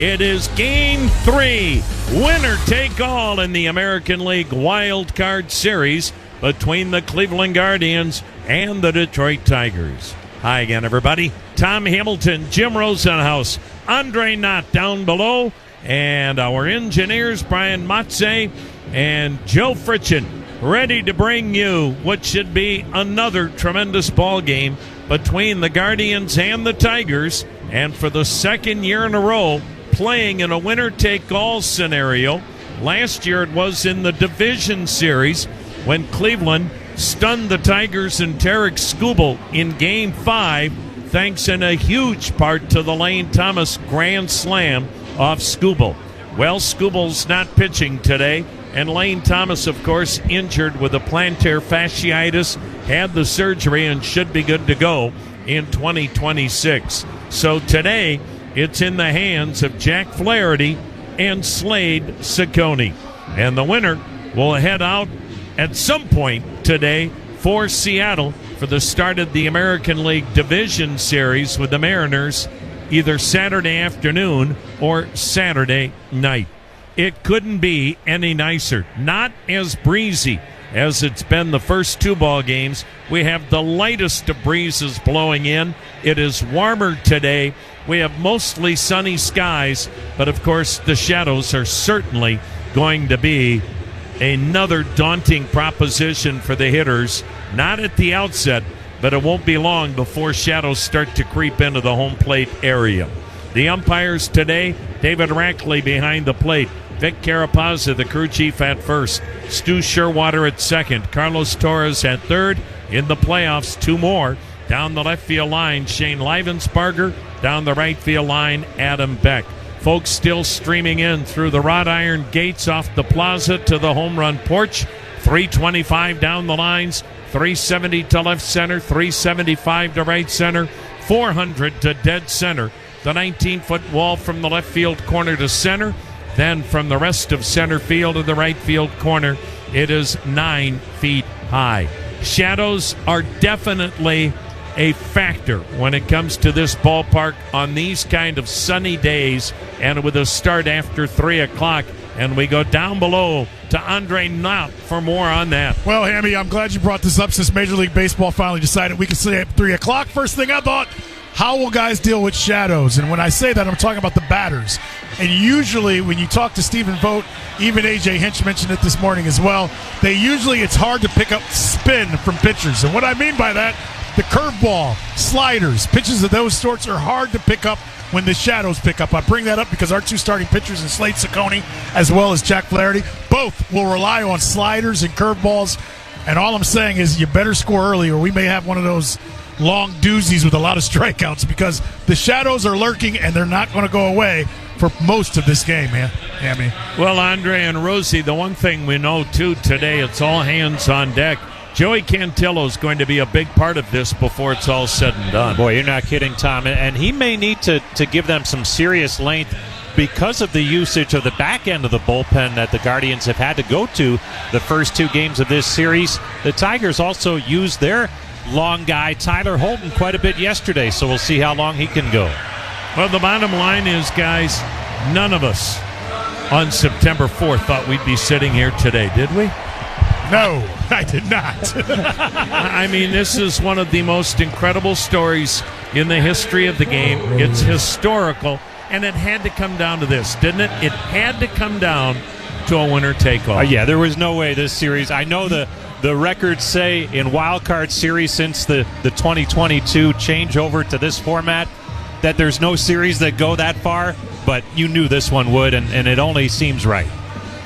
It is Game 3, winner take all in the American League Wildcard Series between the Cleveland Guardians and the Detroit Tigers. Hi again, everybody. Tom Hamilton, Jim Rosenhaus, Andre Knott down below, and our engineers, Brian Matze and Joe Fritchen, ready to bring you what should be another tremendous ball game between the Guardians and the Tigers, and for the second year in a row, playing in a winner-take-all scenario. Last year it was in the Division Series when Cleveland stunned the Tigers and tigersguardianslivestream in Game 5, thanks in a huge part to the Lane Thomas grand slam off Skubal. Well, Skubal's not pitching today, and Lane Thomas, of course, injured with a plantar fasciitis, had the surgery and should be good to go in 2026. So today, it's in the hands of Jack Flaherty and Slade Ciccone. And the winner will head out at some point today for Seattle for the start of the American League Division Series with the Mariners either Saturday afternoon or Saturday night. It couldn't be any nicer. Not as breezy as it's been the first two ball games. We have the lightest of breezes blowing in. It is warmer today. We have mostly sunny skies, but of course the shadows are certainly going to be another daunting proposition for the hitters. Not at the outset, but it won't be long before shadows start to creep into the home plate area. The umpires today, David Rackley behind the plate, Vic Carapazza, the crew chief, at first, Stu Sherwater at second, Carlos Torres at third. In the playoffs, two more. Down the left field line, Shane Livensparger. Down the right field line, Adam Beck. Folks still streaming in through the wrought iron gates off the plaza to the home run porch. 325 down the lines, 370 to left center, 375 to right center, 400 to dead center. The 19-foot wall from the left field corner to center. Then from the rest of center field to the right field corner, it is 9 feet high. Shadows are definitely a factor when it comes to this ballpark on these kind of sunny days, and with a start after 3 o'clock. And we go down below to Andre Knott for more on that. Well, Hammy, I'm glad you brought this up since Major League Baseball finally decided we could stay at 3 o'clock. First thing I thought, how will guys deal with shadows? And when I say that, I'm talking about the batters. And usually when you talk to Stephen Vogt, even A.J. Hinch mentioned it this morning as well, it's hard to pick up spin from pitchers. And what I mean by that, the curveball, sliders, pitches of those sorts are hard to pick up when the shadows pick up. I bring that up because our two starting pitchers in Slade Ciccone as well as Jack Flaherty, both will rely on sliders and curveballs. And all I'm saying is you better score early or we may have one of those long doozies with a lot of strikeouts because the shadows are lurking and they're not going to go away for most of this game, man. Hammy. Well, Andre and Rosie, the one thing we know, too, today, it's all hands on deck. Joey Cantillo is going to be a big part of this before it's all said and done. Boy, you're not kidding, Tom. And he may need to give them some serious length because of the usage of the back end of the bullpen that the Guardians have had to go to the first two games of this series. The Tigers also used their long guy, Tyler Holton, quite a bit yesterday, so we'll see how long he can go. Well, the bottom line is, guys, none of us on September 4th thought we'd be sitting here today, did we? No, I did not. I mean, this is one of the most incredible stories in the history of the game. It's historical, and it had to come down to this, didn't it? It had to come down to a winner-take-all. Yeah, there was no way this series. I know the records say in Wildcard Series since the 2022 changeover to this format that there's no series that go that far, but you knew this one would, and it only seems right.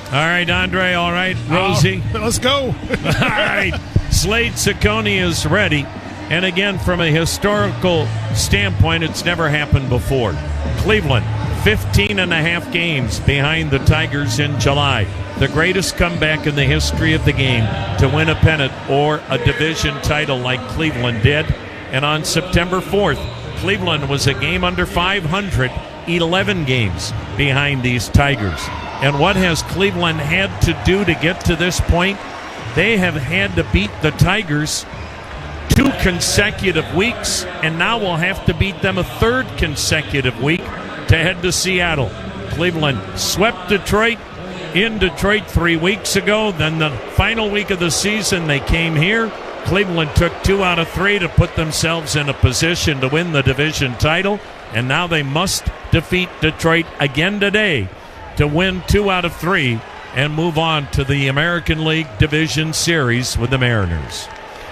All right, Andre. All right, Rosie. Let's go. All right. Slade Ciccone is ready. And again, from a historical standpoint, it's never happened before. Cleveland, 15 and a half games behind the Tigers in July. The greatest comeback in the history of the game to win a pennant or a division title like Cleveland did. And on September 4th, Cleveland was a game under 500, 11 games behind these Tigers. And what has Cleveland had to do to get to this point? They have had to beat the Tigers 2 consecutive weeks, and now will have to beat them a 3rd consecutive week to head to Seattle. Cleveland swept Detroit in Detroit 3 weeks ago. Then the final week of the season, they came here. Cleveland took 2 out of 3 to put themselves in a position to win the division title. And now they must defeat Detroit again today to win 2 out of 3 and move on to the American League Division Series with the Mariners.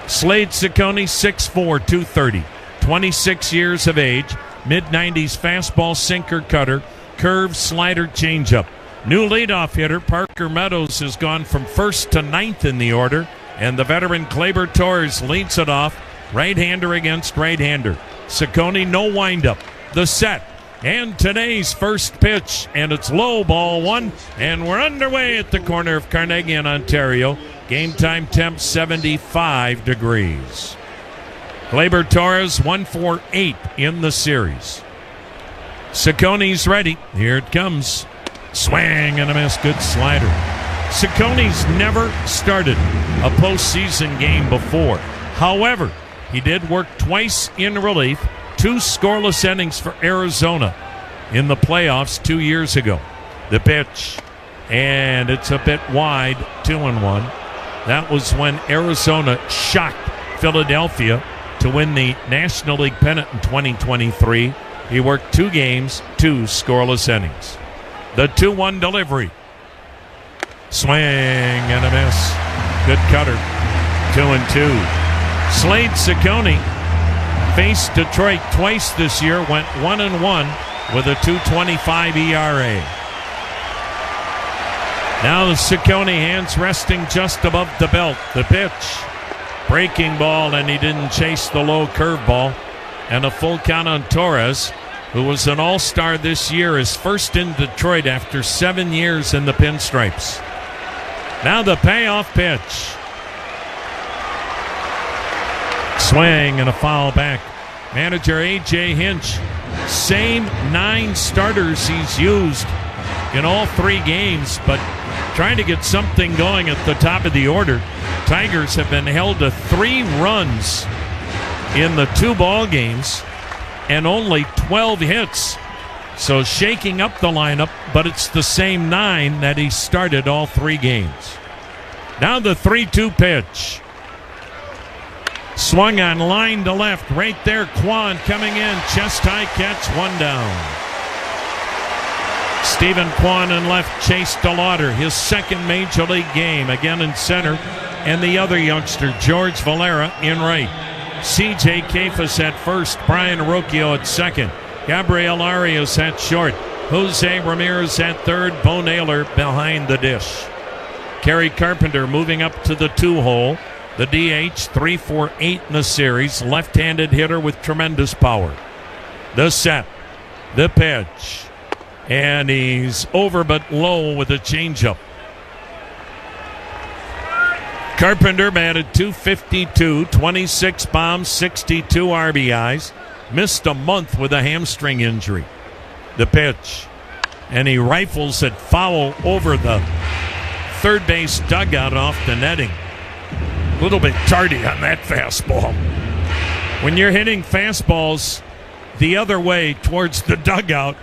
Slade Ciccone, 6'4", 230, 26 years of age, mid-90s fastball, sinker, cutter, curve, slider, changeup. New leadoff hitter Parker Meadows has gone from 1st to 9th in the order, and the veteran Gleyber Torres leads it off, right-hander against right-hander. Ciccone, no windup. The set. And today's first pitch, and it's low, ball 1, and we're underway at the corner of Carnegie and Ontario. Game time temp 75 degrees. Gleyber Torres 1-for-8 in the series. Ciccone's ready. Here it comes. Swing and a miss. Good slider. Ciccone's never started a postseason game before. However, he did work twice in relief. 2 scoreless innings for Arizona in the playoffs 2 years ago. The pitch, and it's a bit wide, 2-1. That was when Arizona shocked Philadelphia to win the National League pennant in 2023. He worked 2 games, 2 scoreless innings. The 2-1 delivery. Swing and a miss. Good cutter. 2-2. Slade Ciccone faced Detroit twice this year, went 1-1 with a 2.25 ERA. Now the Ciccone hands resting just above the belt. The pitch, breaking ball, and he didn't chase the low curveball. And a full count on Torres, who was an all-star this year, is first in Detroit after 7 years in the pinstripes. Now the payoff pitch. Swing and a foul back. Manager A.J. Hinch, same 9 starters he's used in all 3 games, but trying to get something going at the top of the order. Tigers have been held to 3 runs in the 2 ball games and only 12 hits. So shaking up the lineup, but it's the same 9 that he started all 3 games. Now the 3-2 pitch. Swung on, line to left, right there. Kwan coming in, chest high catch, 1 down. Stephen Kwan in left chased DeLauder, his second major league game, again in center, and the other youngster, George Valera, in right. C.J. Kefas at first, Brian Rocchio at second, Gabriel Arias at short, Jose Ramirez at third, Bo Naylor behind the dish. Kerry Carpenter moving up to the 2-hole. The DH, 3-for-8 in the series. Left-handed hitter with tremendous power. The set. The pitch. And he's over but low with a changeup. Carpenter batted .252, 26 bombs, 62 RBIs. Missed a month with a hamstring injury. The pitch. And he rifles it foul over the third base dugout off the netting. A little bit tardy on that fastball. When you're hitting fastballs the other way towards the dugout,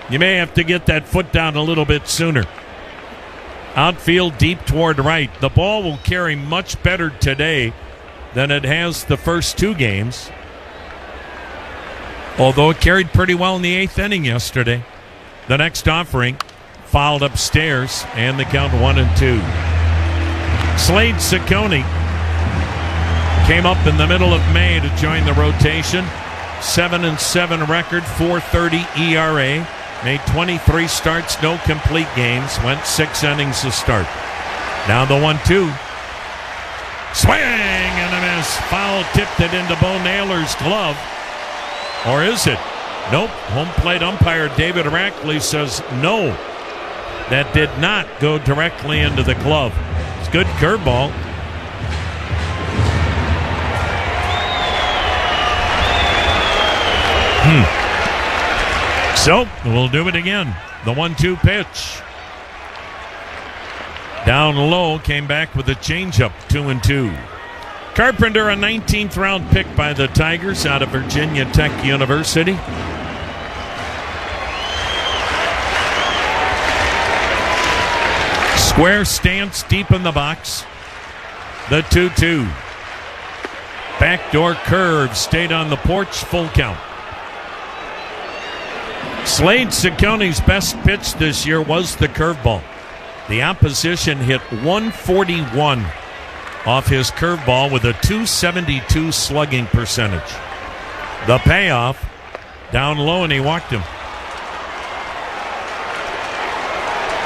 you may have to get that foot down a little bit sooner. Outfield deep toward right. The ball will carry much better today than it has the first 2 games. Although it carried pretty well in the 8th inning yesterday. The next offering fouled upstairs, and the count 1-2. Slade Ciccone came up in the middle of May to join the rotation. 7-7 record, 4.30 ERA. Made 23 starts, no complete games. Went 6 innings to start. Now the 1-2. Swing and a miss. Foul tipped it into Bo Naylor's glove. Or is it? Nope. Home plate umpire David Rackley says no. That did not go directly into the glove. It's good curveball. So we'll do it again. The 1-2 pitch. Down low, came back with a changeup, 2-2. Carpenter, a 19th round pick by the Tigers out of Virginia Tech University. Square stance deep in the box. The 2-2. Backdoor curve stayed on the porch, full count. Slade Cicconi's best pitch this year was the curveball. The opposition hit 141 off his curveball with a 272 slugging percentage. The payoff, down low, and he walked him.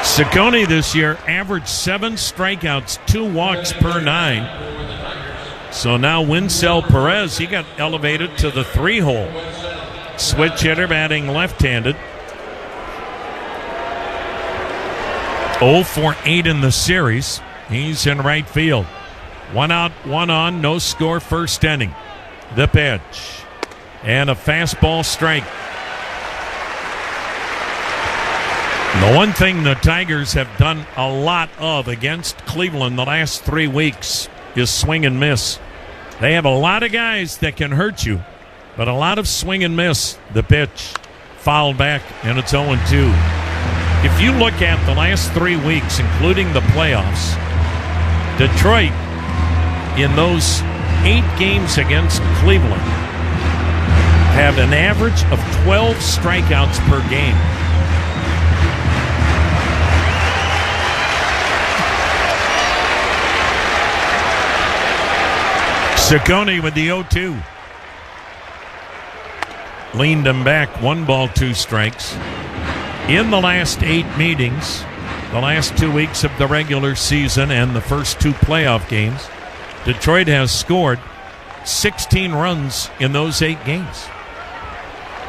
Ciccone this year averaged 7 strikeouts, 2 walks per 9. So now Winsell Perez, he got elevated to the 3-hole. Switch hitter batting left-handed. 0 for 8 in the series. He's in right field. 1 out, 1 on, no score, first inning. The pitch. And a fastball strike. The one thing the Tigers have done a lot of against Cleveland the last 3 weeks is swing and miss. They have a lot of guys that can hurt you, but a lot of swing and miss. The pitch. Fouled back, and it's 0-2. If you look at the last 3 weeks, including the playoffs, Detroit, in those 8 games against Cleveland, have an average of 12 strikeouts per game. Ciccone with the 0-2. Leaned him back, 1 ball, 2 strikes. In the last 8 meetings, the last 2 weeks of the regular season and the first 2 playoff games, Detroit has scored 16 runs in those 8 games.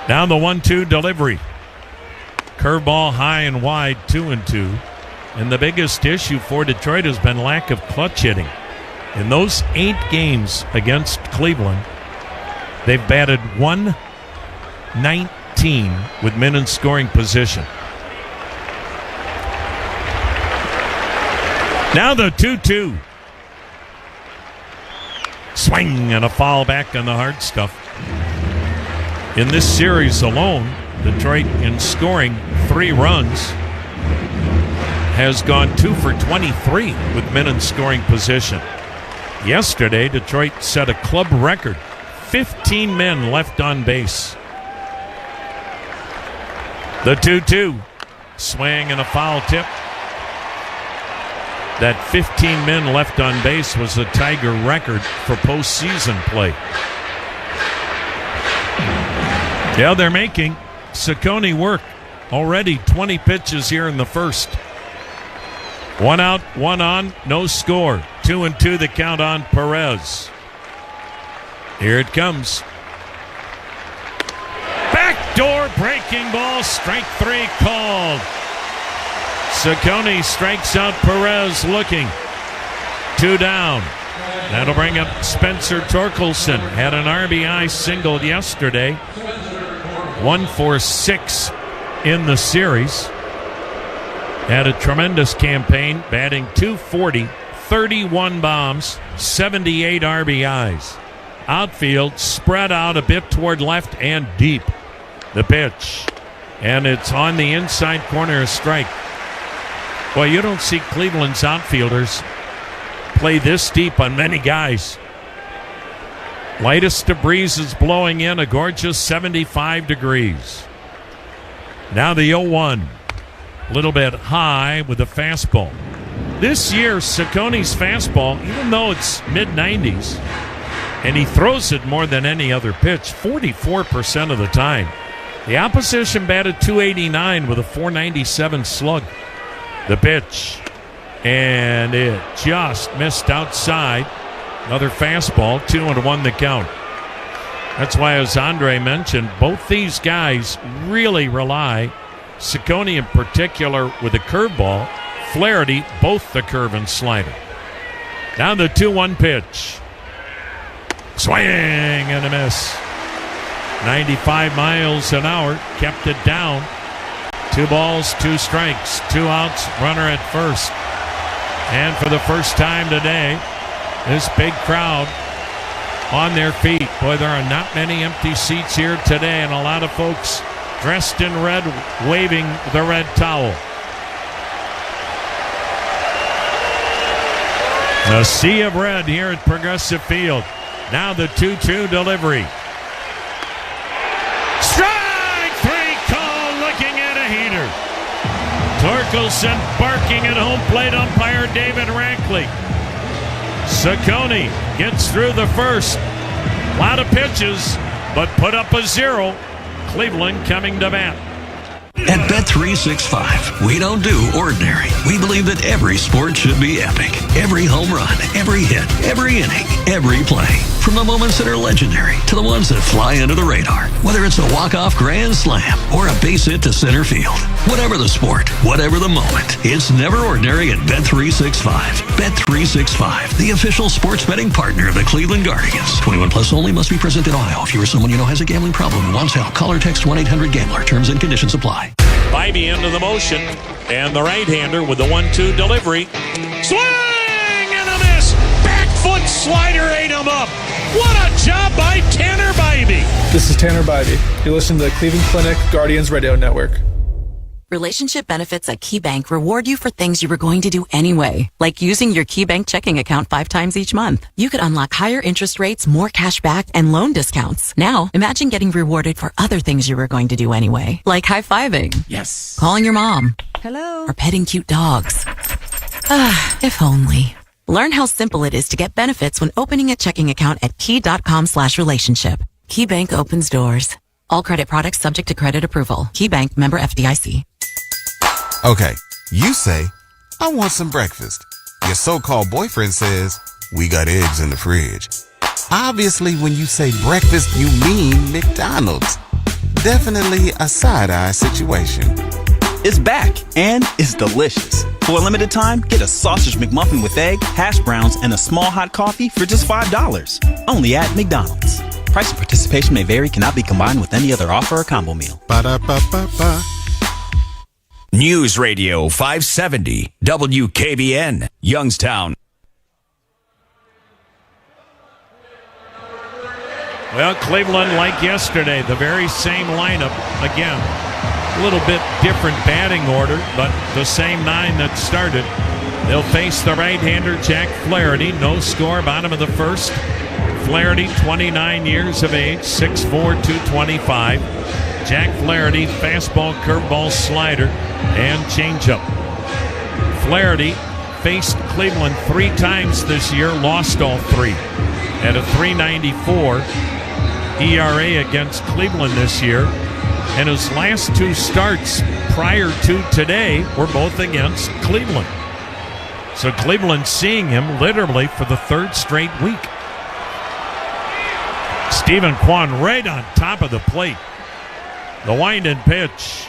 Now the 1-2 delivery. Curveball high and wide, 2-2. And the biggest issue for Detroit has been lack of clutch hitting. In those 8 games against Cleveland, they've batted 119 with men in scoring position. Now the 2-2. Swing and a foul back on the hard stuff. In this series alone, Detroit, in scoring 3 runs, has gone 2 for 23 with men in scoring position. Yesterday, Detroit set a club record, 15 men left on base. The 2-2. Swing and a foul tip. That 15 men left on base was the Tiger record for postseason play. Yeah, they're making Ciccone work. Already 20 pitches here in the first. 1 out, 1 on, no score. 2-2 the count on Perez. Here it comes. Backdoor breaking ball, strike 3 called. Ciccone strikes out Perez looking. 2 down. That'll bring up Spencer Torkelson. Had an RBI single yesterday. 1 for 6 in the series. Had a tremendous campaign, batting .240, 31 bombs, 78 RBIs. Outfield spread out a bit toward left and deep. The pitch. And it's on the inside corner, a strike. Well, you don't see Cleveland's outfielders play this deep on many guys. Lightest of breezes blowing in, a gorgeous 75 degrees. Now the 0-1. A little bit high with the fastball. This year, Ciccone's fastball, even though it's mid-90s, and he throws it more than any other pitch, 44% of the time. The opposition batted .289 with a .497 slug. The pitch. And it just missed outside. Another fastball, 2-1 the count. That's why, as Andre mentioned, both these guys really rely, Ciccone in particular with the curveball, Flaherty, both the curve and slider. Now the 2-1 pitch. Swing and a miss. 95 miles an hour, kept it down. 2 balls, 2 strikes, 2 outs, runner at first. And for the first time today, this big crowd on their feet. Boy, there are not many empty seats here today, and a lot of folks dressed in red, waving the red towel. A sea of red here at Progressive Field. Now the 2-2 delivery. Strike three call, looking at a heater. Torkelson barking at home plate umpire David Rackley. Saccone gets through the first. A lot of pitches, but put up a 0. Cleveland coming to bat. At Bet365, we don't do ordinary. We believe that every sport should be epic. Every home run, every hit, every inning, every play. From the moments that are legendary to the ones that fly under the radar. Whether it's a walk-off grand slam or a base hit to center field. Whatever the sport, whatever the moment, it's never ordinary at Bet365. Bet365, the official sports betting partner of the Cleveland Guardians. 21 plus only. Must be present in Ohio. If you or someone you know has a gambling problem and wants help, call or text 1-800-GAMBLER. Terms and conditions apply. Bybee into the motion, and the right-hander with the 1-2 delivery. Swing and a miss. Back foot slider ate him up. What a job by Tanner Bybee. This is Tanner Bybee. You're listening to the Cleveland Clinic Guardians Radio Network. Relationship benefits at KeyBank reward you for things you were going to do anyway, like using your KeyBank checking account 5 times each month. You could unlock higher interest rates, more cash back, and loan discounts. Now, imagine getting rewarded for other things you were going to do anyway, like high-fiving. Yes. Calling your mom. Hello. Or petting cute dogs. If only. Learn how simple it is to get benefits when opening a checking account at key.com/relationship. KeyBank opens doors. All credit products subject to credit approval. KeyBank, member FDIC. Okay, you say, I want some breakfast. Your so-called boyfriend says, we got eggs in the fridge. Obviously, when you say breakfast, you mean McDonald's. Definitely a side-eye situation. It's back, and it's delicious. For a limited time, get a sausage McMuffin with egg, hash browns, and a small hot coffee for just $5. Only at McDonald's. Price and participation may vary, cannot be combined with any other offer or combo meal. Ba-da-ba-ba-ba. News Radio 570 WKBN, Youngstown. Well, Cleveland, like yesterday, the very same lineup. Again, a little bit different batting order, but the same 9 that started. They'll face the right-hander, Jack Flaherty. No score, bottom of the first. Flaherty, 29 years of age, 6'4", 225. Jack Flaherty, fastball, curveball, slider, and changeup. Flaherty faced Cleveland 3 times this year, lost all 3. At a 3.94 ERA against Cleveland this year. And his last 2 starts prior to today were both against Cleveland. So Cleveland seeing him literally for the 3rd straight week. Stephen Kwan right on top of the plate. The wind and pitch,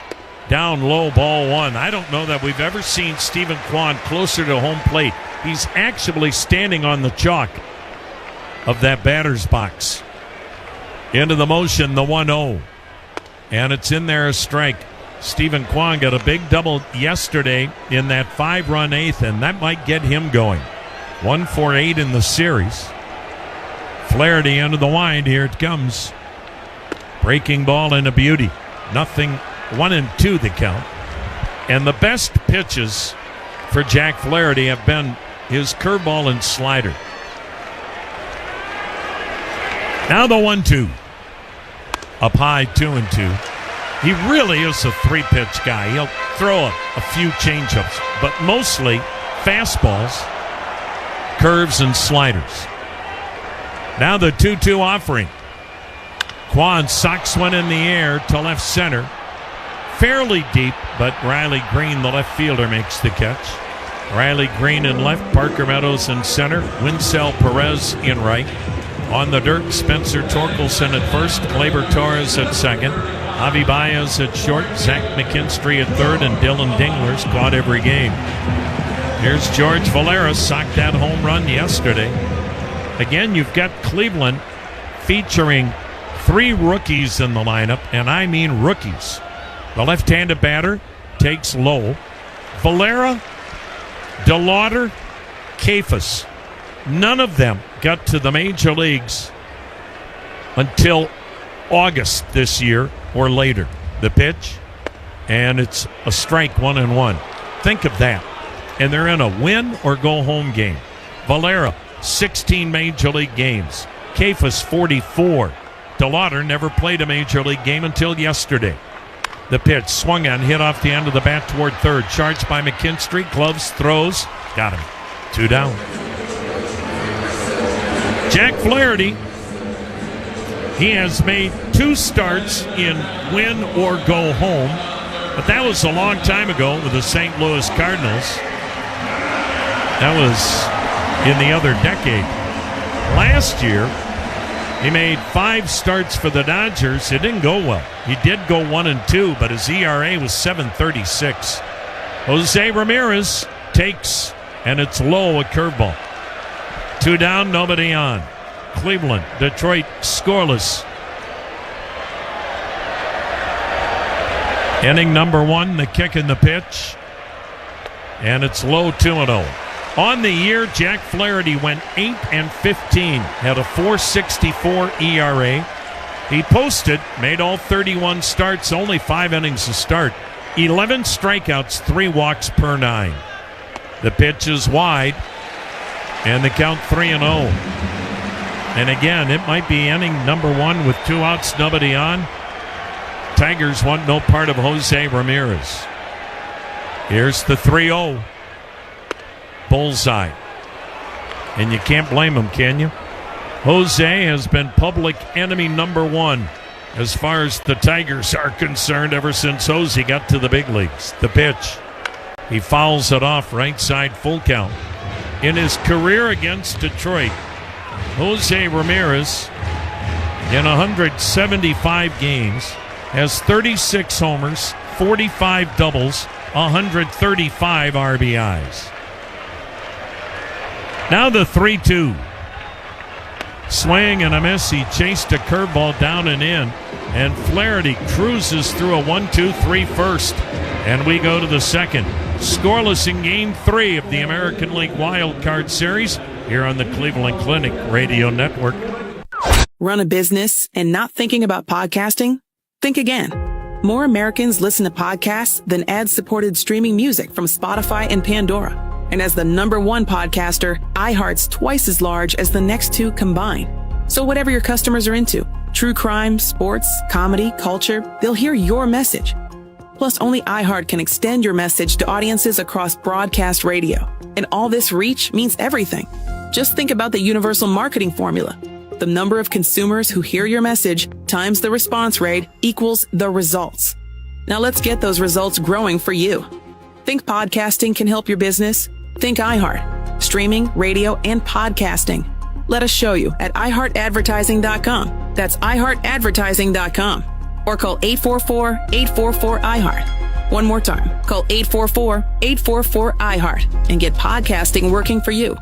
down low, ball 1. I don't know that we've ever seen Stephen Kwan closer to home plate. He's actually standing on the chalk of that batter's box. Into the motion, the 1-0. And it's in there, a strike. Stephen Kwan got a big double yesterday in that 5-run 8th, and that might get him going. 1 for 8 in the series. Flaherty into the wind. Here it comes. Breaking ball and a beauty. 1-2 the count. And the best pitches for Jack Flaherty have been his curveball and slider. Now the 1-2. Up high, 2-2. He really is a 3-pitch guy. He'll throw a few changeups, but mostly fastballs, curves, and sliders. Now the 2-2 offering. Kwan socks one in the air to left center. Fairly deep, but Riley Green, the left fielder, makes the catch. Riley Green in left, Parker Meadows in center, Winsell Perez in right. On the dirt, Spencer Torkelson at first, Gleyber Torres at second, Javi Baez at short, Zach McKinstry at third, and Dylan Dingler's caught every game. Here's George Valera, socked that home run yesterday. Again, you've got Cleveland featuring 3 rookies in the lineup, and I mean rookies. The left-handed batter takes low. Valera, DeLauder, Kefas. None of them got to the major leagues until August this year or later. The pitch, and it's a strike, 1-1. Think of that. And they're in a win or go home game. Valera, 16 Major League games. Kefas, 44. DeLauder never played a Major League game until yesterday. The pitch, swung on, hit off the end of the bat toward third. Charged by McKinstry, gloves, throws, got him. 2 down. Jack Flaherty, he has made 2 starts in win or go home, but that was a long time ago with the St. Louis Cardinals. That was in the other decade. Last year, he made 5 starts for the Dodgers. It didn't go well. He did go 1-2, but his ERA was 7.36. Jose Ramirez takes, and it's low, a curveball. 2 down, nobody on. Cleveland, Detroit scoreless. Inning number 1, the kick and the pitch. And it's low, 2-0. On the year, Jack Flaherty went 8-15, had a 4.64 ERA. He posted, made all 31 starts, only 5 innings to start. 11 strikeouts, 3 walks per 9. The pitch is wide, and the count 3-0. And again, it might be inning number 1 with 2 outs, nobody on. Tigers want no part of Jose Ramirez. Here's the 3-0. Bullseye. And you can't blame him, can you? Jose has been public enemy number 1 as far as the Tigers are concerned ever since Jose got to the big leagues. The pitch. He fouls it off, right side, full count. In his career against Detroit, Jose Ramirez, in 175 games, has 36 homers, 45 doubles, 135 RBIs. Now the 3-2. Swing and a miss. He chased a curveball down and in. And Flaherty cruises through a 1-2-3 first. And we go to the second. Scoreless in Game 3 of the American League Wildcard Series here on the Cleveland Clinic Radio Network. Run a business and not thinking about podcasting? Think again. More Americans listen to podcasts than ad-supported streaming music from Spotify and Pandora. And as the #1 podcaster, iHeart's twice as large as the next 2 combined. So whatever your customers are into, true crime, sports, comedy, culture, they'll hear your message. Plus, only iHeart can extend your message to audiences across broadcast radio. And all this reach means everything. Just think about the universal marketing formula. The number of consumers who hear your message times the response rate equals the results. Now let's get those results growing for you. Think podcasting can help your business? Think iHeart. Streaming, radio, and podcasting. Let us show you at iHeartAdvertising.com. That's iHeartAdvertising.com. Or call 844-844-iHeart. One more time. Call 844-844-iHeart and get podcasting working for you.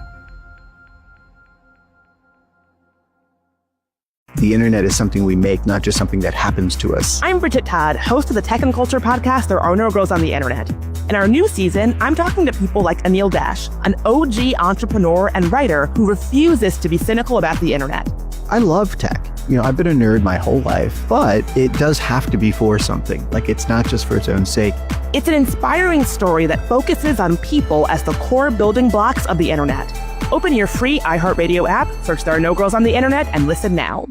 The internet is something we make, not just something that happens to us. I'm Bridget Todd, host of the tech and culture podcast, There Are No Girls on the Internet. In our new season, I'm talking to people like Anil Dash, an OG entrepreneur and writer who refuses to be cynical about the internet. I love tech. I've been a nerd my whole life, but it does have to be for something. Like, it's not just for its own sake. It's an inspiring story that focuses on people as the core building blocks of the internet. Open your free iHeartRadio app, search There Are No Girls on the Internet, and listen now.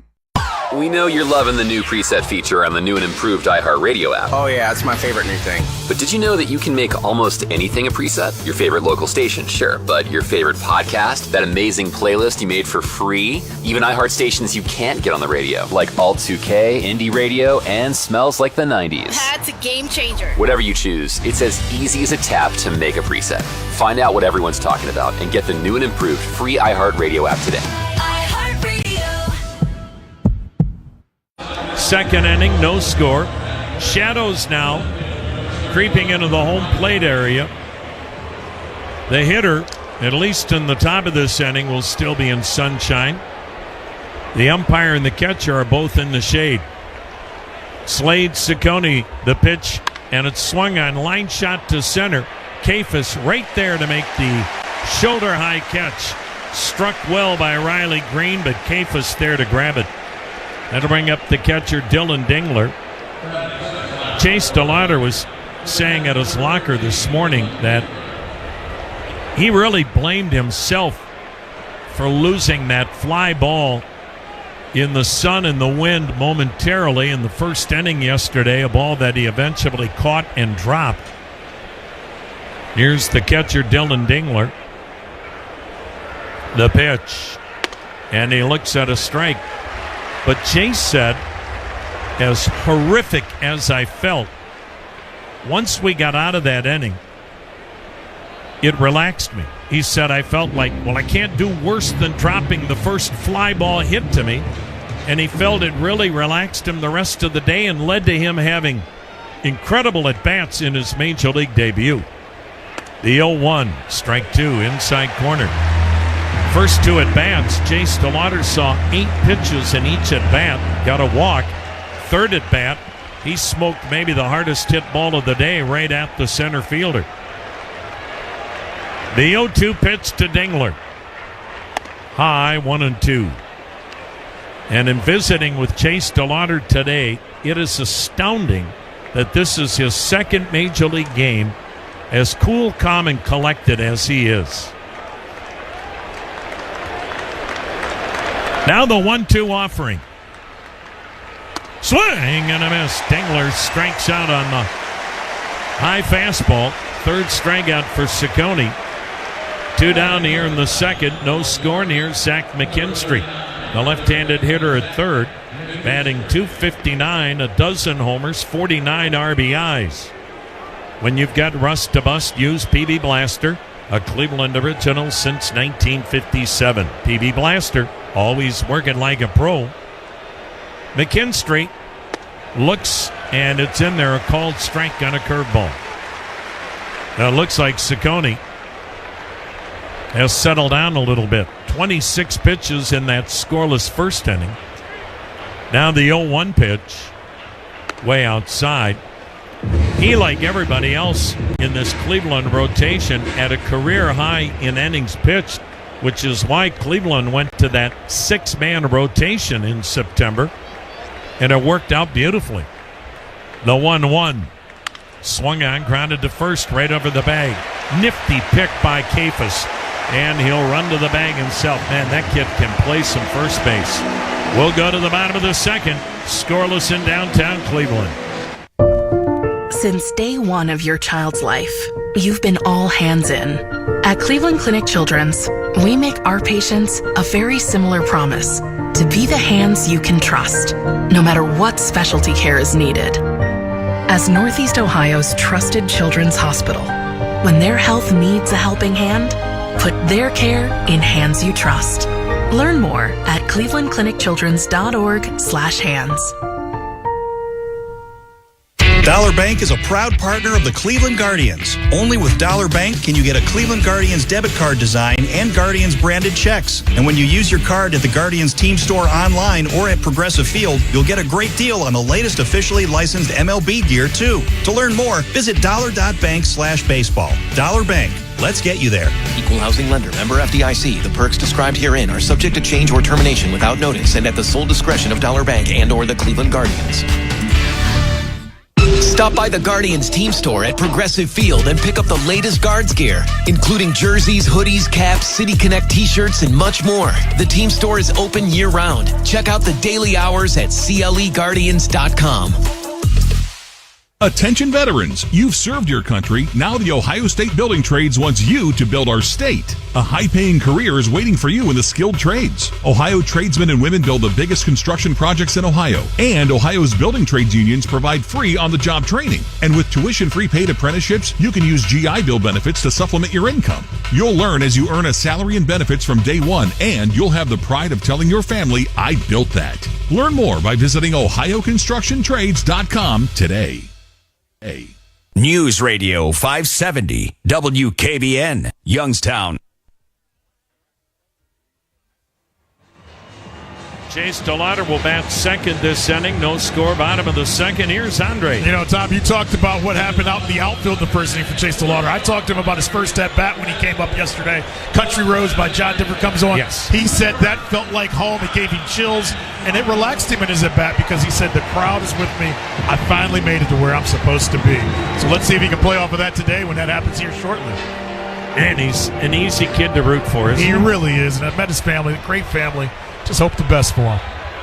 We know you're loving the new preset feature on the new and improved iHeartRadio app. Oh yeah, it's my favorite new thing. But did you know that you can make almost anything a preset? Your favorite local station, sure, but your favorite podcast, that amazing playlist you made for free, even iHeart stations you can't get on the radio, like Alt 2K, Indie Radio, and Smells Like the 90s. That's a game changer. Whatever you choose, it's as easy as a tap to make a preset. Find out what everyone's talking about and get the new and improved free iHeartRadio app today. Second inning, no score. Shadows now creeping into the home plate area. The hitter, at least in the top of this inning, will still be in sunshine. The umpire and the catcher are both in the shade. Slade Ciccone, the pitch, and it's swung on. Line shot to center. Kefas right there to make the shoulder-high catch. Struck well by Riley Green, but Kefas there to grab it. That'll bring up the catcher, Dylan Dingler. Chase DeLauder was saying at his locker this morning that he really blamed himself for losing that fly ball in the sun and the wind momentarily in the first inning yesterday, a ball that he eventually caught and dropped. Here's the catcher, Dylan Dingler. The pitch, and he looks at a strike. But Chase said, as horrific as I felt, once we got out of that inning, it relaxed me. He said, I felt like, well, I can't do worse than dropping the first fly ball hit to me. And he felt it really relaxed him the rest of the day and led to him having incredible at-bats in his Major League debut. The 0-1, strike 2, inside corner. First 2 at-bats, Chase DeLauder saw 8 pitches in each at-bat, got a walk. Third at-bat, he smoked maybe the hardest hit ball of the day right at the center fielder. The 0-2 pitch to Dingler. High, 1-2. And in visiting with Chase DeLauder today, it is astounding that this is his second Major League game, as cool, calm, and collected as he is. Now the 1-2 offering. Swing and a miss. Dingler strikes out on the high fastball. Third strikeout for Ciccone. 2 down here in the second. No score near Zach McKinstry, the left-handed hitter at third, batting .259, a dozen homers, 49 RBIs. When you've got rust to bust, use PB Blaster, a Cleveland original since 1957. PB Blaster, always working like a pro. McKinstry looks, and it's in there, a called strike on a curveball. Now it looks like Ciccone has settled down a little bit. 26 pitches in that scoreless first inning. Now the 0-1 pitch, way outside. He, like everybody else in this Cleveland rotation, at a career high in innings pitched, which is why Cleveland went to that 6-man rotation in September, and it worked out beautifully. The 1-1. Swung on, grounded to first, right over the bag. Nifty pick by Kefis. And he'll run to the bag himself. Man, that kid can play some first base. We'll go to the bottom of the second. Scoreless in downtown Cleveland. Since day one of your child's life, you've been all hands in. At Cleveland Clinic Children's, we make our patients a very similar promise: to be the hands you can trust, no matter what specialty care is needed. As Northeast Ohio's trusted children's hospital, when their health needs a helping hand, put their care in hands you trust. Learn more at clevelandclinicchildrens.org/hands. Dollar Bank is a proud partner of the Cleveland Guardians. Only with Dollar Bank can you get a Cleveland Guardians debit card design and Guardians branded checks. And when you use your card at the Guardians team store online or at Progressive Field, you'll get a great deal on the latest officially licensed MLB gear too. To learn more, visit dollar.bank/baseball. Dollar Bank. Let's get you there. Equal housing lender. Member FDIC. The perks described herein are subject to change or termination without notice and at the sole discretion of Dollar Bank and or the Cleveland Guardians. Stop by the Guardians team store at Progressive Field and pick up the latest Guards gear, including jerseys, hoodies, caps, City Connect t-shirts, and much more. The team store is open year-round. Check out the daily hours at CLEguardians.com. Attention veterans, you've served your country. Now the Ohio State Building Trades wants you to build our state. A high-paying career is waiting for you in the skilled trades. Ohio tradesmen and women build the biggest construction projects in Ohio. And Ohio's building trades unions provide free on-the-job training. And with tuition-free paid apprenticeships, you can use GI Bill benefits to supplement your income. You'll learn as you earn a salary and benefits from day one, and you'll have the pride of telling your family, I built that. Learn more by visiting ohioconstructiontrades.com today. News Radio 570 WKBN, Youngstown. Chase DeLauder will bat second this inning. No score, bottom of the second. Here's Andre. You know, Tom, you talked about what happened out in the outfield the first inning for Chase DeLauder. I talked to him about his first at-bat when he came up yesterday. Country Roads by John Denver comes on. Yes. He said that felt like home. It gave him chills, and it relaxed him in his at-bat because he said, the crowd is with me. I finally made it to where I'm supposed to be. So let's see if he can play off of that today when that happens here shortly. And he's an easy kid to root for, isn't he? He really is. And I've met his family, great family. Just hope the best for him.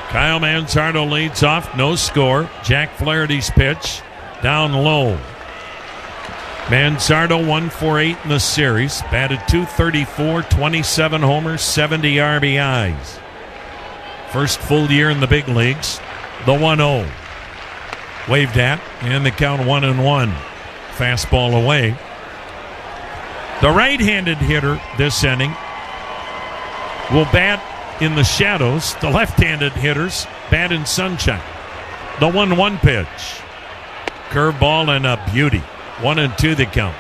Kyle Manzardo leads off, no score. Jack Flaherty's pitch, down low. Manzardo 1 for 8 in the series. Batted .234, 27 homers, 70 RBIs. First full year in the big leagues. The 1-0. Waved at, and the count 1-1. Fastball away. The right-handed hitter this inning will bat in the shadows. The left-handed hitters bat in sunshine. The 1-1 pitch. Curveball and a beauty. 1-2 the count.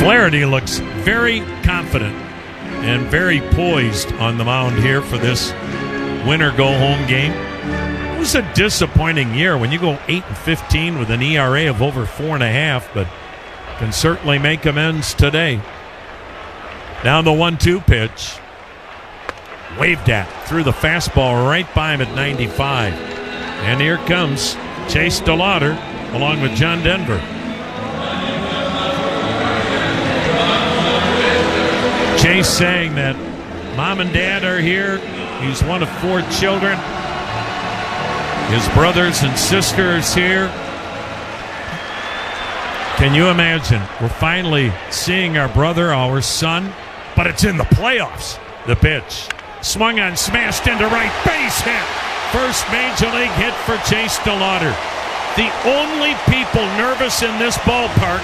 Flaherty looks very confident and very poised on the mound here for this winter go-home game. It was a disappointing year when you go 8-15 with an ERA of over 4.5, but can certainly make amends today. Now the 1-2 pitch. Waved at through the fastball right by him at 95. And here comes Chase DeLauder along with John Denver. Chase saying that Mom and Dad are here. He's one of 4 children. His brothers and sisters here. Can you imagine? We're finally seeing our brother, our son, but it's in the playoffs. The pitch. Swung on, smashed into right, base hit. First major league hit for Chase DeLauder. The only people nervous in this ballpark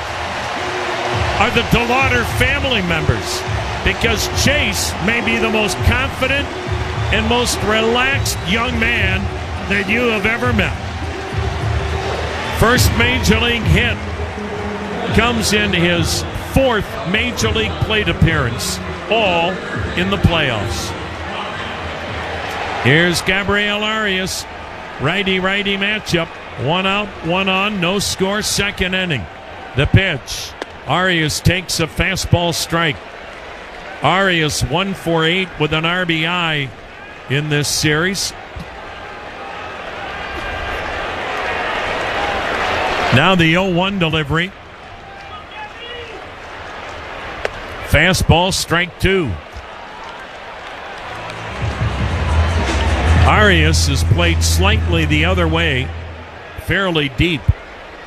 are the DeLauder family members, because Chase may be the most confident and most relaxed young man that you have ever met. First major league hit comes in his 4th major league plate appearance, all in the playoffs. Here's Gabriel Arias, righty-righty matchup. 1 out, 1 on, no score, second inning. The pitch. Arias takes a fastball strike. Arias 1 for 8 with an RBI in this series. Now the 0-1 delivery. Fastball, strike 2. Arias is played slightly the other way, fairly deep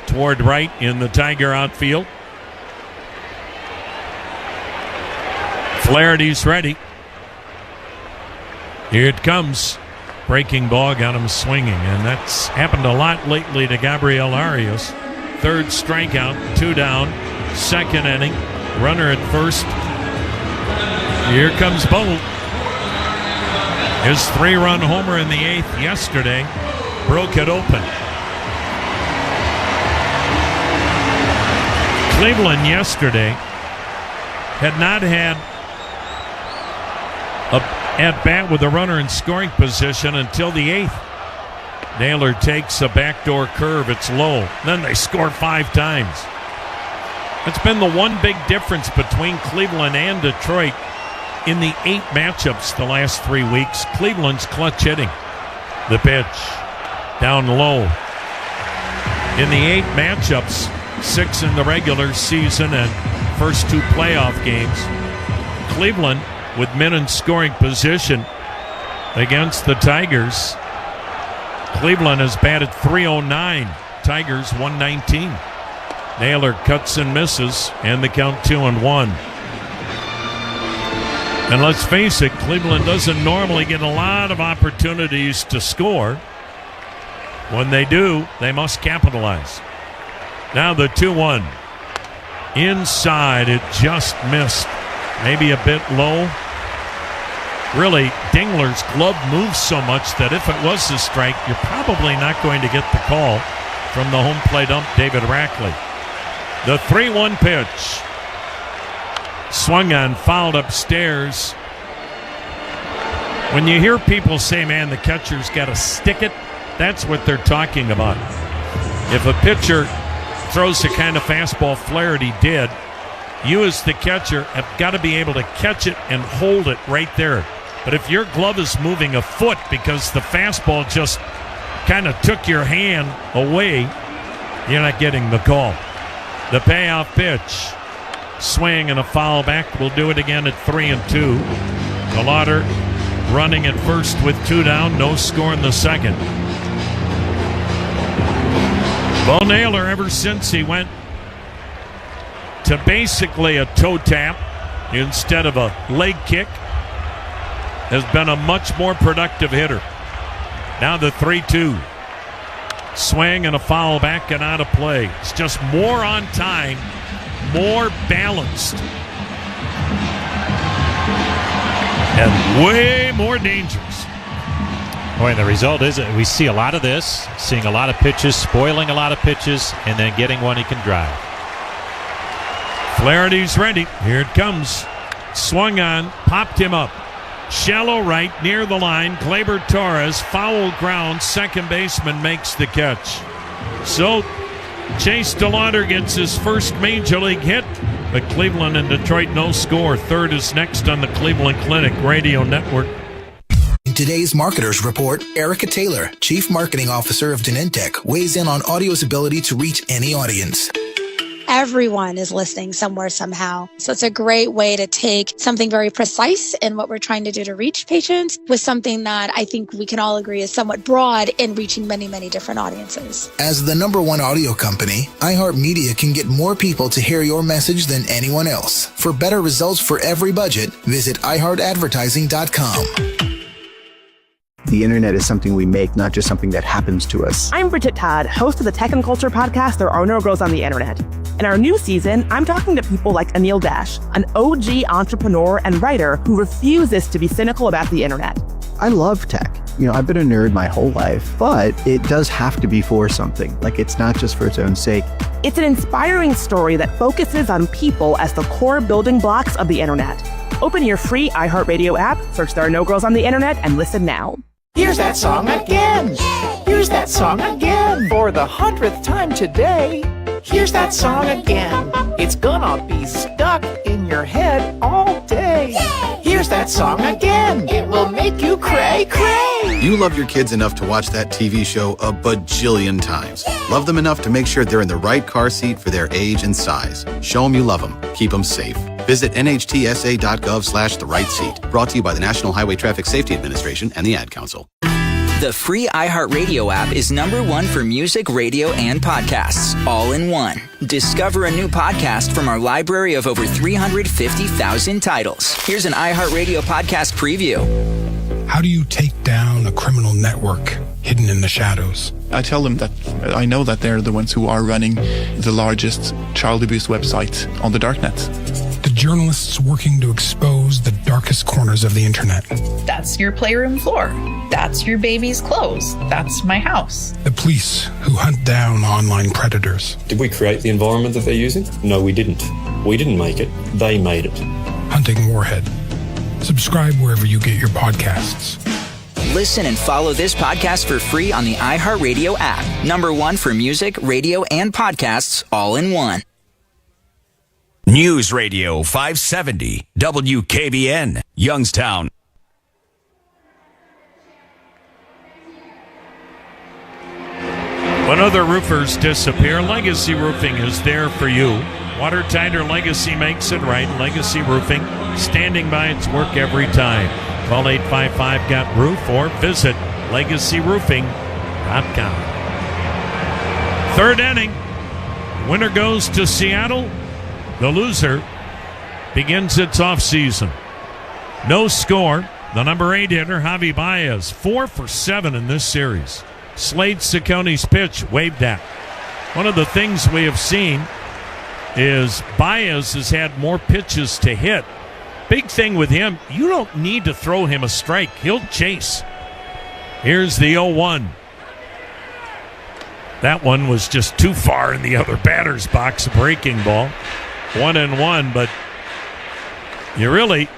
toward right in the Tiger outfield. Flaherty's ready. Here it comes. Breaking ball got him swinging, and that's happened a lot lately to Gabriel Arias. 3rd strikeout, 2 down, second inning. Runner at first. Here comes Bolt. His 3-run homer in the 8th yesterday broke it open. Cleveland yesterday had not had a at-bat with a runner in scoring position until the 8th. Naylor takes a backdoor curve. It's low. Then they score 5 times. That's been the one big difference between Cleveland and Detroit in the 8 matchups the last 3 weeks. Cleveland's clutch hitting. The pitch. Down low. In the 8 matchups, 6 in the regular season and first 2 playoff games, Cleveland with men in scoring position against the Tigers. Cleveland has batted .309. Tigers 119. Naylor cuts and misses, and the count 2-1. And let's face it, Cleveland doesn't normally get a lot of opportunities to score. When they do, they must capitalize. Now the 2-1. Inside, it just missed. Maybe a bit low. Really, Dingler's glove moves so much that if it was a strike, you're probably not going to get the call from the home plate ump, David Rackley. The 3-1 pitch. Swung on, fouled upstairs. When you hear people say, man, the catcher's got to stick it, that's what they're talking about. If a pitcher throws the kind of fastball Flaherty did, you as the catcher have got to be able to catch it and hold it right there. But if your glove is moving a foot because the fastball just kind of took your hand away, you're not getting the call. The payoff pitch. Swing and a foul back. We'll do it again at 3-2. DeLauder running at first with 2 down. No score in the second. Bo Naylor, ever since he went to basically a toe tap instead of a leg kick, has been a much more productive hitter. Now the 3-2. Swing and a foul back and out of play. It's just more on time, more balanced, and way more dangerous. Boy, and the result is that we see a lot of this, seeing a lot of pitches, spoiling a lot of pitches, and then getting one he can drive. Flaherty's ready. Here it comes. Swung on, popped him up. Shallow right, near the line. Gleyber Torres, foul ground. Second baseman makes the catch. So Chase DeLauder gets his first major league hit. But Cleveland and Detroit no score. Third is next on the Cleveland Clinic Radio Network. In today's Marketers Report, Erica Taylor, Chief Marketing Officer of Genentech, weighs in on audio's ability to reach any audience. Everyone is listening somewhere, somehow. So it's a great way to take something very precise in what we're trying to do to reach patients with something that I think we can all agree is somewhat broad in reaching many, many different audiences. As the #1 audio company, iHeartMedia can get more people to hear your message than anyone else. For better results for every budget, visit iHeartAdvertising.com. The internet is something we make, not just something that happens to us. I'm Bridget Todd, host of the Tech and Culture podcast, There Are No Girls on the Internet. In our new season, I'm talking to people like Anil Dash, an OG entrepreneur and writer who refuses to be cynical about the internet. I love tech. I've been a nerd my whole life, but it does have to be for something. Like, it's not just for its own sake. It's an inspiring story that focuses on people as the core building blocks of the internet. Open your free iHeartRadio app, search There Are No Girls on the Internet, and listen now. Here's that song again. Here's that song again. For the 100th time today. Here's that song again. It's gonna be stuck in your head all day. Here's that song again. It will make you cray cray. You love your kids enough to watch that TV show a bajillion times. Love them enough to make sure they're in the right car seat for their age and size. Show them you love them. Keep them safe. Visit nhtsa.gov/the right seat. Brought to you by the National Highway Traffic Safety Administration and the Ad Council. The free iHeartRadio app is #1 for music, radio, and podcasts, all in one. Discover a new podcast from our library of over 350,000 titles. Here's an iHeartRadio podcast preview. How do you take down a criminal network hidden in the shadows? I tell them that I know that they're the ones who are running the largest child abuse website on the darknet. The journalists working to expose the darkest corners of the internet. That's your playroom floor. That's your baby's clothes. That's my house. The police who hunt down online predators. Did we create the environment that they're using? No, we didn't. We didn't make it. They made it. Hunting Warhead. Subscribe wherever you get your podcasts. Listen and follow this podcast for free on the iHeartRadio app. #1 for music, radio, and podcasts, all in one. News Radio 570 WKBN, Youngstown. When other roofers disappear, Legacy Roofing is there for you. Watertight or Legacy makes it right. Legacy Roofing, standing by its work every time. Call 855-GOT-ROOF or visit legacyroofing.com. Third inning. Winner goes to Seattle. The loser begins its offseason. No score. The #8 hitter, Javi Baez, 4 for 7 in this series. Slade Cicconi's pitch waved at. One of the things we have seen is Baez has had more pitches to hit. Big thing with him, you don't need to throw him a strike. He'll chase. Here's the 0-1. That one was just too far in the other batter's box, a breaking ball. 1-1, but you really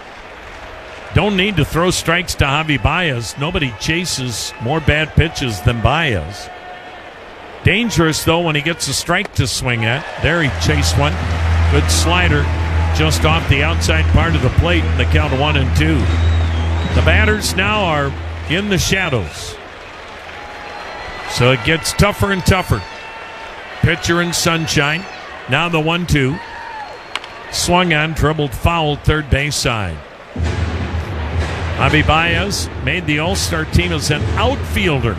don't need to throw strikes to Javi Baez. Nobody chases more bad pitches than Baez. Dangerous, though, when he gets a strike to swing at. There he chased one. Good slider just off the outside part of the plate in the count of 1-2. The batters now are in the shadows. So it gets tougher and tougher. Pitcher in sunshine. Now the 1-2. Swung on, dribbled, fouled, third base side. Javi Baez made the All-Star team as an outfielder.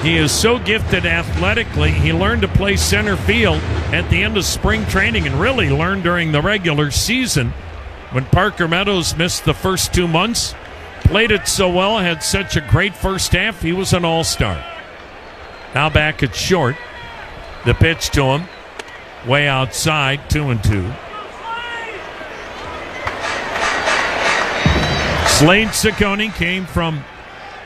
He is so gifted athletically, he learned to play center field at the end of spring training and really learned during the regular season when Parker Meadows missed the first 2 months. Played it so well, had such a great first half, he was an all-star. Now back at short. The pitch to him, way outside, 2-2. Slade Ciccone came from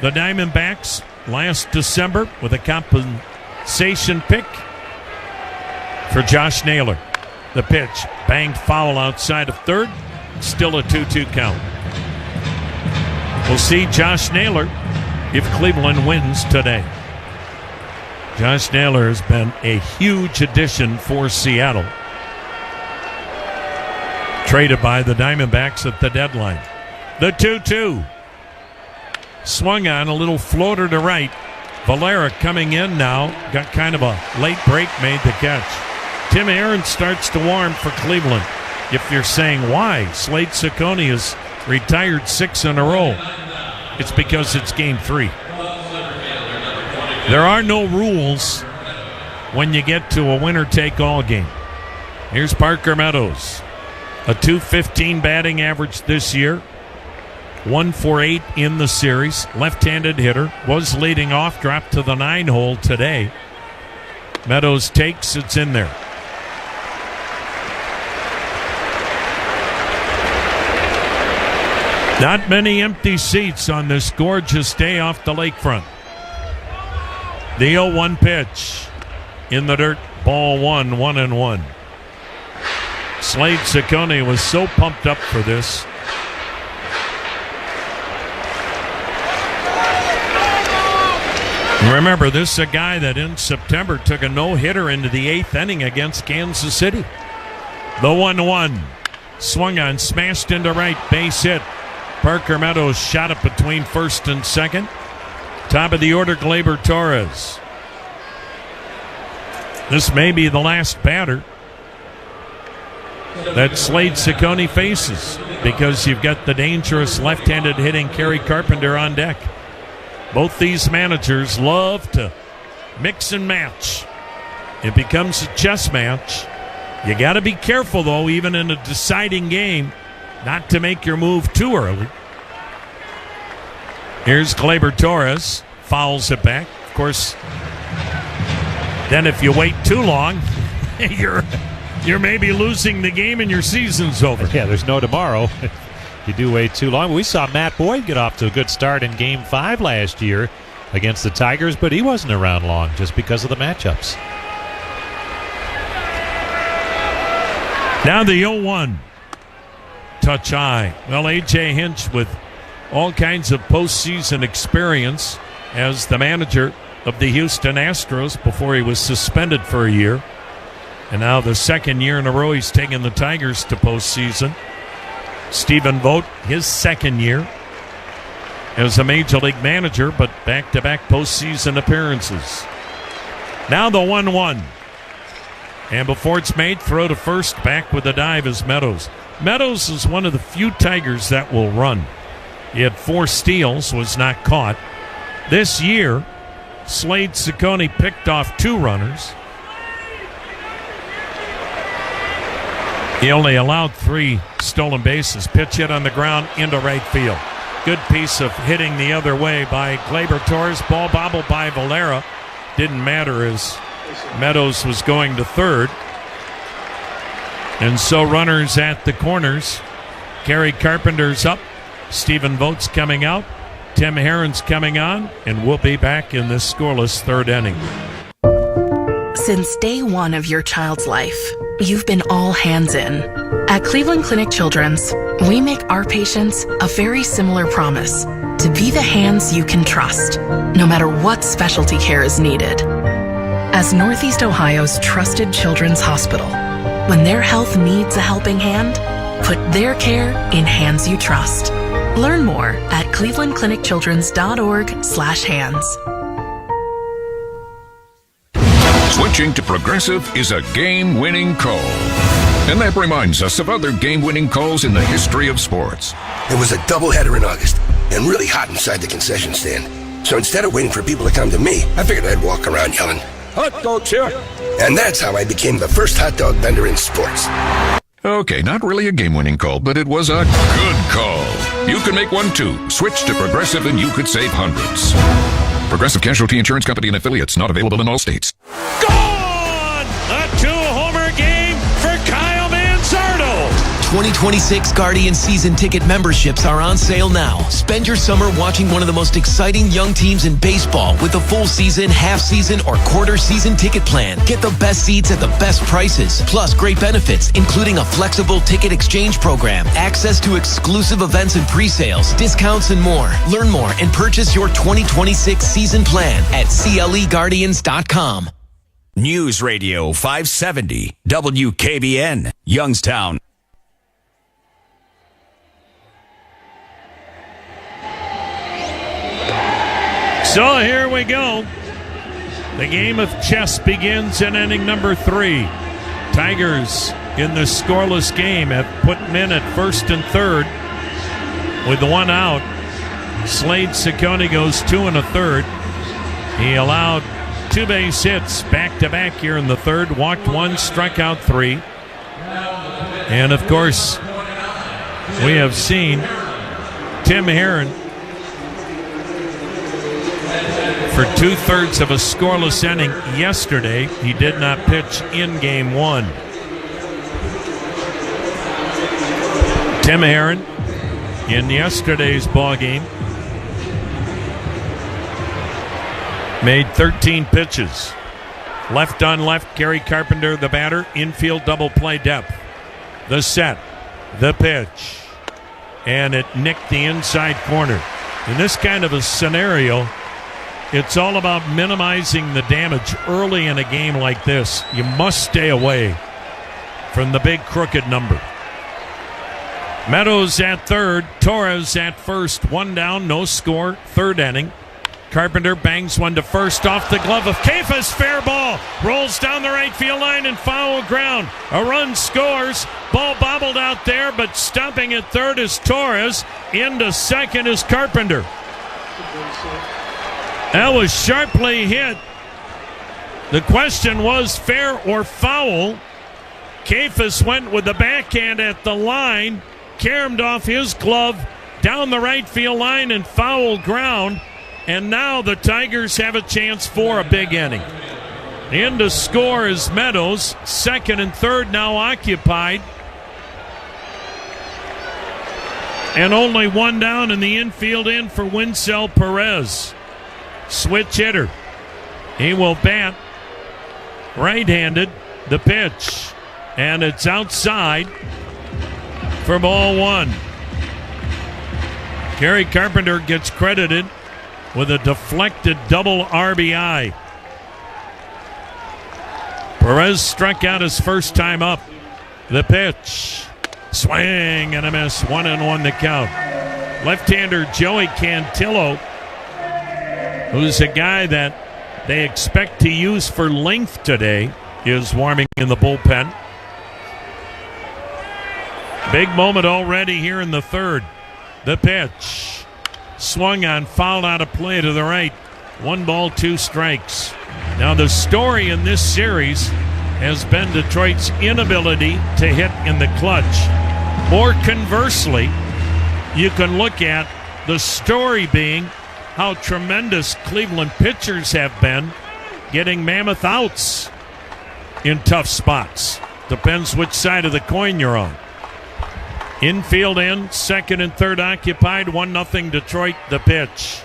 the Diamondbacks last December with a compensation pick for Josh Naylor. The pitch, banged foul outside of third, still a 2-2 count. We'll see Josh Naylor if Cleveland wins today. Josh Naylor has been a huge addition for Seattle. Traded by the Diamondbacks at the deadline. The 2-2. Swung on, a little floater to right. Valera coming in now. Got kind of a late break, made the catch. Tim Aaron starts to warm for Cleveland. If you're saying why, Slade Ciccone has retired 6 in a row. It's because it's game 3. There are no rules when you get to a winner-take-all game. Here's Parker Meadows. A .215 batting average this year. 1-for-8 in the series. Left-handed hitter. Was leading off. Dropped to the 9-hole today. Meadows takes. It's in there. Not many empty seats on this gorgeous day off the lakefront. The 0-1 pitch. In the dirt. Ball 1, 1-1. Slade Ciccone was so pumped up for this. Remember, this is a guy that in September took a no-hitter into the 8th inning against Kansas City. The 1-1. Swung on, smashed into right, base hit. Parker Meadows shot it between first and second. Top of the order, Gleyber Torres. This may be the last batter that Slade Ciccone faces because you've got the dangerous left-handed hitting Kerry Carpenter on deck. Both these managers love to mix and match. It becomes a chess match. You got to be careful, though, even in a deciding game, not to make your move too early. Here's Gleyber Torres. Fouls it back. Of course, then if you wait too long, you're maybe losing the game and your season's over. Yeah, there's no tomorrow. You do wait too long. We saw Matt Boyd get off to a good start in Game 5 last year against the Tigers, but he wasn't around long just because of the matchups. Now the 0-1. Touch high. Well, A.J. Hinch with all kinds of postseason experience as the manager of the Houston Astros before he was suspended for a year. And now the second year in a row he's taken the Tigers to postseason. Stephen Vogt, his second year as a Major League manager, but back-to-back postseason appearances. Now the 1-1. And before it's made, throw to first, back with a dive is Meadows. Meadows is one of the few Tigers that will run. He had 4 steals, was not caught. This year, Slade Ciccone picked off 2 runners. He only allowed 3 stolen bases. Pitch hit on the ground into right field. Good piece of hitting the other way by Gleyber Torres. Ball bobbled by Valera. Didn't matter as Meadows was going to third. And so runners at the corners. Kerry Carpenter's up. Stephen Vogt's coming out. Tim Herron's coming on. And we'll be back in this scoreless third inning. Since day one of your child's life, you've been all hands in. At Cleveland Clinic Children's, we make our patients a very similar promise to be the hands you can trust, no matter what specialty care is needed. As Northeast Ohio's trusted children's hospital, when their health needs a helping hand, put their care in hands you trust. Learn more at clevelandclinicchildrens.org/hands. Switching to Progressive is a game-winning call. And that reminds us of other game-winning calls in the history of sports. It was a doubleheader in August and really hot inside the concession stand. So instead of waiting for people to come to me, I figured I'd walk around yelling, "Hot dogs here!" And that's how I became the first hot dog vendor in sports. Okay, not really a game-winning call, but it was a good call. You can make one too. Switch to Progressive and you could save hundreds. Progressive Casualty Insurance Company and affiliates, not available in all states. Gone! A 2-homer game for Kyle Manzardo. 2026 Guardian season ticket memberships are on sale now. Spend your summer watching one of the most exciting young teams in baseball with a full season, half season, or quarter season ticket plan. Get the best seats at the best prices, plus great benefits, including a flexible ticket exchange program, access to exclusive events and pre-sales, discounts, and more. Learn more and purchase your 2026 season plan at CLEguardians.com. News Radio 570 WKBN, Youngstown. So here we go. The game of chess begins in inning number 3. Tigers in the scoreless game have put men at first and third with 1 out. Slade Ciccone goes 2 1/3. He allowed 2 base hits back-to-back here in the third. Walked 1, struck out 3. And, of course, we have seen Tim Herron for 2/3 of a scoreless inning yesterday. He did not pitch in game 1. Tim Herron in yesterday's ball game made 13 pitches. Left on left, Gary Carpenter, the batter. Infield double play depth. The set, the pitch, and it nicked the inside corner. In this kind of a scenario, it's all about minimizing the damage early in a game like this. You must stay away from the big crooked number. Meadows at third, Torres at first. 1 down, no score, third inning. Carpenter bangs one to first off the glove of Cephas. Fair ball. Rolls down the right field line and foul ground. A run scores. Ball bobbled out there, but stopping at third is Torres. Into second is Carpenter. That was sharply hit. The question was fair or foul. Cephas went with the backhand at the line, caromed off his glove down the right field line and foul ground. And now the Tigers have a chance for a big inning. In to score is Meadows. Second and third now occupied. And only 1 down in the infield in for Winsell Perez. Switch hitter. He will bat right-handed. The pitch. And it's outside for ball 1. Gary Carpenter gets credited with a deflected double RBI. Perez struck out his first time up. The pitch. Swing and a miss. 1-1 the count. Left-hander Joey Cantillo, who's a guy that they expect to use for length today, is warming in the bullpen. Big moment already here in the third. The pitch. Swung on, fouled out of play to the right. 1 ball, 2 strikes. Now the story in this series has been Detroit's inability to hit in the clutch. Or conversely, you can look at the story being how tremendous Cleveland pitchers have been getting mammoth outs in tough spots. Depends which side of the coin you're on. Infield in, second and third occupied, 1-0 Detroit. The pitch.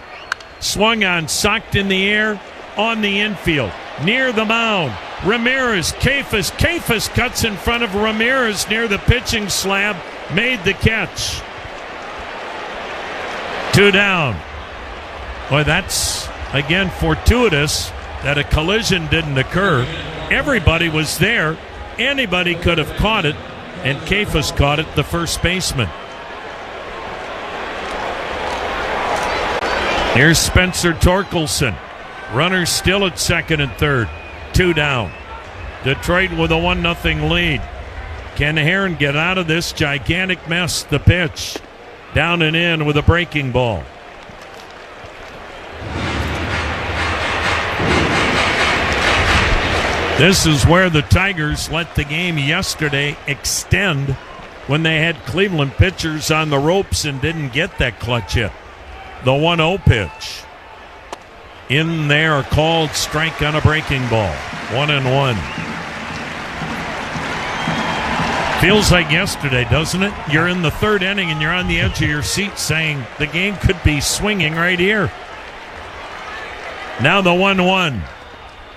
Swung on, socked in the air, on the infield. Near the mound, Ramirez, Cephas. Cephas cuts in front of Ramirez near the pitching slab, made the catch. 2 down. Boy, that's, again, fortuitous that a collision didn't occur. Everybody was there. Anybody could have caught it. And Cephas caught it, the first baseman. Here's Spencer Torkelson. Runners still at second and third. 2 down. Detroit with a 1-0 lead. Can Herron get out of this gigantic mess? The pitch. Down and in with a breaking ball. This is where the Tigers let the game yesterday extend when they had Cleveland pitchers on the ropes and didn't get that clutch hit. The 1-0 pitch. In there, called strike on a breaking ball. 1-1. Feels like yesterday, doesn't it? You're in the third inning and you're on the edge of your seat saying the game could be swinging right here. Now the 1-1.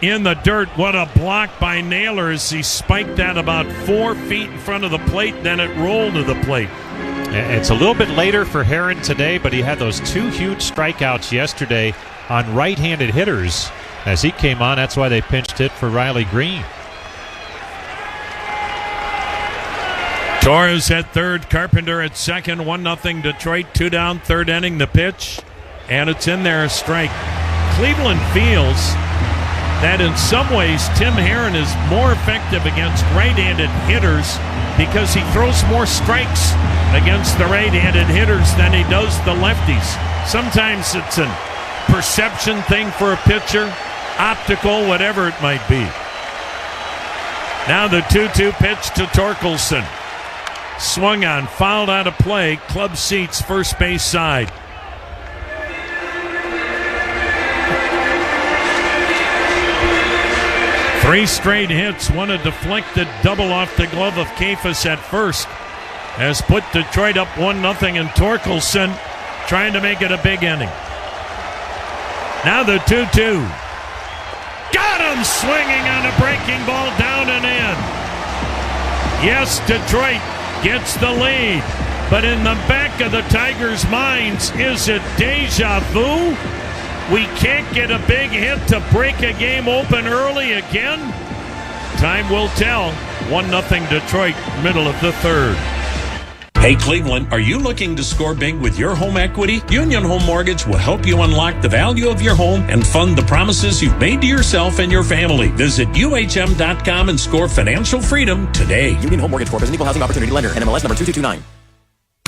In the dirt, what a block by Naylor as he spiked that about 4 feet in front of the plate, then it rolled to the plate. It's a little bit later for Herron today, but he had those 2 huge strikeouts yesterday on right-handed hitters. As he came on, that's why they pinched hit for Riley Green. Torres at third, Carpenter at second, 1-0 Detroit, 2 down, third inning, the pitch, and it's in there, a strike. Cleveland feels that in some ways Tim Herron is more effective against right-handed hitters because he throws more strikes against the right-handed hitters than he does the lefties. Sometimes it's a perception thing for a pitcher, optical, whatever it might be. Now the 2-2 pitch to Torkelson. Swung on, fouled out of play, club seats first base side. Three straight hits, one a deflected double off the glove of Kefas at first has put Detroit up 1-0, and Torkelson trying to make it a big inning. Now the 2-2. Got him swinging on a breaking ball down and in. Yes, Detroit gets the lead, but in the back of the Tigers' minds, is it deja vu? We can't get a big hit to break a game open early again? Time will tell. 1-0 Detroit, middle of the third. Hey Cleveland, are you looking to score big with your home equity? Union Home Mortgage will help you unlock the value of your home and fund the promises you've made to yourself and your family. Visit UHM.com and score financial freedom today. Union Home Mortgage Corp is an equal housing opportunity lender. NMLS number 2229.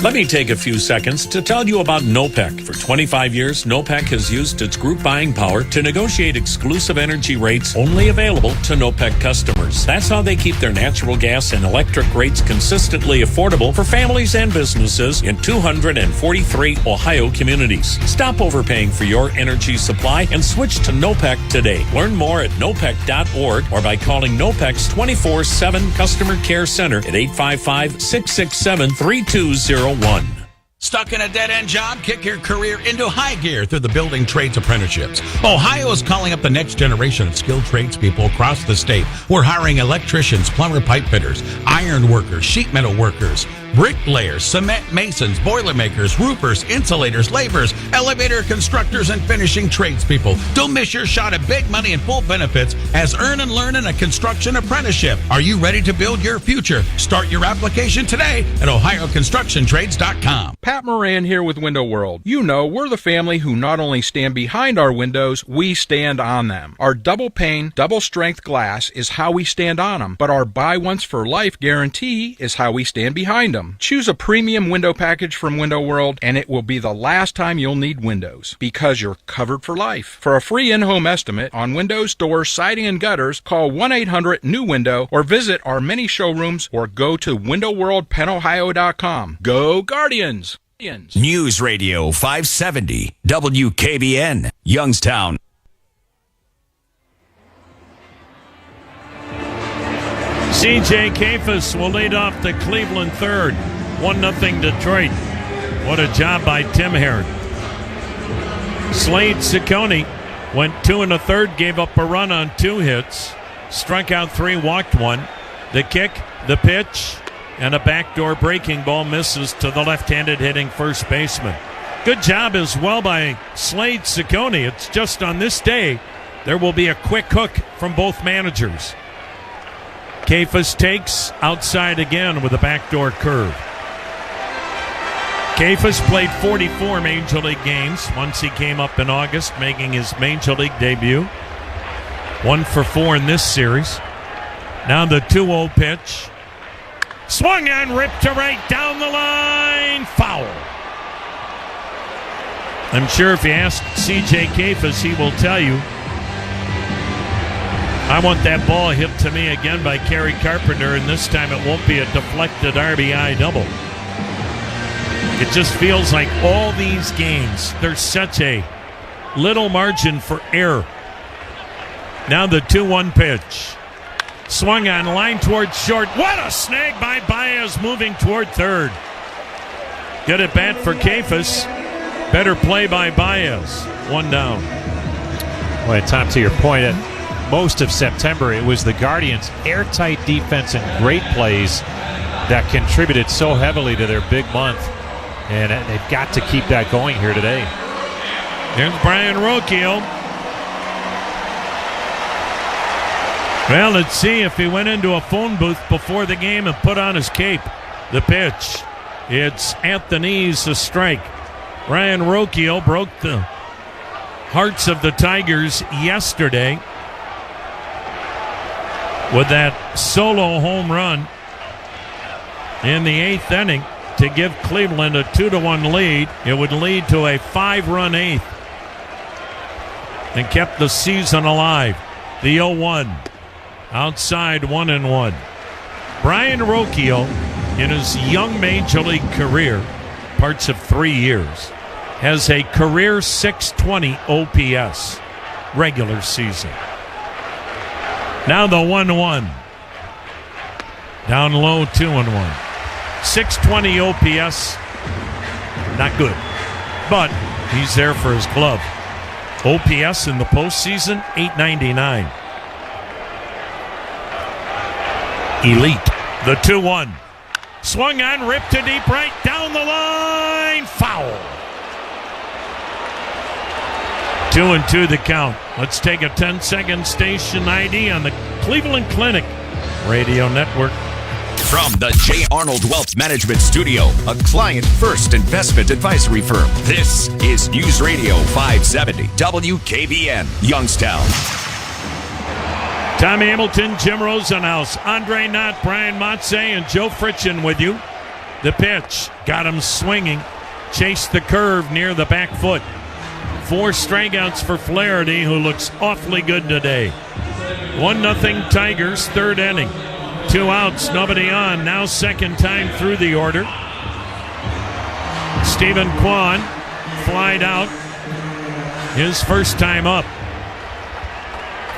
Let me take a few seconds to tell you about NOPEC. For 25 years, NOPEC has used its group buying power to negotiate exclusive energy rates only available to NOPEC customers. That's how they keep their natural gas and electric rates consistently affordable for families and businesses in 243 Ohio communities. Stop overpaying for your energy supply and switch to NOPEC today. Learn more at nopec.org or by calling NOPEC's 24/7 Customer Care Center at 855-667-3201. Stuck in a dead-end job? Kick your career into high gear through the Building Trades Apprenticeships. Ohio is calling up the next generation of skilled tradespeople across the state. We're hiring electricians, plumber pipe fitters, iron workers, sheet metal workers, bricklayers, cement masons, boilermakers, roofers, insulators, laborers, elevator constructors, and finishing tradespeople. Don't miss your shot at big money and full benefits as Earn and Learn in a Construction Apprenticeship. Are you ready to build your future? Start your application today at ohioconstructiontrades.com. Pat Moran here with Window World. You know, we're the family who not only stand behind our windows, we stand on them. Our double pane, double strength glass is how we stand on them, but our buy once for life guarantee is how we stand behind them. Choose a premium window package from Window World, and it will be the last time you'll need windows, because you're covered for life. For a free in-home estimate on windows, doors, siding, and gutters, call 1-800-NEW-WINDOW or visit our many showrooms or go to windowworldpennohio.com. Go Guardians! News Radio 570 WKBN, Youngstown. C.J. Kefas will lead off the Cleveland third. 1-0 Detroit. What a job by Tim Herron. Slade Ciccone went 2 1/3, gave up a run on 2 hits, struck out 3, walked 1. The kick, the pitch, and a backdoor breaking ball misses to the left-handed hitting first baseman. Good job as well by Slade Ciccone. It's just on this day there will be a quick hook from both managers. Kefas takes outside again with a backdoor curve. Kefas played 44 Major League games once he came up in August, making his Major League debut. 1 for 4 in this series. Now the 2-0 pitch. Swung on, ripped to right, down the line, foul. I'm sure if you ask C.J. Cephas, he will tell you, I want that ball hit to me again by Kerry Carpenter, and this time it won't be a deflected RBI double. It just feels like all these games, there's such a little margin for error. Now the 2-1 pitch. Swung on, line towards short. What a snag by Baez, moving toward third. Good at bat for Cephas. Better play by Baez. One down. Well, Tom, to your point, at most of September, it was the Guardians' airtight defense and great plays that contributed so heavily to their big month. And they've got to keep that going here today. Here's Brian Rocchio. Well, let's see if he went into a phone booth before the game and put on his cape. The pitch. It's at the knees, a strike. Brian Rocchio broke the hearts of the Tigers yesterday with that solo home run in the 8th inning to give Cleveland a 2-1 lead. It would lead to a 5-run 8th and kept the season alive. The 0-1. Outside 1-1. Brian Rocchio, in his young major league career, parts of 3 years, has a career 620 OPS regular season. Now the 1-1. Down low, 2-1. 620 OPS, not good. But he's there for his club. OPS in the postseason, 899. Elite. The 2-1. Swung on, ripped to deep right, down the line, foul. 2-2 the count. Let's take a 10-second station ID on the Cleveland Clinic Radio Network. From the J. Arnold Wealth Management Studio, a client-first investment advisory firm, this is News Radio 570 WKBN, Youngstown. Tom Hamilton, Jim Rosenhaus, Andre Knott, Brian Motze, and Joe Fritchen with you. The pitch got him swinging. Chased the curve near the back foot. 4 strikeouts for Flaherty, who looks awfully good today. 1-0 Tigers, 3rd inning. 2 outs, nobody on. Now second time through the order. Stephen Kwan flied out. His first time up.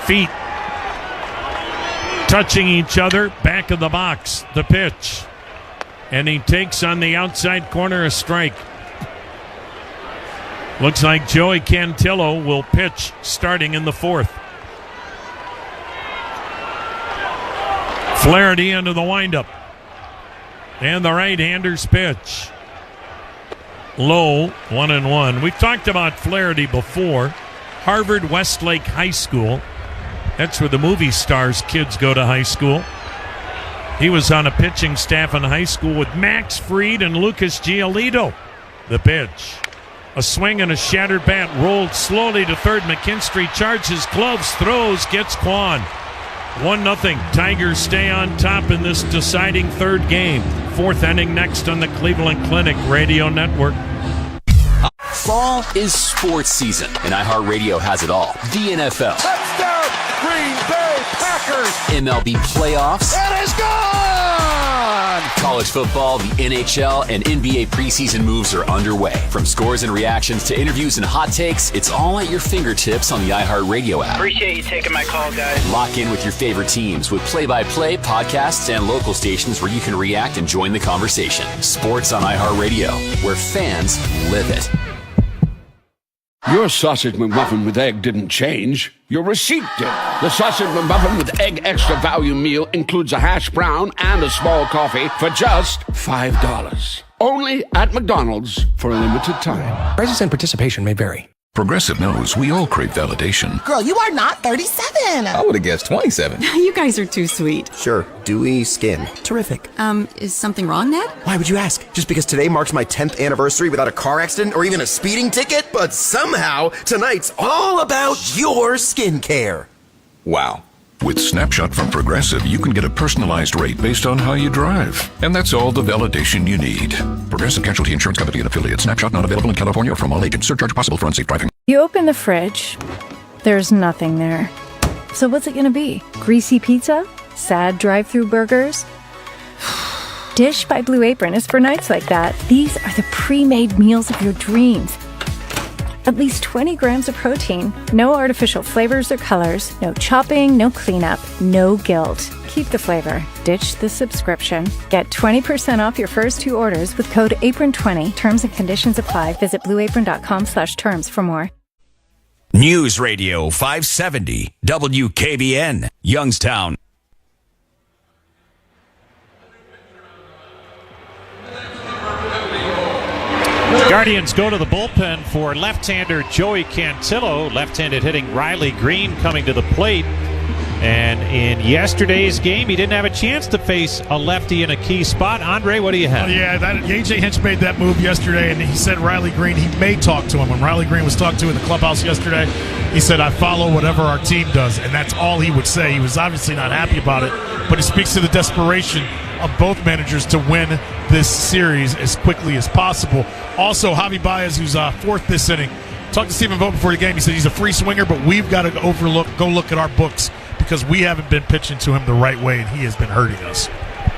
Feet touching each other, back of the box, the pitch. And he takes on the outside corner a strike. Looks like Joey Cantillo will pitch starting in the 4th. Flaherty into the windup. And the right-hander's pitch. Low, 1-1. We've talked about Flaherty before. Harvard Westlake High School. That's where the movie stars' kids go to high school. He was on a pitching staff in high school with Max Fried and Lucas Giolito. The pitch. A swing and a shattered bat rolled slowly to third. McKinstry charges, gloves, throws, gets Kwan. 1-0. Tigers stay on top in this deciding 3rd game. 4th inning next on the Cleveland Clinic Radio Network. Fall is sports season, and iHeartRadio has it all. The NFL. Touchdown, Green Bay Packers. MLB playoffs. It is gone! College football, the NHL, and NBA preseason moves are underway. From scores and reactions to interviews and hot takes, it's all at your fingertips on the iHeartRadio app. Appreciate you taking my call, guys. Lock in with your favorite teams with play-by-play, podcasts, and local stations where you can react and join the conversation. Sports on iHeartRadio, where fans live it. Your sausage McMuffin with egg didn't change. Your receipt did. The sausage McMuffin with egg extra value meal includes a hash brown and a small coffee for just $5. Only at McDonald's for a limited time. Prices and participation may vary. Progressive knows we all crave validation. Girl, you are not 37. I would have guessed 27. You guys are too sweet. Sure, dewy skin. Terrific. Is something wrong, Ned? Why would you ask? Just because today marks my 10th anniversary without a car accident or even a speeding ticket? But somehow, tonight's all about your skincare. Wow. With Snapshot from Progressive, you can get a personalized rate based on how you drive. And that's all the validation you need. Progressive Casualty Insurance Company and affiliates. Snapshot not available in California or from all agents. Surcharge possible for unsafe driving. You open the fridge. There's nothing there. So what's it going to be? Greasy pizza? Sad drive-thru burgers? Dish by Blue Apron is for nights like that. These are the pre-made meals of your dreams. At least 20 grams of protein, no artificial flavors or colors, no chopping, no cleanup, no guilt. Keep the flavor. Ditch the subscription. Get 20% off your first 2 orders with code APRON20. Terms and conditions apply. Visit blueapron.com/terms for more. News Radio 570 WKBN, Youngstown. Guardians go to the bullpen for left-hander Joey Cantillo. Left-handed hitting Riley Green coming to the plate. And in yesterday's game, he didn't have a chance to face a lefty in a key spot. Andre, what do you have? A.J. Hinch made that move yesterday, and he said Riley Green, he may talk to him. When Riley Green was talked to in the clubhouse yesterday, he said, I follow whatever our team does, and that's all he would say. He was obviously not happy about it, but it speaks to the desperation of both managers to win this series as quickly as possible. Also, Javi Baez, who's fourth this inning, talked to Stephen Vogt before the game. He said he's a free swinger, but we've got to go look at our books because we haven't been pitching to him the right way, and he has been hurting us.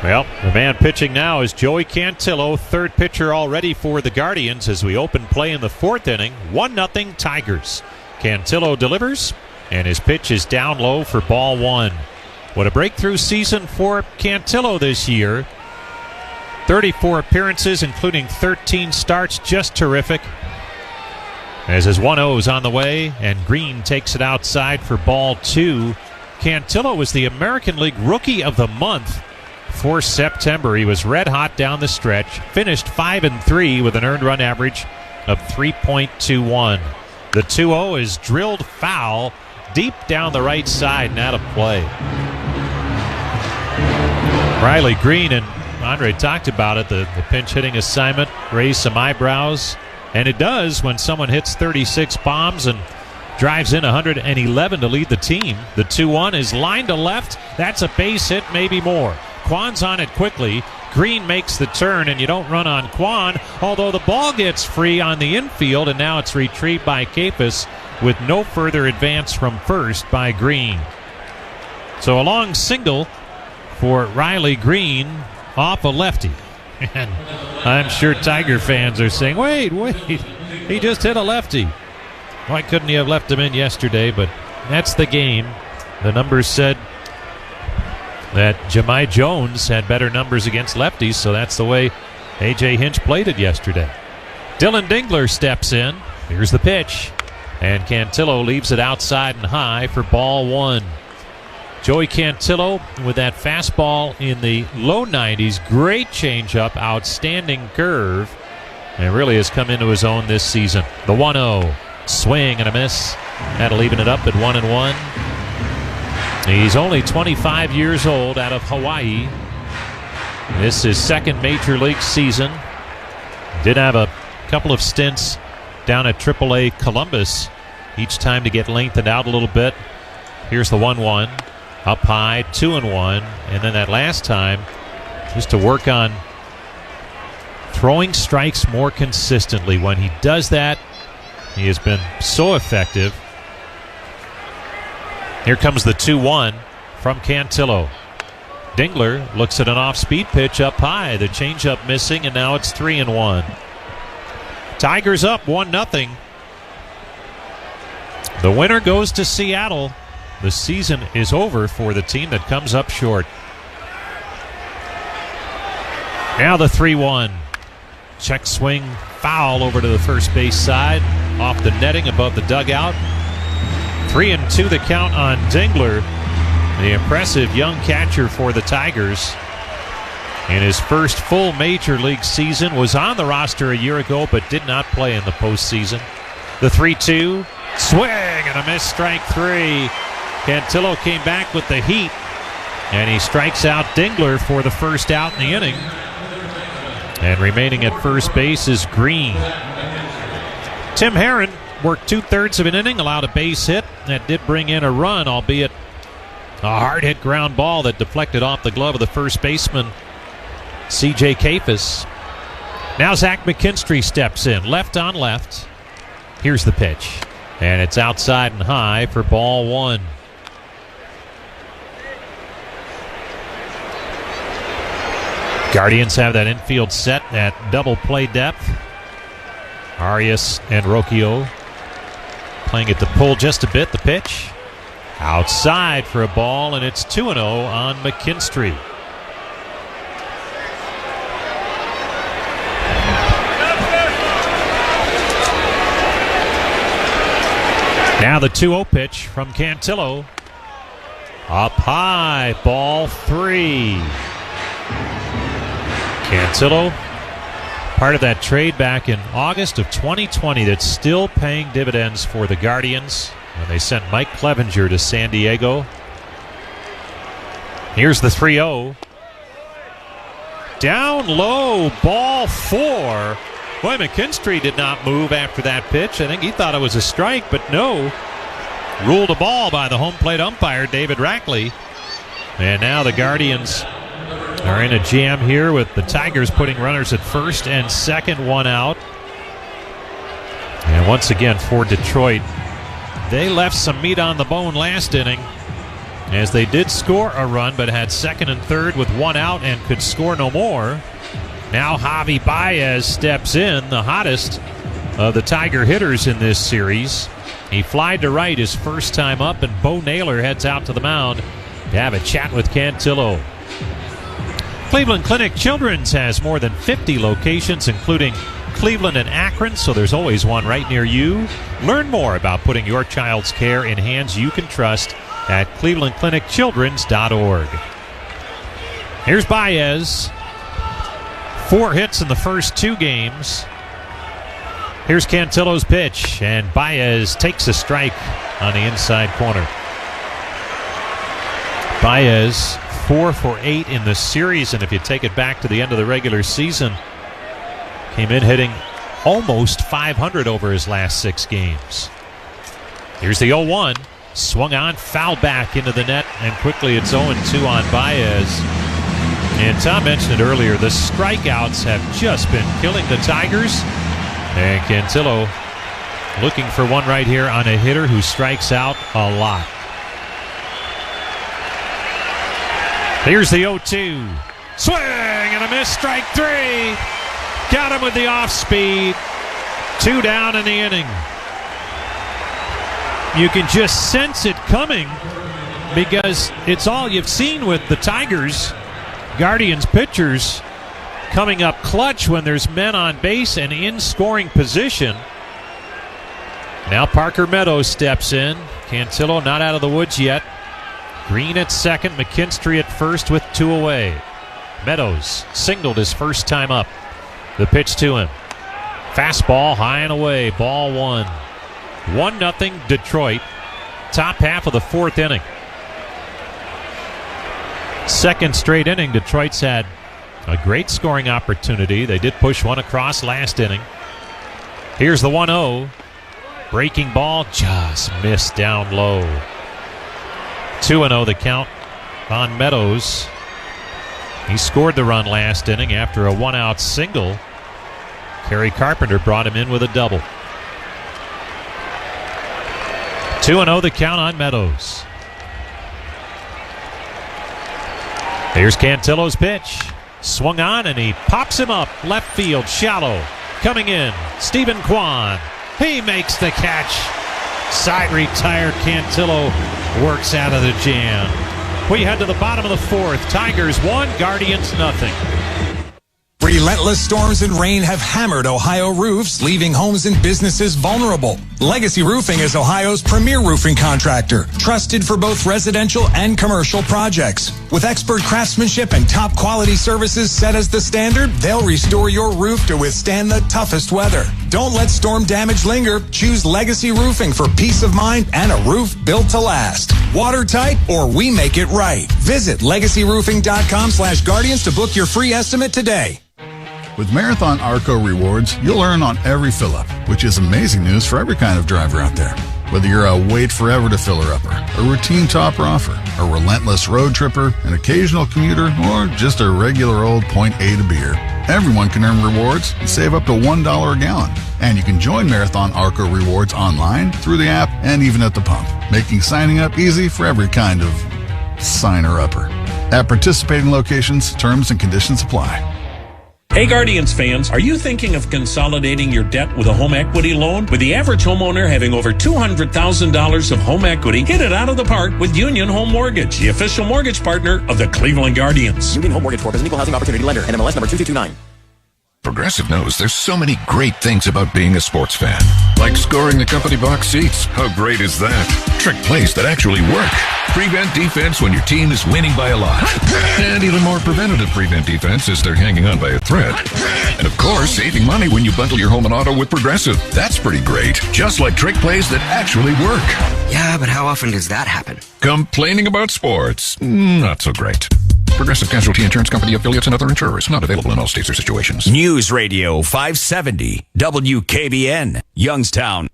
Well, the man pitching now is Joey Cantillo, third pitcher already for the Guardians as we open play in the fourth inning. 1-0 Tigers. Cantillo delivers, and his pitch is down low for ball one. What a breakthrough season for Cantillo this year. 34 appearances, including 13 starts. Just terrific. As his 1-0 is on the way, and Green takes it outside for ball two. Cantillo was the American League Rookie of the Month for September. He was red hot down the stretch. Finished 5-3 with an earned run average of 3.21. The 2-0 is drilled foul deep down the right side and out of play. Riley Green, and Andre talked about it, the pinch hitting assignment raised some eyebrows, and it does when someone hits 36 bombs and drives in 111 to lead the team. The 2-1 is lined to left. That's a base hit, maybe more. Kwan's on it quickly. Green makes the turn, and you don't run on Kwan, although the ball gets free on the infield, and now it's retrieved by Capus with no further advance from first by Green. So a long single for Riley Green off a lefty. And I'm sure Tiger fans are saying, wait, he just hit a lefty. Why couldn't he have left him in yesterday? But that's the game. The numbers said that Jahmai Jones had better numbers against lefties, so that's the way A.J. Hinch played it yesterday. Dylan Dingler steps in. Here's the pitch. And Cantillo leaves it outside and high for ball one. Joey Cantillo with that fastball in the low 90s. Great changeup, outstanding curve, and really has come into his own this season. The 1-0. Swing and a miss. That'll even it up at 1-1. He's only 25 years old, out of Hawaii. This is his second major league season. Did have a couple of stints down at AAA Columbus, each time to get lengthened out a little bit. Here's the 1-1. Up high, 2-1. And then that last time, just to work on throwing strikes more consistently. When he does that, he has been so effective. Here comes the 2-1 from Cantillo. Dingler looks at an off-speed pitch up high. The changeup missing, and now it's 3-1. Tigers up 1-0. The winner goes to Seattle. The season is over for the team that comes up short. Now the 3-1. Check swing foul over to the first base side. Off the netting above the dugout. 3-2 the count on Dingler. The impressive young catcher for the Tigers. In his first full major league season, was on the roster a year ago but did not play in the postseason. The 3-2. Swing and a miss, strike three. Cantillo came back with the heat, and he strikes out Dingler for the first out in the inning. And remaining at first base is Green. Tim Herron worked 2/3 of an inning, allowed a base hit. That did bring in a run, albeit A hard-hit ground ball that deflected off the glove of the first baseman, C.J. Kafis. Now Zach McKinstry steps in, left on left. Here's the pitch, and it's outside and high for ball one. Guardians have that infield set at double play depth. Arias and Rocchio playing it to pull just a bit. The pitch outside for a ball, and it's 2-0 on McKinstry. Now the 2-0 pitch from Cantillo. Up high, ball three. Cantillo, part of that trade back in August of 2020 that's still paying dividends for the Guardians when they sent Mike Clevinger to San Diego. Here's the 3-0. Down low, ball four. Boy, McKinstry did not move after that pitch. I think he thought it was a strike, but no. Ruled a ball by the home plate umpire, David Rackley. And now the Guardians are in a jam here with the Tigers putting runners at first and second, one out. And once again for Detroit, they left some meat on the bone last inning as they did score a run but had second and third with one out and could score no more. Now Javi Baez steps in, the hottest of the Tiger hitters in this series. He flied to right his first time up, and Bo Naylor heads out to the mound to have a chat with Cantillo. Cleveland Clinic Children's has more than 50 locations, including Cleveland and Akron, so there's always one right near you. Learn more about putting your child's care in hands you can trust at clevelandclinicchildrens.org. Here's Baez. 4 hits in the first 2 games. Here's Cantillo's pitch, and Baez takes a strike on the inside corner. Baez 4 for 8 in the series, and if you take it back to the end of the regular season, came in hitting almost 500 over his last 6 games. Here's the 0-1. Swung on, foul back into the net, and quickly it's 0-2 on Baez. And Tom mentioned it earlier, the strikeouts have just been killing the Tigers. And Cantillo looking for one right here on a hitter who strikes out a lot. Here's the 0-2. Swing and a miss, strike 3. Got him with the off speed. 2 down in the inning. You can just sense it coming because it's all you've seen with the Tigers. Guardians pitchers coming up clutch when there's men on base and in scoring position. Now Parker Meadows steps in. Cantillo not out of the woods yet. Green at second, McKinstry at first with 2 away. Meadows singled his first time up. The pitch to him. Fastball high and away, ball 1. 1-0 Detroit. Top half of the 4th inning. Second straight inning, Detroit's had a great scoring opportunity. They did push one across last inning. Here's the 1-0. Breaking ball just missed down low. 2-0 the count on Meadows. He scored the run last inning after a 1-out single. Kerry Carpenter brought him in with a double. 2-0 the count on Meadows. Here's Cantillo's pitch. Swung on and he pops him up. Left field, shallow. Coming in, Stephen Kwan. He makes the catch. Side retire, Cantillo works out of the jam. We head to the bottom of the 4th. Tigers 1, Guardians nothing. Relentless storms and rain have hammered Ohio roofs, leaving homes and businesses vulnerable. Legacy Roofing is Ohio's premier roofing contractor, trusted for both residential and commercial projects. With expert craftsmanship and top quality services set as the standard, they'll restore your roof to withstand the toughest weather. Don't let storm damage linger. Choose Legacy Roofing for peace of mind and a roof built to last. Watertight, or we make it right. Visit legacyroofing.com/guardians to book your free estimate today. With Marathon Arco Rewards, you'll earn on every fill-up, which is amazing news for every kind of driver out there. Whether you're a wait forever to filler-upper, a routine topper offer, a relentless road tripper, an occasional commuter, or just a regular old point A to beer, everyone can earn rewards and save up to $1 a gallon. And you can join Marathon Arco Rewards online, through the app, and even at the pump, making signing up easy for every kind of signer-upper. At participating locations, terms and conditions apply. Hey Guardians fans, are you thinking of consolidating your debt with a home equity loan? With the average homeowner having over $200,000 of home equity, get it out of the park with Union Home Mortgage, the official mortgage partner of the Cleveland Guardians. Union Home Mortgage Corp is an equal housing opportunity lender. NMLS number 2229. Progressive knows there's so many great things about being a sports fan. Like scoring the company box seats. How great is that? Trick plays that actually work. Prevent defense when your team is winning by a lot. And even more preventative prevent defense as they're hanging on by a thread. And of course, saving money when you bundle your home and auto with Progressive. That's pretty great. Just like trick plays that actually work. Yeah, but how often does that happen? Complaining about sports. Not so great. Progressive Casualty Insurance Company affiliates and other insurers. Not available in all states or situations. News Radio 570 WKBN, Youngstown.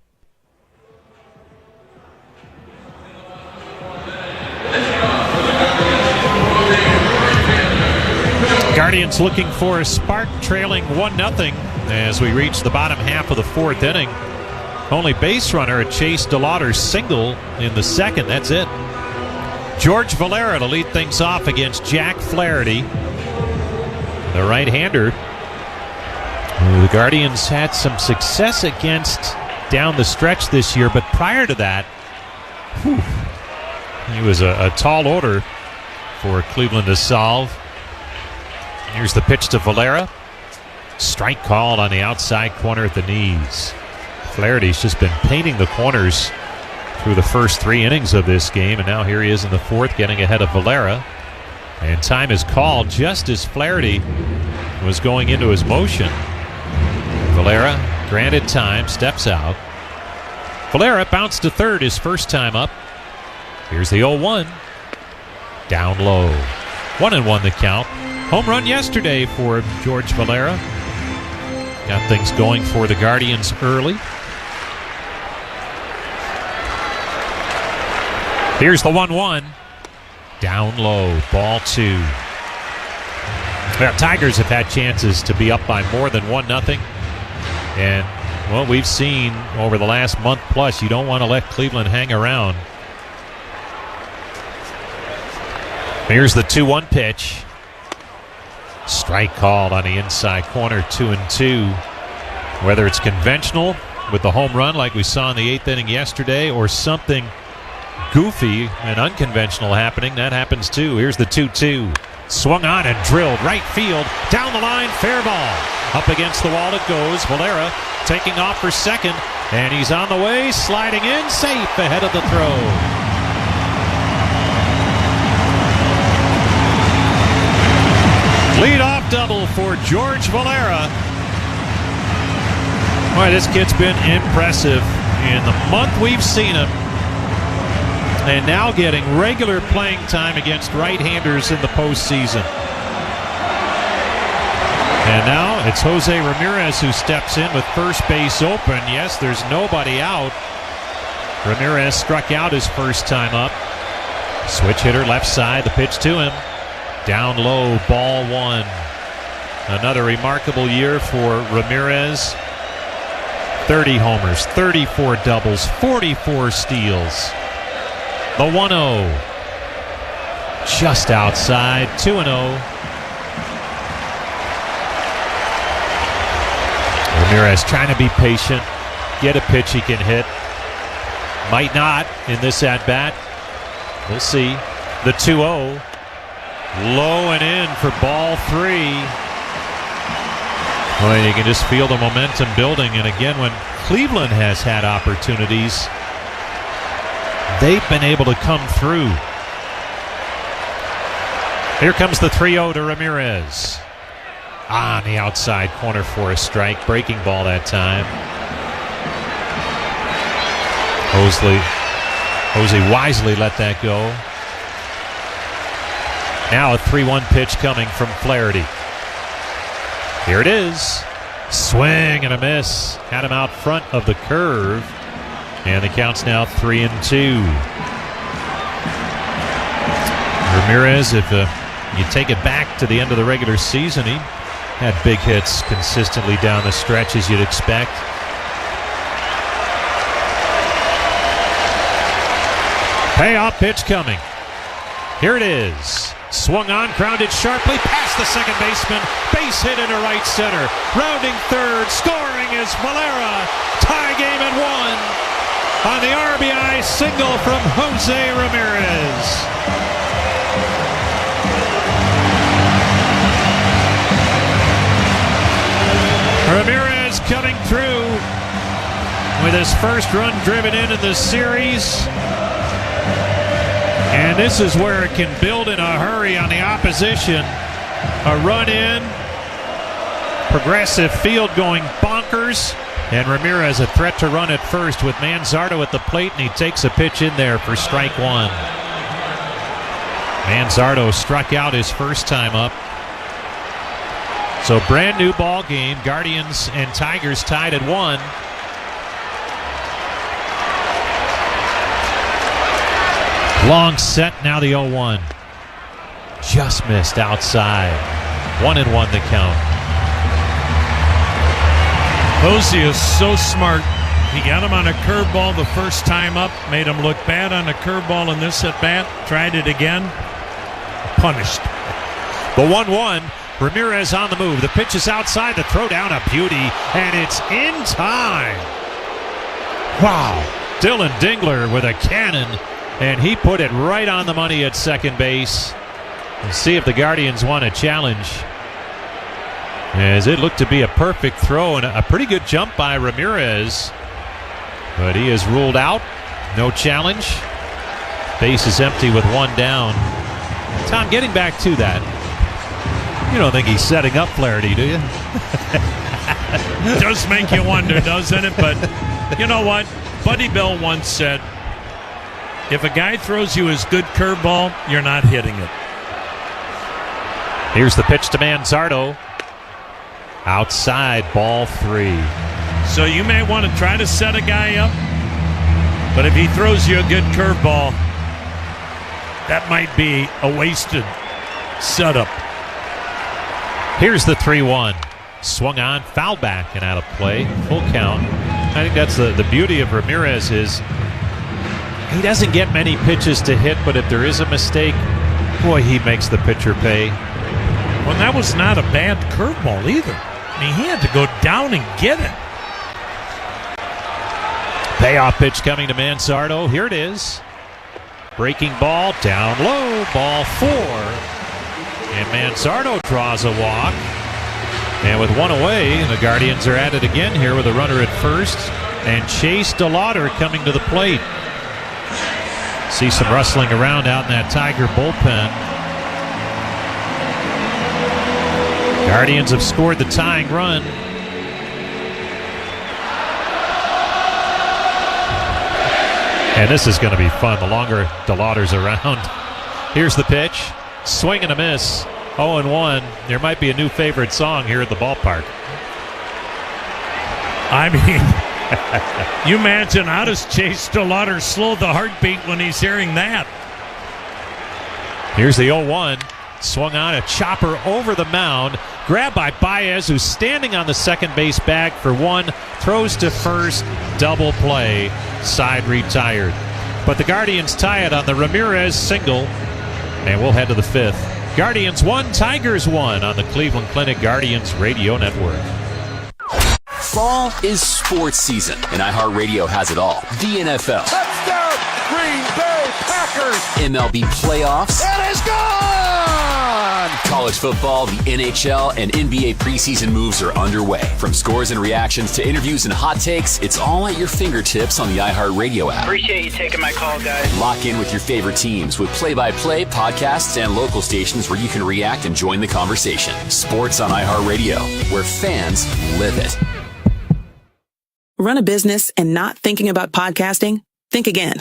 Guardians looking for a spark, trailing 1-0 as we reach the bottom half of the fourth inning. Only base runner, a Chase DeLauder single in the second. That's it. George Valera to lead things off against Jack Flaherty, the right-hander. The Guardians had some success against down the stretch this year, but prior to that, he was a tall order for Cleveland to solve. Here's the pitch to Valera. Strike called on the outside corner at the knees. Flaherty's just been painting the corners through the first 3 innings of this game, and now here he is in the fourth getting ahead of Valera. And time is called just as Flaherty was going into his motion. Valera, granted time, steps out. Valera bounced to third his first time up. Here's the 0-1. Down low. 1-1 the count. Home run yesterday for George Valera. Got things going for the Guardians early. Here's the 1-1. Down low. Ball 2. Well, Tigers have had chances to be up by more than 1-0. And, well, we've seen over the last month plus, you don't want to let Cleveland hang around. Here's the 2-1 pitch. Strike called on the inside corner, 2-2. Whether it's conventional with the home run like we saw in the 8th inning yesterday, or something goofy and unconventional happening, that happens too. Here's the 2-2. Swung on and drilled right field. Down the line, fair ball. Up against the wall it goes. Valera taking off for second, and he's on the way, sliding in, safe ahead of the throw. Lead-off double for George Valera. Boy, this kid's been impressive in the month we've seen him. And now getting regular playing time against right-handers in the postseason. And now it's Jose Ramirez who steps in with first base open. Yes, there's nobody out. Ramirez struck out his first time up. Switch hitter left side, the pitch to him. Down low, ball 1. Another remarkable year for Ramirez. 30 homers, 34 doubles, 44 steals. The 1-0. Just outside, 2-0. Ramirez trying to be patient, get a pitch he can hit. Might not in this at-bat. We'll see. The 2-0. Low and in for ball 3. Well, you can just feel the momentum building. And again, when Cleveland has had opportunities, they've been able to come through. Here comes the 3-0 to Ramirez. On the outside corner for a strike. Breaking ball that time. Jose wisely let that go. Now a 3-1 pitch coming from Flaherty. Here it is. Swing and a miss. Had him out front of the curve. And the count's now 3-2. Ramirez, if you take it back to the end of the regular season, he had big hits consistently down the stretch, as you'd expect. Payoff pitch coming. Here it is. Swung on, grounded sharply past the second baseman. Base hit into right center. Rounding third, scoring is Valera. Tie game at 1 on the RBI single from Jose Ramirez. Ramirez coming through with his first run driven in the series. And this is where it can build in a hurry on the opposition. A run in. Progressive Field going bonkers. And Ramirez a threat to run at first with Manzardo at the plate, and he takes a pitch in there for strike 1. Manzardo struck out his first time up. So brand new ball game. Guardians and Tigers tied at 1. Long set, now the 0-1. Just missed outside. 1-1 the count. Posey is so smart. He got him on a curveball the first time up, made him look bad on a curveball in this at-bat, tried it again, punished. The 1-1, Ramirez on the move. The pitch is outside, the throw down, a beauty, and it's in time. Wow. Dylan Dingler with a cannon. And he put it right on the money at second base. Let's see if the Guardians want a challenge, as it looked to be a perfect throw and a pretty good jump by Ramirez. But he is ruled out. No challenge. Base is empty with 1 down. Tom, getting back to that, you don't think he's setting up Flaherty, do you? Does make you wonder, doesn't it? But you know what? Buddy Bell once said, if a guy throws you his good curveball, you're not hitting it. Here's the pitch to Manzardo. Outside, ball 3. So you may want to try to set a guy up, but if he throws you a good curveball, that might be a wasted setup. Here's the 3-1. Swung on, foul back and out of play. Full count. I think that's the beauty of Ramirez is he doesn't get many pitches to hit, but if there is a mistake, boy, he makes the pitcher pay. Well, that was not a bad curveball either. I mean, he had to go down and get it. Payoff pitch coming to Manzardo. Here it is. Breaking ball, down low, ball 4. And Manzardo draws a walk. And with 1 away, the Guardians are at it again here with a runner at first. And Chase DeLauder coming to the plate. See some rustling around out in that Tiger bullpen. Guardians have scored the tying run. And this is going to be fun the longer DeLauder's around. Here's the pitch. Swing and a miss. 0-1. There might be a new favorite song here at the ballpark. I mean, you imagine how does Chase DeLauder slow the heartbeat when he's hearing that? Here's the 0-1. Swung on, a chopper over the mound. Grabbed by Baez, who's standing on the second base bag for 1. Throws to first. Double play. Side retired. But the Guardians tie it on the Ramirez single. And we'll head to the 5th. Guardians 1, Tigers 1 on the Cleveland Clinic Guardians Radio Network. Fall is sports season, and iHeartRadio has it all. The NFL. Touchdown, Green Bay Packers. MLB playoffs. It is gone! College football, the NHL, and NBA preseason moves are underway. From scores and reactions to interviews and hot takes, it's all at your fingertips on the iHeartRadio app. Appreciate you taking my call, guys. Lock in with your favorite teams with play-by-play, podcasts, and local stations where you can react and join the conversation. Sports on iHeartRadio, where fans live it. Run a business and not thinking about podcasting? Think again.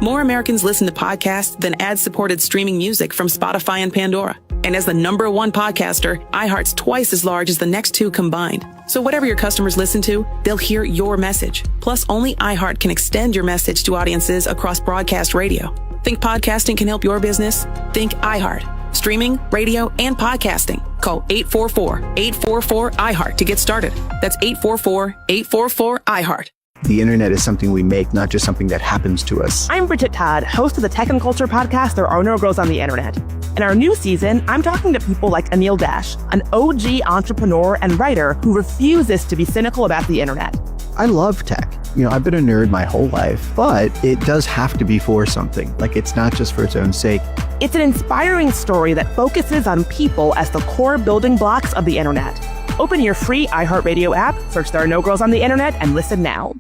More Americans listen to podcasts than ad-supported streaming music from Spotify and Pandora. And as the #1 podcaster, iHeart's twice as large as the next two combined. So whatever your customers listen to, they'll hear your message. Plus, only iHeart can extend your message to audiences across broadcast radio. Think podcasting can help your business? Think iHeart. Streaming, radio, and podcasting. Call 844-844-iHeart to get started. That's 844-844-iHeart. The internet is something we make, not just something that happens to us. I'm Bridget Todd, host of the Tech and Culture podcast, There Are No Girls on the Internet. In our new season, I'm talking to people like Anil Dash, an OG entrepreneur and writer who refuses to be cynical about the internet. I love tech. I've been a nerd my whole life, but it does have to be for something. It's not just for its own sake. It's an inspiring story that focuses on people as the core building blocks of the internet. Open your free iHeartRadio app, search There Are No Girls on the Internet, and listen now.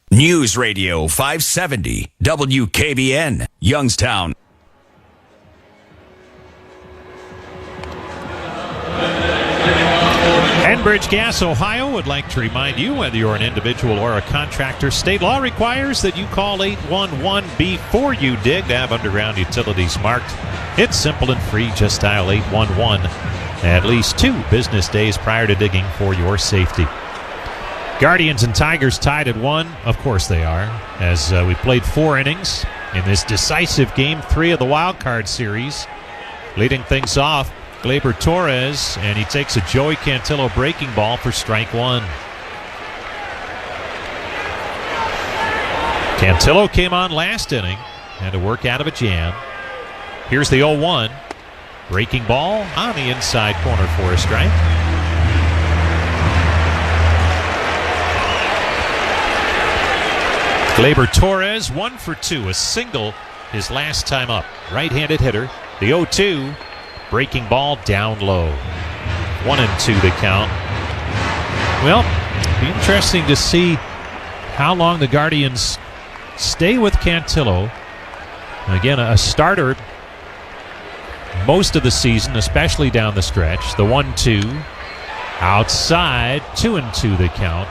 News Radio 570 WKBN, Youngstown. Enbridge Gas Ohio would like to remind you, whether you're an individual or a contractor, state law requires that you call 811 before you dig to have underground utilities marked. It's simple and free. Just dial 811 at least 2 business days prior to digging for your safety. Guardians and Tigers tied at 1. Of course they are, as we played 4 innings in this decisive Game 3 of the Wildcard series. Leading things off, Gleyber Torres, and he takes a Joey Cantillo breaking ball for strike 1. Cantillo came on last inning, had to work out of a jam. Here's the 0-1. Breaking ball on the inside corner for a strike. Gleyber Torres, 1 for 2, a single his last time up. Right-handed hitter. The 0-2, breaking ball down low. 1-2 the count. Well, it'll be interesting to see how long the Guardians stay with Cantillo. Again, a starter most of the season, especially down the stretch. The 1-2, outside, 2-2 the count.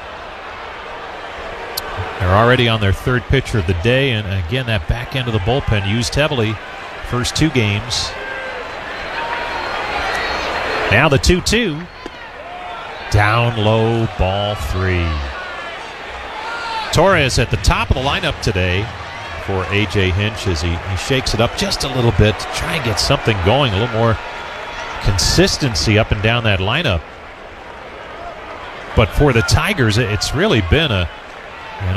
They're already on their 3rd pitcher of the day, and again, that back end of the bullpen used heavily first 2 games. Now the 2-2, down low, ball 3. Torres at the top of the lineup today for A.J. Hinch as he shakes it up just a little bit to try and get something going, a little more consistency up and down that lineup. But for the Tigers, it's really been an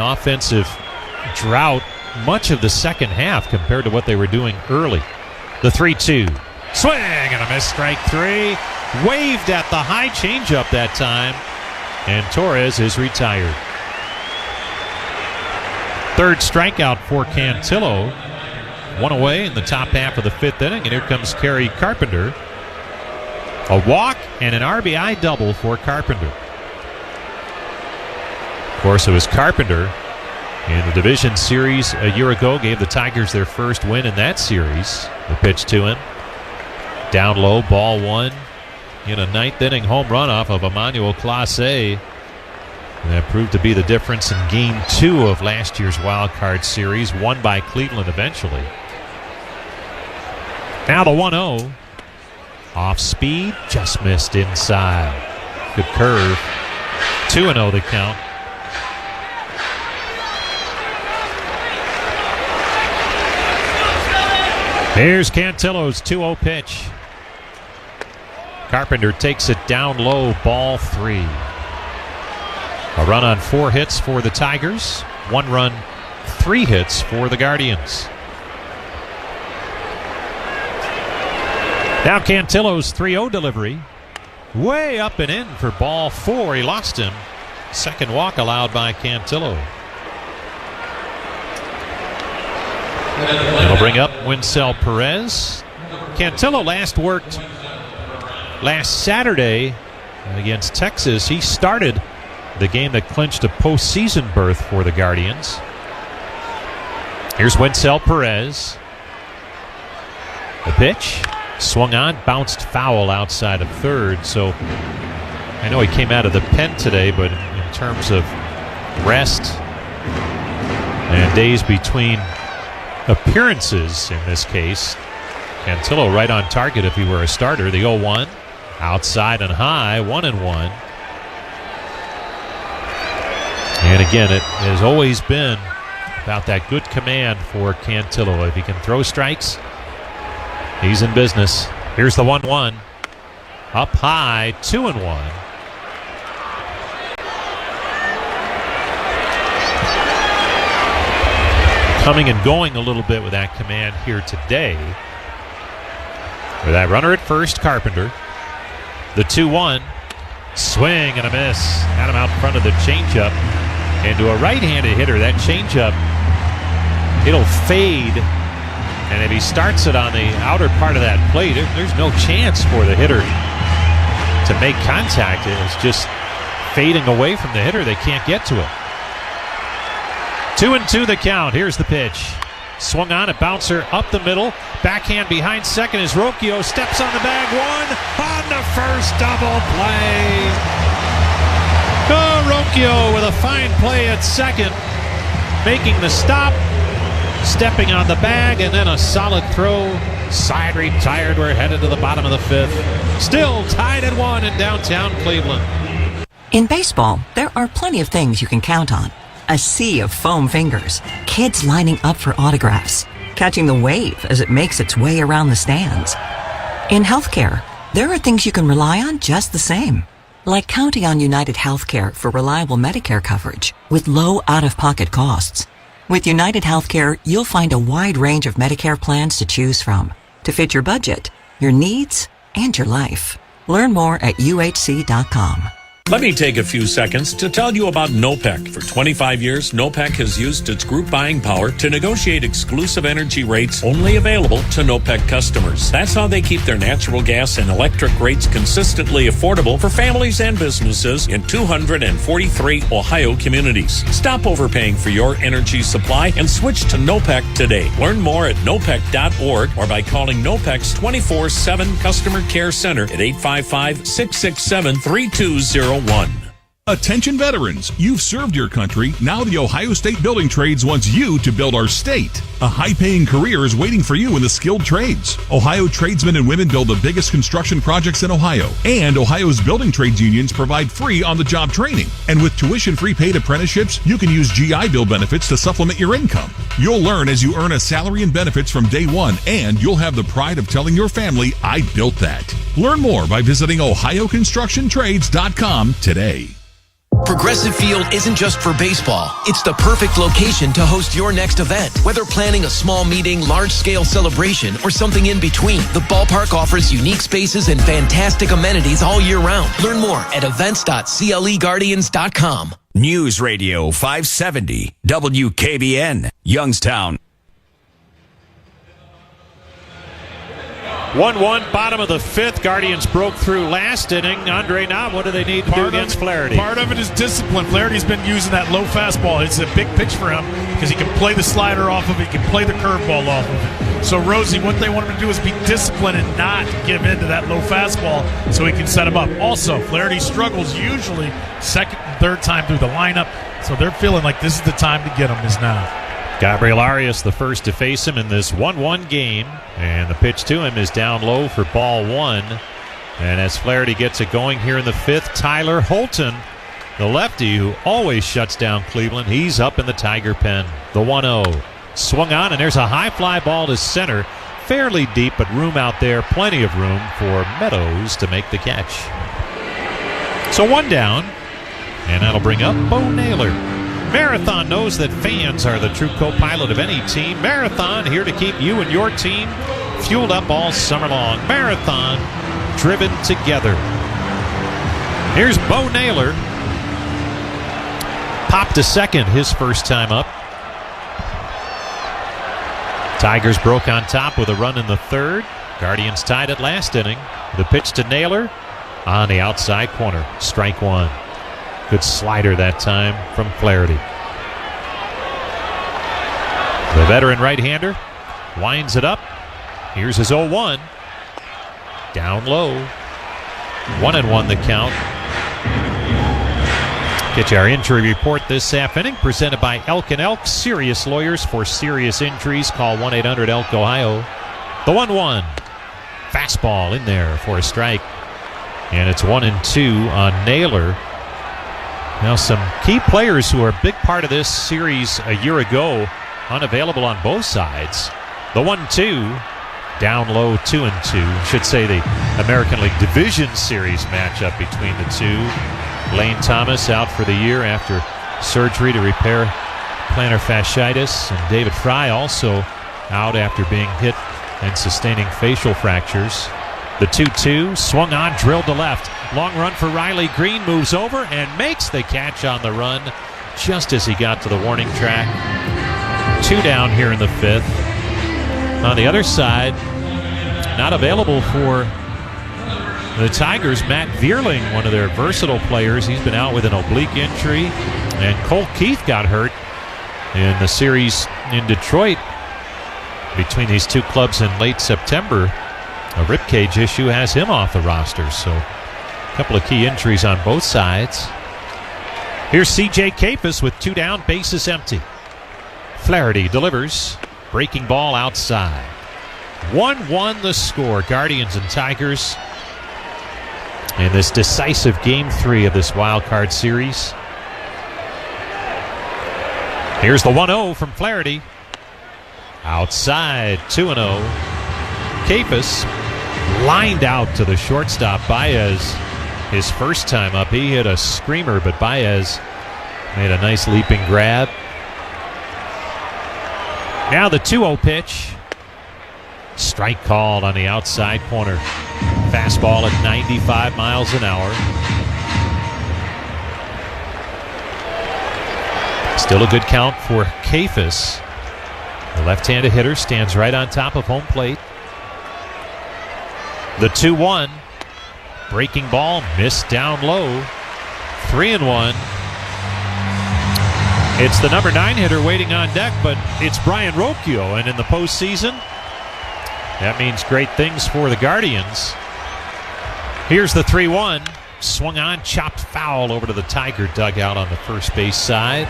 offensive drought much of the second half compared to what they were doing early. The 3-2. Swing and a miss, strike 3. Waved at the high changeup that time. And Torres is retired. 3rd strikeout for Cantillo. 1 away in the top half of the 5th inning. And here comes Kerry Carpenter. A walk and an RBI double for Carpenter. Of course, it was Carpenter in the division series a year ago, gave the Tigers their first win in that series. The pitch to him. Down low, ball 1. In a 9th inning home run off of Emmanuel Clase. And that proved to be the difference in Game 2 of last year's Wild Card series, won by Cleveland eventually. Now the 1-0. Off speed, just missed inside. Good curve. 2-0 the count. Here's Cantillo's 2-0 pitch. Carpenter takes it down low, ball 3. A run on 4 hits for the Tigers. 1 run, 3 hits for the Guardians. Now Cantillo's 3-0 delivery. Way up and in for ball 4. He lost him. Second walk allowed by Cantillo. It'll bring up Winsell Perez. Cantillo last worked last Saturday against Texas. He started the game that clinched a postseason berth for the Guardians. Here's Winsell Perez. The pitch swung on, bounced foul outside of 3rd. So I know he came out of the pen today, but in terms of rest, And days between appearances in this case. Cantillo right on target if he were a starter. The 0-1. Outside and high, 1-1. And again, it has always been about that good command for Cantillo. If he can throw strikes, he's in business. Here's the 1-1. Up high, 2-1. Coming and going a little bit with that command here today. With that runner at first, Carpenter. The 2-1. Swing and a miss. Had him out in front of the changeup. And to a right-handed hitter, that changeup, it'll fade. And if he starts it on the outer part of that plate, there's no chance for the hitter to make contact. It's just fading away from the hitter. They can't get to it. 2-2 the count. Here's the pitch. Swung on, a bouncer up the middle. Backhand behind second as Rocchio steps on the bag. One on the first double play. Oh, Rocchio with a fine play at second. Making the stop. Stepping on the bag, and then a solid throw. Side retired. We're headed to the bottom of the fifth. Still tied at 1 in downtown Cleveland. In baseball, there are plenty of things you can count on. A sea of foam fingers, kids lining up for autographs, catching the wave as it makes its way around the stands. In healthcare, there are things you can rely on just the same, like counting on United Healthcare for reliable Medicare coverage with low out-of-pocket costs. With United Healthcare, you'll find a wide range of Medicare plans to choose from to fit your budget, your needs, and your life. Learn more at uhc.com. Let me take a few seconds to tell you about NOPEC. For 25 years, NOPEC has used its group buying power to negotiate exclusive energy rates only available to NOPEC customers. That's how they keep their natural gas and electric rates consistently affordable for families and businesses in 243 Ohio communities. Stop overpaying for your energy supply and switch to NOPEC today. Learn more at nopec.org or by calling NOPEC's 24/7 customer care center at 855-667-3201. Attention veterans, you've served your country. Now the Ohio State Building Trades wants you to build our state. A high-paying career is waiting for you in the skilled trades. Ohio tradesmen and women build the biggest construction projects in Ohio. And Ohio's building trades unions provide free on-the-job training. And with tuition-free paid apprenticeships, you can use GI Bill benefits to supplement your income. You'll learn as you earn a salary and benefits from day one, and you'll have the pride of telling your family, I built that. Learn more by visiting ohioconstructiontrades.com today. Progressive Field isn't just for baseball. It's the perfect location to host your next event. Whether planning a small meeting, large-scale celebration, or something in between, the ballpark offers unique spaces and fantastic amenities all year round. Learn more at events.CLEguardians.com. News Radio 570 WKBN, Youngstown. 1-1, bottom of the fifth. Guardians broke through last inning. Andre, now what do they need to do against Flaherty? Part of it is discipline. Flaherty's been using that low fastball. It's a big pitch for him because he can play the slider off of it, he can play the curveball off of it. So, Rosie, what they want him to do is be disciplined and not give in to that low fastball so he can set him up. Also, Flaherty struggles usually second and third time through the lineup, so they're feeling like this is the time to get him is now. Gabriel Arias the first to face him in this 1-1 game. And the pitch to him is down low for ball one. And as Flaherty gets it going here in the fifth, Tyler Holton, the lefty who always shuts down Cleveland, he's up in the Tiger pen. The 1-0. Swung on, and there's a high fly ball to center. Fairly deep, but room out there. Plenty of room for Meadows to make the catch. So one down. And that'll bring up Bo Naylor. Marathon knows that fans are the true co-pilot of any team. Marathon here to keep you and your team fueled up all summer long. Marathon driven together. Here's Bo Naylor. Popped to second his first time up. Tigers broke on top with a run in the third. Guardians tied it last inning. The pitch to Naylor on the outside corner. Strike one. Good slider that time from Flaherty. The veteran right-hander winds it up. Here's his 0-1. Down low. 1-1 the count. Get you our injury report this half inning, presented by Elk & Elk, serious lawyers for serious injuries. Call 1-800-ELK, Ohio. The 1-1. Fastball in there for a strike. And it's 1-2 on Naylor. Now some key players who are a big part of this series a year ago, unavailable on both sides. The 1-2, down low, 2-2. Should say the American League Division Series matchup between the two. Lane Thomas out for the year after surgery to repair plantar fasciitis, and David Fry also out after being hit and sustaining facial fractures. The 2-2, swung on, drilled to left. Long run for Riley Green, moves over and makes the catch on the run just as he got to the warning track. 2 down here in the 5th. On the other side, not available for the Tigers, Matt Vierling, one of their versatile players. He's been out with an oblique injury. And Cole Keith got hurt in the series in Detroit between these two clubs in late September. A ribcage issue has him off the roster. So a couple of key injuries on both sides. Here's C.J. Capus with 2 down, bases empty. Flaherty delivers. Breaking ball outside. 1-1 the score. Guardians and Tigers in this decisive Game 3 of this wild card series. Here's the 1-0 from Flaherty. Outside, 2-0. Capus lined out to the shortstop. Baez, his first time up, he hit a screamer, but Baez made a nice leaping grab. Now the 2-0 pitch. Strike called on the outside corner. Fastball at 95 miles an hour. Still a good count for Capus. The left-handed hitter stands right on top of home plate. The 2-1. Breaking ball missed down low. 3-1. It's the number 9 hitter waiting on deck, but it's Brian Rocchio, and in the postseason, that means great things for the Guardians. Here's the 3-1. Swung on, chopped foul over to the Tiger dugout on the first base side.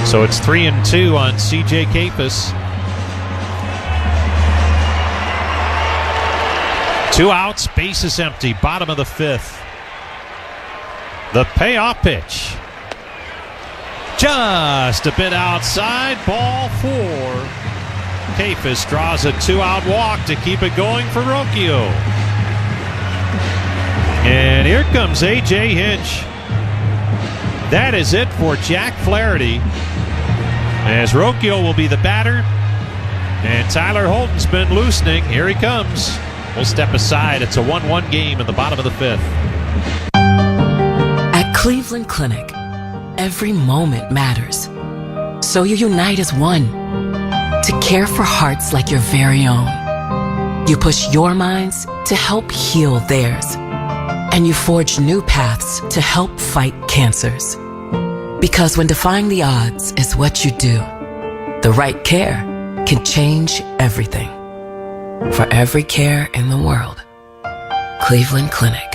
So it's 3-2 on C.J. Capus. 2 outs, bases empty, bottom of the 5th. The payoff pitch. Just a bit outside, ball 4. Capus draws a 2-out walk to keep it going for Rocchio. And here comes A.J. Hinch. That is it for Jack Flaherty, as Rocchio will be the batter, and Tyler Holton's been loosening. Here he comes. We'll step aside. It's a 1-1 game in the bottom of the 5th. At Cleveland Clinic, every moment matters. So you unite as one to care for hearts like your very own. You push your minds to help heal theirs. And you forge new paths to help fight cancers. Because when defying the odds is what you do, the right care can change everything. For every care in the world, Cleveland Clinic.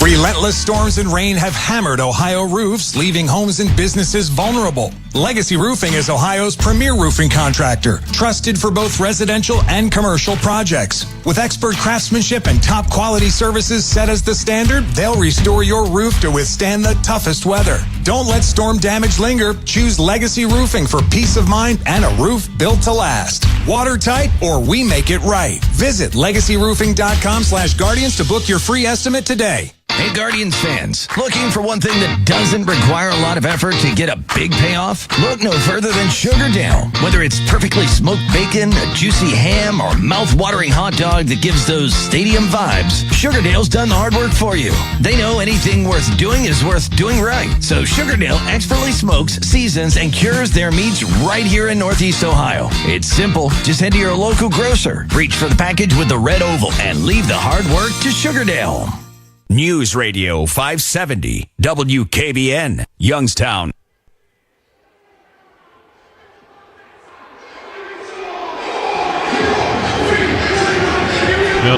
Relentless storms and rain have hammered Ohio roofs, leaving homes and businesses vulnerable. Legacy Roofing is Ohio's premier roofing contractor, trusted for both residential and commercial projects. With expert craftsmanship and top quality services set as the standard, they'll restore your roof to withstand the toughest weather. Don't let storm damage linger. Choose Legacy Roofing for peace of mind and a roof built to last. Watertight, or we make it right. Visit legacyroofing.com/guardians to book your free estimate today. Hey, Guardians fans, looking for one thing that doesn't require a lot of effort to get a big payoff? Look no further than Sugardale. Whether it's perfectly smoked bacon, a juicy ham, or mouth-watering hot dog that gives those stadium vibes, Sugardale's done the hard work for you. They know anything worth doing is worth doing right. So Sugardale expertly smokes, seasons, and cures their meats right here in Northeast Ohio. It's simple. Just head to your local grocer, reach for the package with the red oval, and leave the hard work to Sugardale. News Radio 570 WKBN, Youngstown.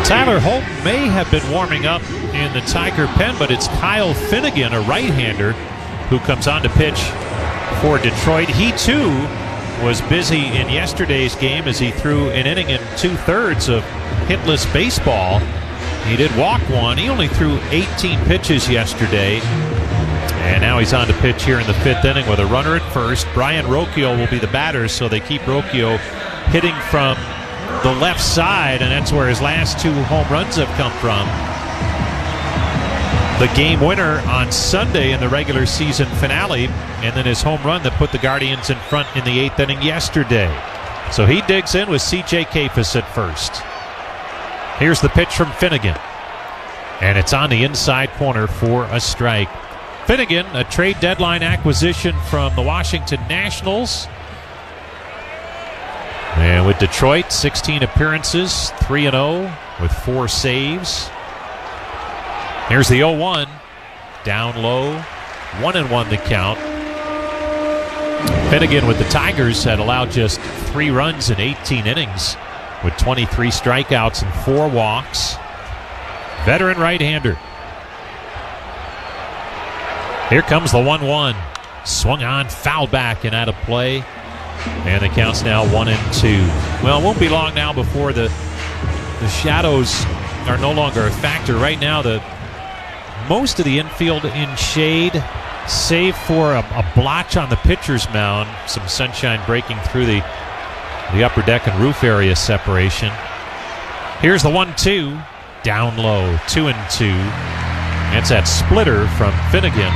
Tyler Holt may have been warming up in the Tiger pen, but it's Kyle Finnegan, a right-hander, who comes on to pitch for Detroit. He, too, was busy in yesterday's game as he threw an inning and 2/3 of hitless baseball. He did walk one. He only threw 18 pitches yesterday. And now he's on to pitch here in the 5th inning with a runner at first. Brian Rocchio will be the batter, so they keep Rocchio hitting from the left side, and that's where his last 2 home runs have come from. The game winner on Sunday in the regular season finale, and then his home run that put the Guardians in front in the 8th inning yesterday. So he digs in with C.J. Kafis at first. Here's the pitch from Finnegan, and it's on the inside corner for a strike. Finnegan, a trade deadline acquisition from the Washington Nationals. And with Detroit, 16 appearances, 3-0 with 4 saves. Here's the 0-1, down low, 1-1 the count. Finnegan with the Tigers had allowed just 3 runs in 18 innings with 23 strikeouts and 4 walks. Veteran right-hander. Here comes the 1-1. Swung on, fouled back and out of play. And the count's now 1-2. Well, it won't be long now before the shadows are no longer a factor. Right now, most of the infield in shade, save for a blotch on the pitcher's mound. Some sunshine breaking through the upper deck and roof area separation. Here's the 1-2. Down low, 2-2. It's that splitter from Finnegan.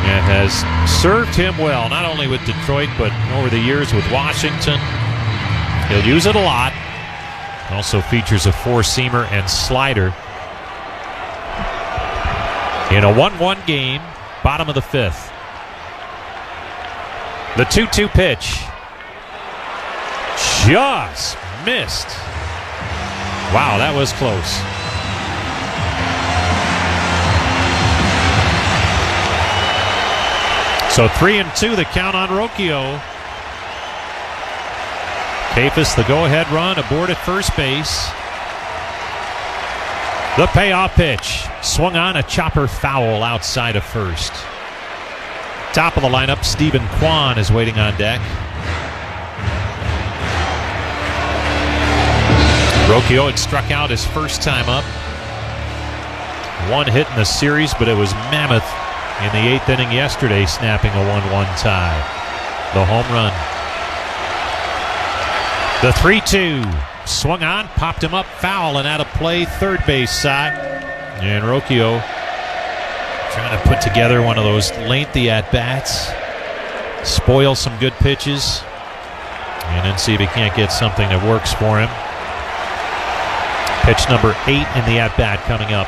And has served him well, not only with Detroit, but over the years with Washington. He'll use it a lot. Also features a 4-seamer and slider. In a 1-1 game, bottom of the 5th. The 2-2 pitch. Just missed. Wow, that was close. So 3-2 the count on Rocchio. Kafis the go-ahead run aboard at first base. The payoff pitch. Swung on, a chopper foul outside of first. Top of the lineup, Stephen Kwan is waiting on deck. Rocchio had struck out his first time up. 1 hit in the series, but it was mammoth in the 8th inning yesterday, snapping a 1-1 tie. The home run. The 3-2. Swung on, popped him up, foul and out of play, third base side. And Rocchio trying to put together one of those lengthy at-bats. Spoil some good pitches. And then see if he can't get something that works for him. Pitch number 8 in the at-bat coming up.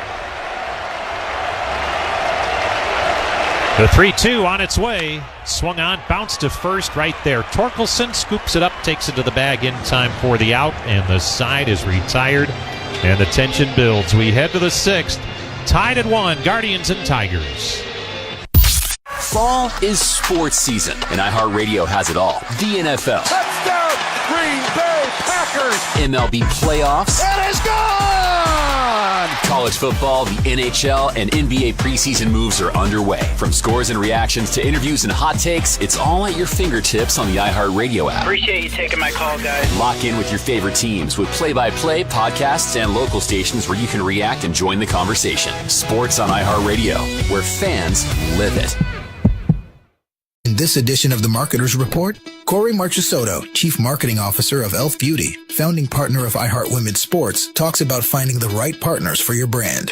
The 3-2 on its way. Swung on, bounced to first right there. Torkelson scoops it up, takes it to the bag in time for the out, and the side is retired, and the tension builds. We head to the 6th. Tied at 1, Guardians and Tigers. Fall is sports season, and iHeartRadio has it all. The NFL. Touchdown, Green Bay Packers. MLB playoffs. It is gone! College football, the NHL, and NBA preseason moves are underway. From scores and reactions to interviews and hot takes, it's all at your fingertips on the iHeartRadio app. Appreciate you taking my call, guys. Lock in with your favorite teams with play-by-play, podcasts, and local stations where you can react and join the conversation. Sports on iHeartRadio, where fans live it. In this edition of the Marketers Report, Corey Marchesotto, Chief Marketing Officer of Elf Beauty, founding partner of iHeart Women's Sports, talks about finding the right partners for your brand.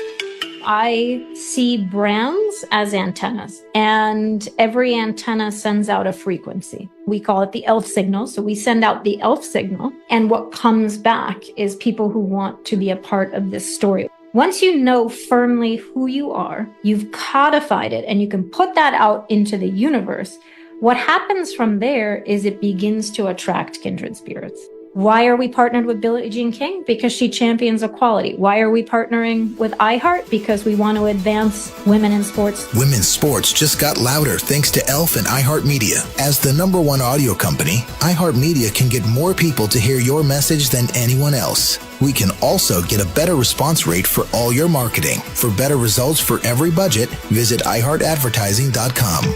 I see brands as antennas, and every antenna sends out a frequency. We call it the ELF signal. So we send out the ELF signal, and what comes back is people who want to be a part of this story. Once you know firmly who you are, you've codified it, and you can put that out into the universe. What happens from there is it begins to attract kindred spirits. Why are we partnered with Billie Jean King? Because she champions equality. Why are we partnering with iHeart? Because we want to advance women in sports. Women's sports just got louder thanks to ELF and iHeartMedia. As the #1 audio company, iHeartMedia can get more people to hear your message than anyone else. We can also get a better response rate for all your marketing. For better results for every budget, visit iHeartAdvertising.com.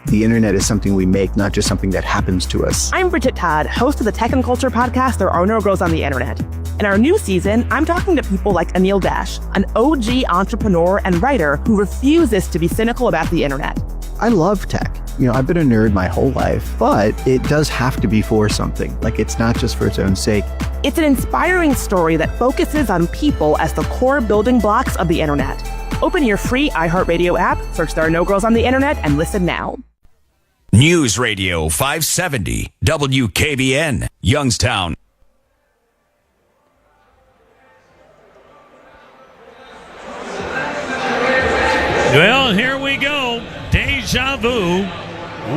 The internet is something we make, not just something that happens to us. I'm Bridget Todd, host of the Tech and Culture podcast, There Are No Girls on the Internet. In our new season, I'm talking to people like Anil Dash, an OG entrepreneur and writer who refuses to be cynical about the internet. I love tech. I've been a nerd my whole life, but it does have to be for something. Like, it's not just for its own sake. It's an inspiring story that focuses on people as the core building blocks of the internet. Open your free iHeartRadio app, search There Are No Girls on the Internet, and listen now. News Radio 570 WKBN, Youngstown. Well, here we go. Deja vu.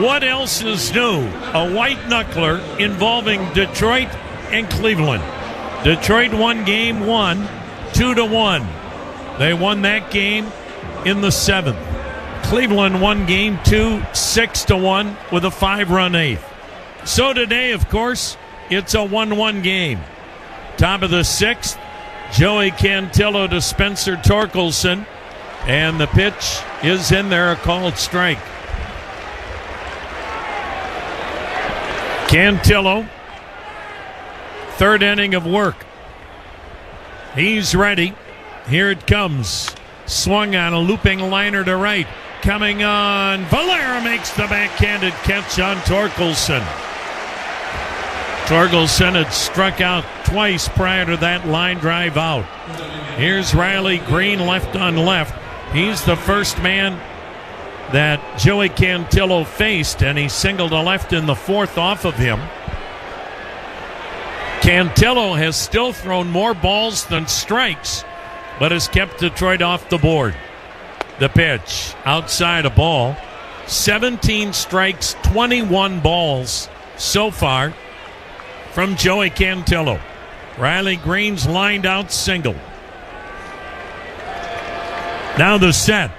What else is new? A white knuckler involving Detroit and Cleveland. Detroit won game 1, 2-1. They won that game in the 7th. Cleveland won game 2, 6-1 with a 5-run 8th. So today, of course, it's a 1-1 game. Top of the 6th, Joey Cantillo to Spencer Torkelson. And the pitch is in there, a called strike. Cantillo, 3rd inning of work. He's ready. Here it comes. Swung on a looping liner to right. Coming on. Valera makes the backhanded catch on Torkelson. Torkelson had struck out twice prior to that line drive out. Here's Riley Green left on left. He's the first man that Joey Cantillo faced, and he singled a left in the 4th off of him. Cantillo has still thrown more balls than strikes, but has kept Detroit off the board. The pitch, outside a ball. 17 strikes, 21 balls so far from Joey Cantillo. Riley Green's lined out single. Now the set.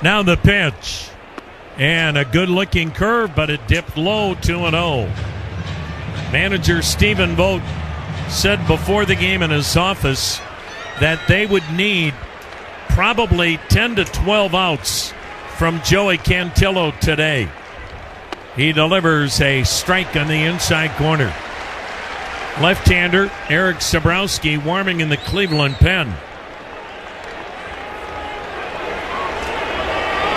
Now the pitch. And a good-looking curve, but it dipped low, 2-0. Manager Stephen Vogt said before the game in his office that they would need probably 10 to 12 outs from Joey Cantillo today. He delivers a strike on the inside corner. Left-hander Eric Sabrowski warming in the Cleveland pen.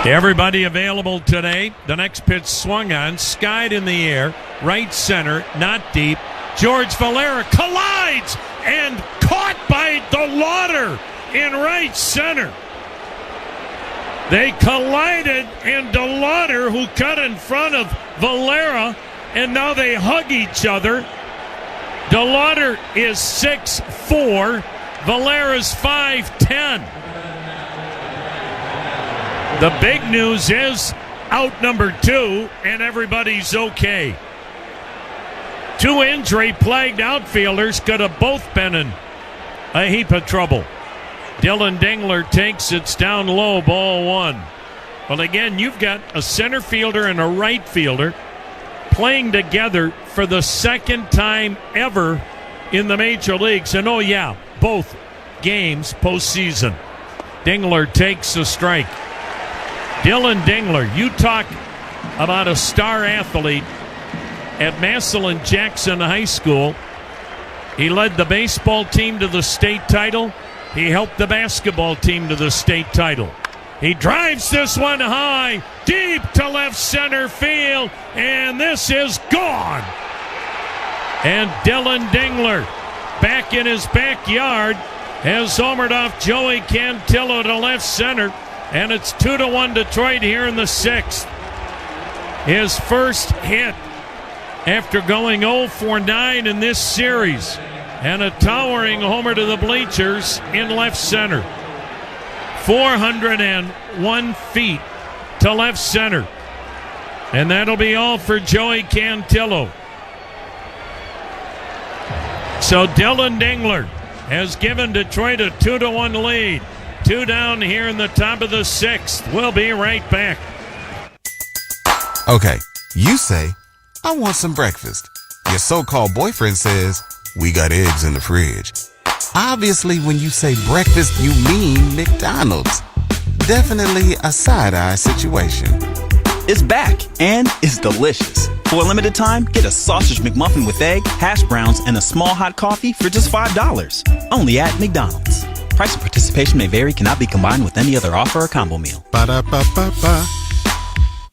Everybody available today. The next pitch swung on, skied in the air, right center, not deep. George Valera collides and caught by DeLauder in right center. They collided, and DeLauder, who cut in front of Valera, and now they hug each other. DeLauder is 6'4", Valera's 5'10". The big news is out number 2, and everybody's okay. 2 injury-plagued outfielders could have both been in a heap of trouble. Dylan Dingler takes it's down low, ball 1. Well, again, you've got a center fielder and a right fielder playing together for the 2nd time ever in the major leagues. And, oh, yeah, both games postseason. Dingler takes a strike. Dylan Dingler, you talk about a star athlete at Massillon Jackson High School. He led the baseball team to the state title. He helped the basketball team to the state title. He drives this one high, deep to left center field, and this is gone. And Dylan Dingler, back in his backyard, has homered off Joey Cantillo to left center, and it's 2-1 Detroit here in the 6th. His first hit after going 0 for 9 in this series, and a towering homer to the bleachers in left center. 401 feet to left center. And that'll be all for Joey Cantillo. So Dylan Dingler has given Detroit a 2-1 lead. 2 down here in the top of the 6th. We'll be right back. Okay, you say, I want some breakfast. Your so-called boyfriend says, we got eggs in the fridge. Obviously, when you say breakfast, you mean McDonald's. Definitely a side-eye situation. It's back, and it's delicious. For a limited time, get a sausage McMuffin with egg, hash browns, and a small hot coffee for just $5. Only at McDonald's. Price and participation may vary, cannot be combined with any other offer or combo meal. Ba-da-ba-ba-ba.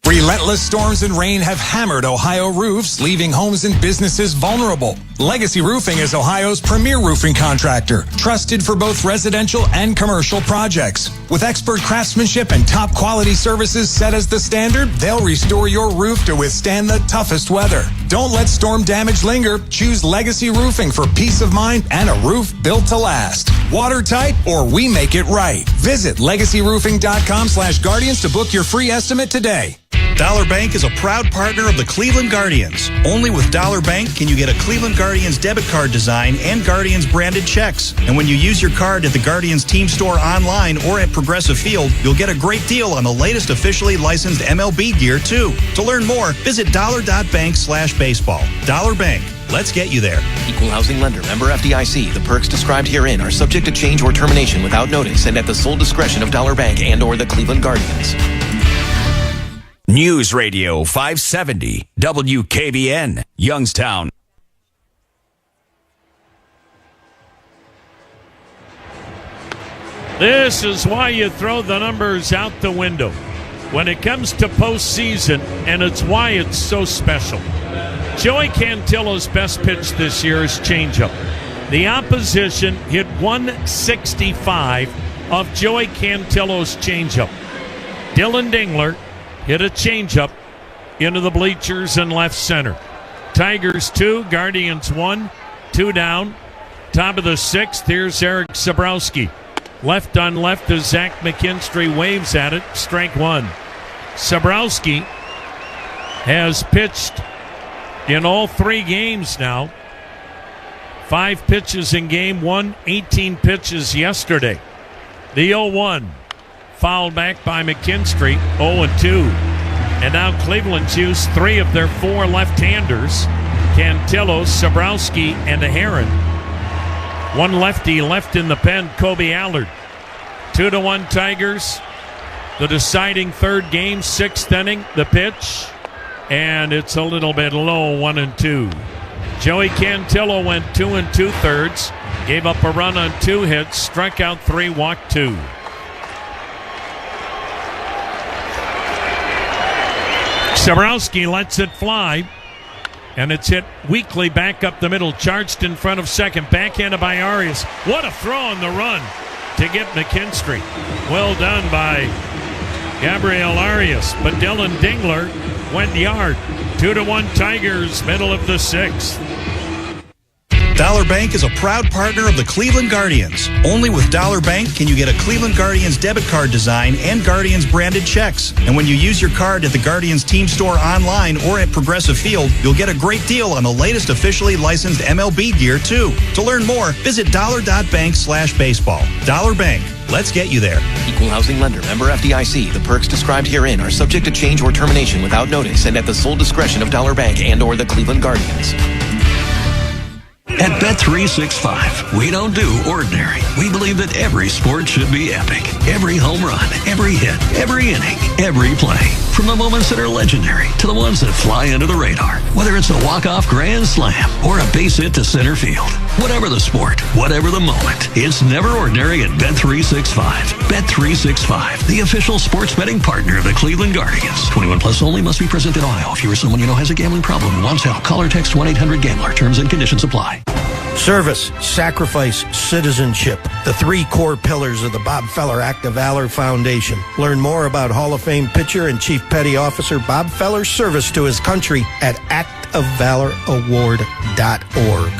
Relentless storms and rain have hammered Ohio roofs, leaving homes and businesses vulnerable. Legacy Roofing is Ohio's premier roofing contractor, trusted for both residential and commercial projects. With expert craftsmanship and top quality services set as the standard, they'll restore your roof to withstand the toughest weather. Don't let storm damage linger. Choose Legacy Roofing for peace of mind and a roof built to last. Watertight, or we make it right. Visit legacyroofing.com/guardians to book your free estimate today. Dollar Bank is a proud partner of the Cleveland Guardians. Only with Dollar Bank can you get a Cleveland Guardians debit card design and Guardians branded checks. And when you use your card at the Guardians team store online or at Progressive Field, you'll get a great deal on the latest officially licensed MLB gear too. To learn more, visit dollar.bank/baseball. Dollar Bank. Let's get you there. Equal housing lender. Member FDIC. The perks described herein are subject to change or termination without notice and at the sole discretion of Dollar Bank and or the Cleveland Guardians. News Radio 570 WKBN, Youngstown. This is why you throw the numbers out the window when it comes to postseason, and it's why it's so special. Joey Cantillo's best pitch this year is changeup. The opposition hit 165 of Joey Cantillo's changeup. Dylan Dingler hit a changeup into the bleachers in left center. Tigers 2, Guardians 1, 2 down. Top of the 6th, here's Eric Sabrowski. Left on left as Zach McKinstry waves at it, strike 1. Sabrowski has pitched in all 3 games now. 5 pitches in game 1, 18 pitches yesterday. The 0-1. Fouled back by McKinstry, 0-2. And now Cleveland's used 3 of their 4 left-handers, Cantillo, Sabrowski, and Heron. 1 lefty left in the pen, Kobe Allard. 2-1 Tigers. The deciding 3rd game, 6th inning, the pitch. And it's a little bit low, 1-2. Joey Cantillo went 2 2/3, gave up a run on 2 hits, struck out 3, walked 2. Sabrowski lets it fly, and it's hit weakly back up the middle, charged in front of second, backhanded by Arias. What a throw on the run to get McKinstry. Well done by Gabriel Arias, but Dylan Dingler went yard. 2-1 Tigers, middle of the 6th. Dollar Bank is a proud partner of the Cleveland Guardians. Only with Dollar Bank can you get a Cleveland Guardians debit card design and Guardians branded checks. And when you use your card at the Guardians team store online or at Progressive Field, you'll get a great deal on the latest officially licensed MLB gear too. To learn more, visit dollar.bank/baseball. Dollar Bank. Let's get you there. Equal housing lender. Member FDIC. The perks described herein are subject to change or termination without notice and at the sole discretion of Dollar Bank and or the Cleveland Guardians. At Bet365, we don't do ordinary. We believe that every sport should be epic. Every home run, every hit, every inning, every play. From the moments that are legendary to the ones that fly under the radar. Whether it's a walk-off grand slam or a base hit to center field. Whatever the sport, whatever the moment, it's never ordinary at Bet365. Bet365, the official sports betting partner of the Cleveland Guardians. 21 plus only, must be present in Ohio. If you or someone you know has a gambling problem and wants help, call or text 1-800-GAMBLER. Terms and conditions apply. Service, sacrifice, citizenship. The 3 core pillars of the Bob Feller Act of Valor Foundation. Learn more about Hall of Fame pitcher and Chief Petty Officer Bob Feller's service to his country at actofvaloraward.org.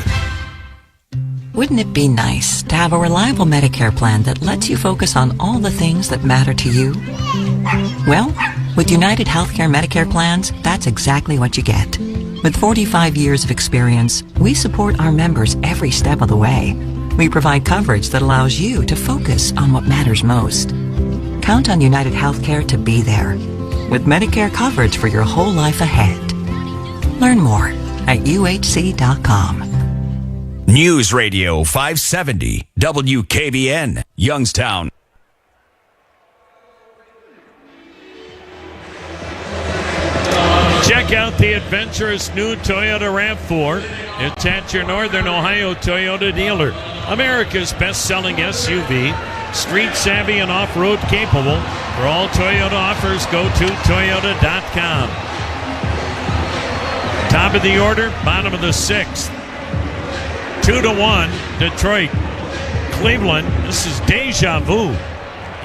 Wouldn't it be nice to have a reliable Medicare plan that lets you focus on all the things that matter to you? Well, with United Healthcare Medicare plans, that's exactly what you get. With 45 years of experience, we support our members every step of the way. We provide coverage that allows you to focus on what matters most. Count on United Healthcare to be there, with Medicare coverage for your whole life ahead. Learn more at uhc.com. News Radio 570 WKBN, Youngstown. Check out the adventurous new Toyota RAV4. It's at your Northern Ohio Toyota dealer. America's best-selling SUV, street-savvy and off-road capable. For all Toyota offers, go to Toyota.com. Top of the order, bottom of the sixth. 2-1, Detroit. Cleveland, this is deja vu.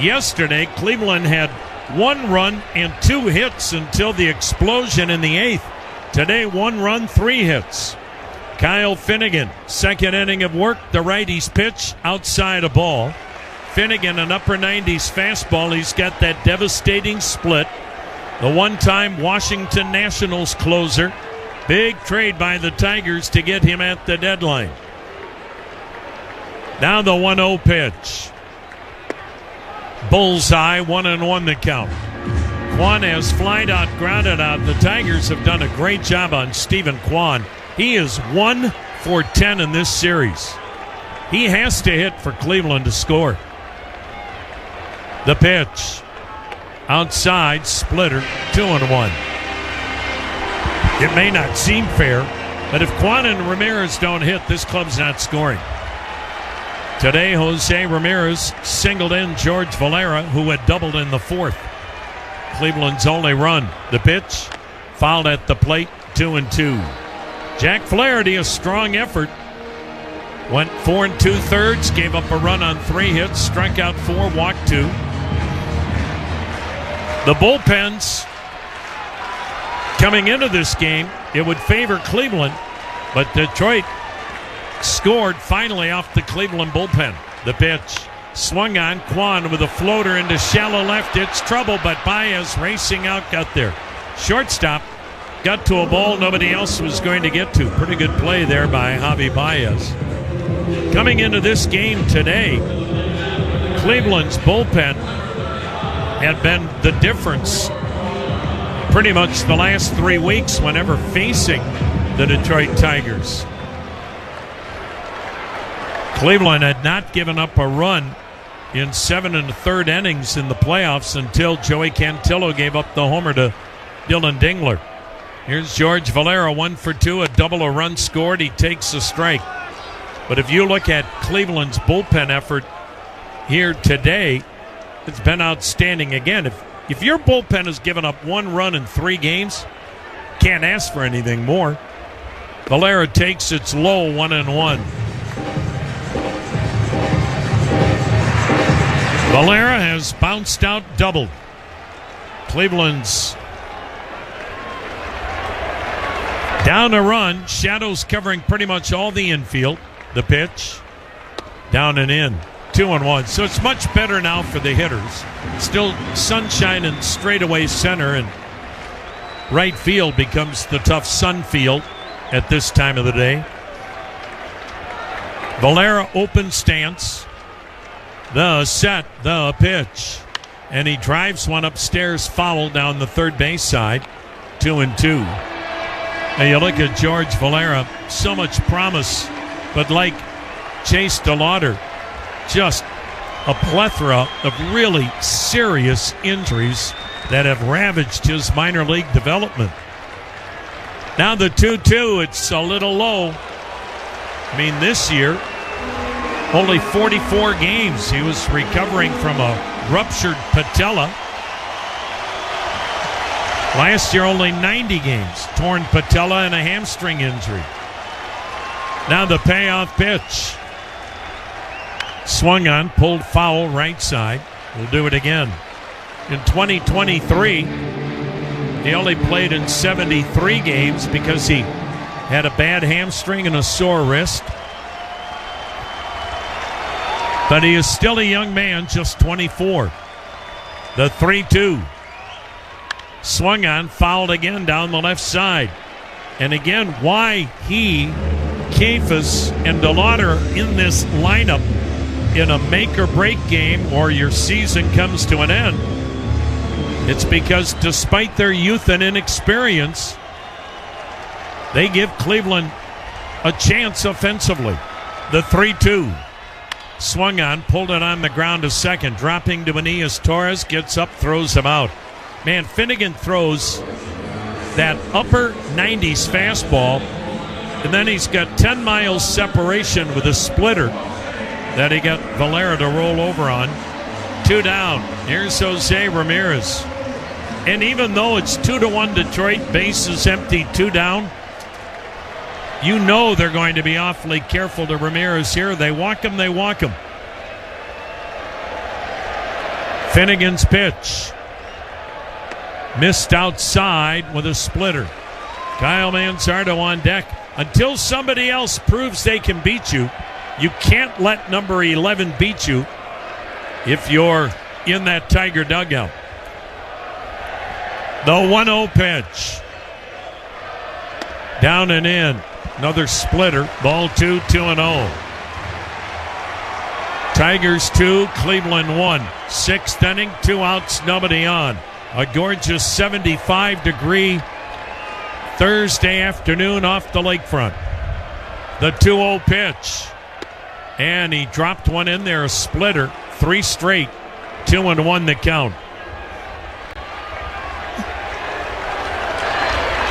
Yesterday, Cleveland had 1 run and 2 hits until the explosion in the 8th. Today, 1 run, 3 hits. Kyle Finnegan, second inning of work. The righty's pitch, outside a ball. Finnegan, an upper 90s fastball. He's got that devastating split. The one-time Washington Nationals closer. Big trade by the Tigers to get him at the deadline. Now the 1-0 pitch. Bullseye, 1-1 the count. Kwan has flied out, grounded out. The Tigers have done a great job on Stephen Kwan. He is 1 for 10 in this series. He has to hit for Cleveland to score. The pitch. Outside, splitter, 2-1. It may not seem fair, but if Kwan and Ramirez don't hit, this club's not scoring. Today, Jose Ramirez singled in George Valera, who had doubled in the 4th. Cleveland's only run. The pitch, fouled at the plate, 2-2. Jack Flaherty, a strong effort. Went 4 2/3, gave up a run on 3 hits, struck out 4, walked 2. The bullpens coming into this game, it would favor Cleveland, but Detroit scored finally off the Cleveland bullpen. The pitch swung on. Kwan with a floater into shallow left. It's trouble, but Baez racing out, got there. Shortstop got to a ball nobody else was going to get to. Pretty good play there by Javi Baez. Coming into this game today, Cleveland's bullpen had been the difference pretty much the last 3 weeks whenever facing the Detroit Tigers. Cleveland had not given up a run in 7 1/3 innings in the playoffs until Joey Cantillo gave up the homer to Dylan Dingler. Here's George Valera, 1 for 2, a double, a run scored. He takes a strike. But if you look at Cleveland's bullpen effort here today, it's been outstanding. Again, if your bullpen has given up 1 run in 3 games, can't ask for anything more. Valera takes its low 1-1. Valera has bounced out, doubled. Cleveland's down a run. Shadows covering pretty much all the infield. The pitch, down and in, 2-1. So it's much better now for the hitters. Still sunshine in straightaway center, and right field becomes the tough sun field at this time of the day. Valera open stance. The set, the pitch. And he drives one upstairs, foul down the third base side. 2-2. And you look at George Valera, so much promise, but like Chase DeLauder, just a plethora of really serious injuries that have ravaged his minor league development. Now the 2-2, it's a little low. I mean, this year, only 44 games. He was recovering from a ruptured patella. Last year, only 90 games. Torn patella and a hamstring injury. Now the payoff pitch. Swung on, pulled foul, right side. We'll do it again. In 2023, he only played in 73 games because he had a bad hamstring and a sore wrist. But he is still a young man, just 24. The 3-2. Swung on, fouled again down the left side. And again, why he, Cephas, and DeLauder in this lineup in a make-or-break game or your season comes to an end. It's because despite their youth and inexperience, they give Cleveland a chance offensively. The 3-2. Swung on, pulled it on the ground to second. Dropping to Aeneas Torres, gets up, throws him out. Man, Finnegan throws that upper 90s fastball, and then he's got 10 miles separation with a splitter that he got Valera to roll over on. 2 down. Here's Jose Ramirez. And even though it's 2-1 Detroit, bases empty, 2 down, you know they're going to be awfully careful to Ramirez here. They walk him, they walk him. Finnegan's pitch. Missed outside with a splitter. Kyle Manzardo on deck. Until somebody else proves they can beat you, you can't let number 11 beat you if you're in that Tiger dugout. The 1-0 pitch. Down and in. Another splitter. Ball 2, 2-0. Tigers 2, Cleveland 1. 6th inning, 2 outs, nobody on. A gorgeous 75-degree Thursday afternoon off the lakefront. The 2-0 pitch. And he dropped one in there, a splitter. 3 straight. 2-1 the count.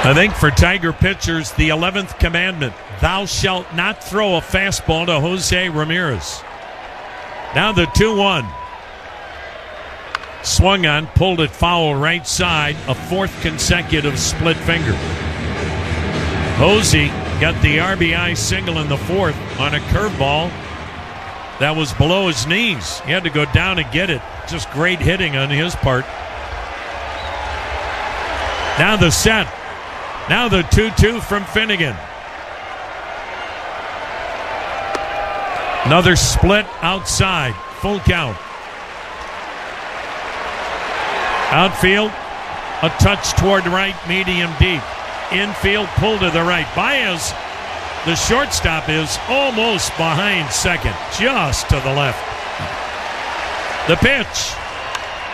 I think for Tiger pitchers, the 11th commandment, thou shalt not throw a fastball to Jose Ramirez. Now the 2-1. Swung on, pulled it foul right side, a 4th consecutive split finger. Jose got the RBI single in the 4th on a curveball that was below his knees. He had to go down and get it. Just great hitting on his part. Now the set. Now the 2-2 from Finnegan. Another split outside. Full count. Outfield, a touch toward right, medium deep. Infield, pull to the right. Baez, the shortstop, is almost behind second, just to the left. The pitch.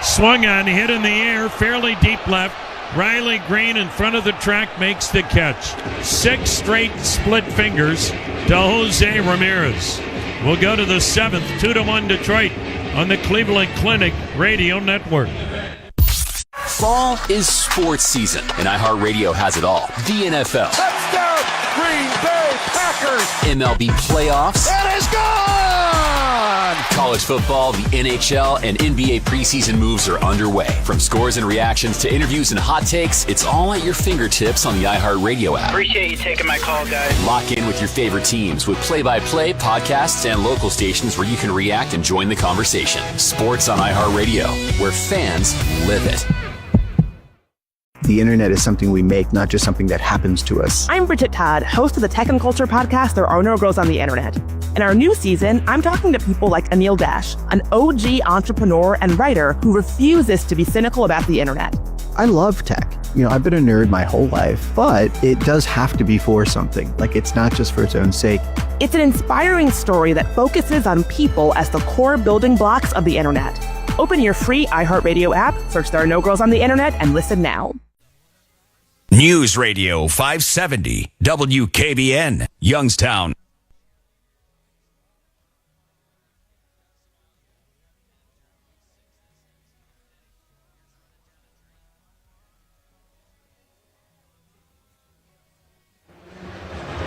Swung on, hit in the air, fairly deep left. Riley Green in front of the track makes the catch. 6 straight split fingers to Jose Ramirez. We'll go to the 7th, 2-1 Detroit on the Cleveland Clinic Radio Network. Fall is sports season, and iHeartRadio has it all. The NFL. Touchdown, Green Bay Packers. MLB playoffs. It is gone! College football, the NHL, and NBA preseason moves are underway. From scores and reactions to interviews and hot takes, it's all at your fingertips on the iHeartRadio app. Appreciate you taking my call, guys. Lock in with your favorite teams with play-by-play, podcasts, and local stations where you can react and join the conversation. Sports on iHeartRadio, where fans live it. The internet is something we make, not just something that happens to us. I'm Bridget Todd, host of the Tech and Culture podcast, There Are No Girls on the Internet. In our new season, I'm talking to people like Anil Dash, an OG entrepreneur and writer who refuses to be cynical about the internet. I love tech. I've been a nerd my whole life, but it does have to be for something. It's not just for its own sake. It's an inspiring story that focuses on people as the core building blocks of the internet. Open your free iHeartRadio app, search There Are No Girls on the Internet, and listen now. News Radio 570 WKBN, Youngstown.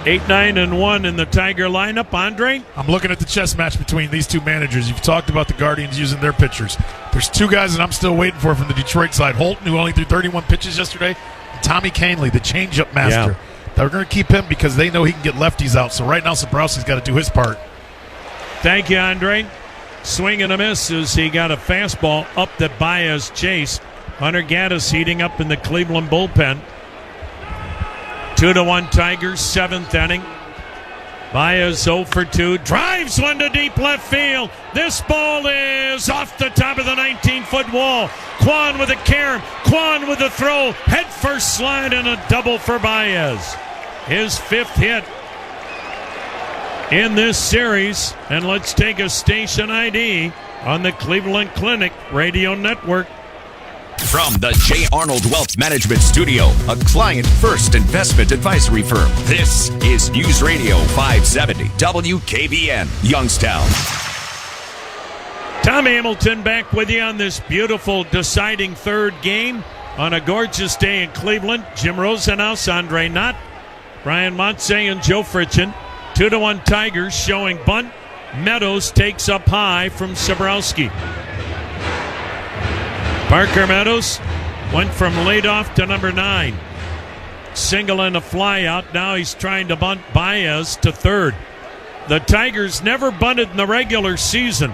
Eight, 9, and 1 in the Tiger lineup. Andre? I'm looking at the chess match between these two managers. You've talked about the Guardians using their pitchers. There's 2 guys that I'm still waiting for from the Detroit side. Holton, who only threw 31 pitches yesterday. Tommy Canley, the changeup master. Yeah. They're going to keep him because they know he can get lefties out. So right now, Sabrowski's got to do his part. Thank you, Andre. Swing and a miss as he got a fastball up that Baez chased. Hunter Gaddis heating up in the Cleveland bullpen. 2-1 Tigers, 7th inning. Baez 0 for 2. Drives one to deep left field. This ball is off the top of the 19-foot wall. Kwan with a carom. Kwan with a throw. Head first slide and a double for Baez. his 5th hit in this series. And let's take a station ID on the Cleveland Clinic Radio Network. From the J. Arnold Wealth Management Studio, a client-first investment advisory firm, this is News Radio 570 WKBN, Youngstown. Tom Hamilton back with you on this beautiful deciding 3rd game on a gorgeous day in Cleveland. Jim Rosenhaus, Andre Knott, Brian Montse, and Joe Fritchen. 2-1 Tigers showing bunt. Meadows takes up high from Sabrowski. Parker Meadows went from leadoff to number 9. Single and a fly out. Now he's trying to bunt Baez to 3rd. The Tigers never bunted in the regular season.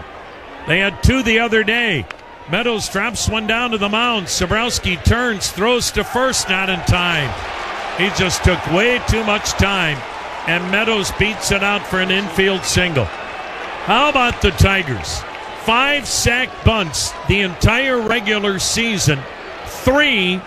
They had 2 the other day. Meadows drops one down to the mound. Sabrowski turns, throws to first, not in time. He just took way too much time, and Meadows beats it out for an infield single. How about the Tigers? 5 sack bunts the entire regular season, 3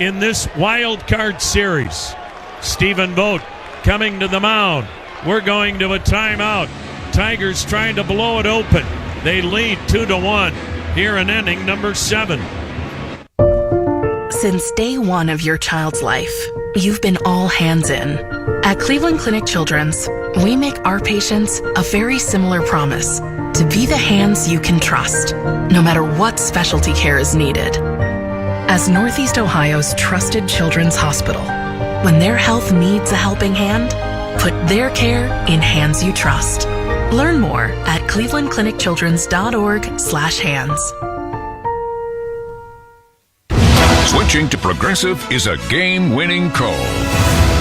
in this wild card series. Stephen Vogt coming to the mound. We're going to a timeout. Tigers trying to blow it open. They lead 2-1 here in inning number 7. Since day one of your child's life, you've been all hands in. At Cleveland Clinic Children's, we make our patients a very similar promise: to be the hands you can trust, no matter what specialty care is needed. As Northeast Ohio's trusted children's hospital, when their health needs a helping hand, put their care in hands you trust. Learn more at clevelandclinicchildrens.org/hands. Switching to Progressive is a game-winning call.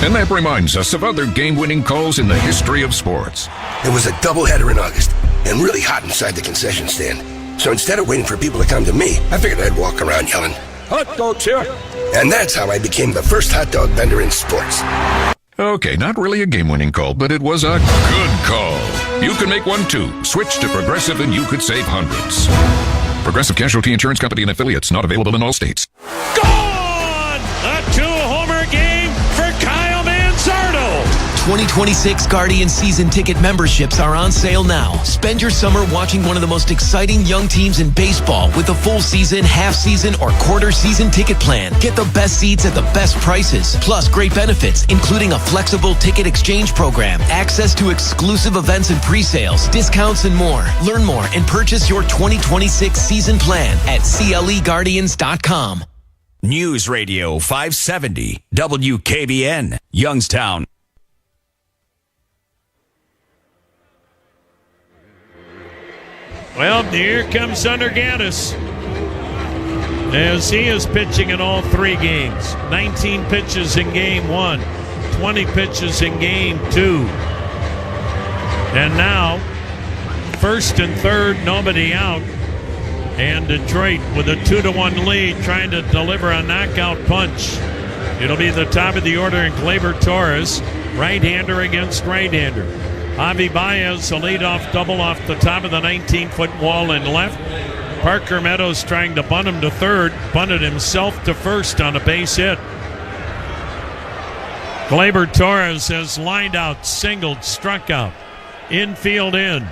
And that reminds us of other game-winning calls in the history of sports. It was a doubleheader in August, and really hot inside the concession stand. So instead of waiting for people to come to me, I figured I'd walk around yelling, "Hot dogs here!" And that's how I became the first hot dog vendor in sports. Okay, not really a game-winning call, but it was a good call. You can make one too. Switch to Progressive and you could save hundreds. Progressive Casualty Insurance Company and affiliates, not available in all states. Gone! A 2-homer game for Kyle Manzardo. 2026 Guardians season ticket memberships are on sale now. Spend your summer watching one of the most exciting young teams in baseball with a full season, half season, or quarter season ticket plan. Get the best seats at the best prices, plus great benefits, including a flexible ticket exchange program, access to exclusive events and pre-sales, discounts, and more. Learn more and purchase your 2026 season plan at CLEguardians.com. News Radio 570 WKBN, Youngstown. Well, here comes Hunter Gaddis, as he is pitching in all 3 games. 19 pitches in game 1, 20 pitches in game 2. And now, 1st and 3rd, nobody out. And Detroit with a 2-1 lead, trying to deliver a knockout punch. It'll be the top of the order in Gleyber Torres, right-hander against right-hander. Javi Baez, a leadoff double off the top of the 19-foot wall in left. Parker Meadows trying to bunt him to 3rd, bunted himself to 1st on a base hit. Gleyber Torres has lined out, singled, struck out. Infield in.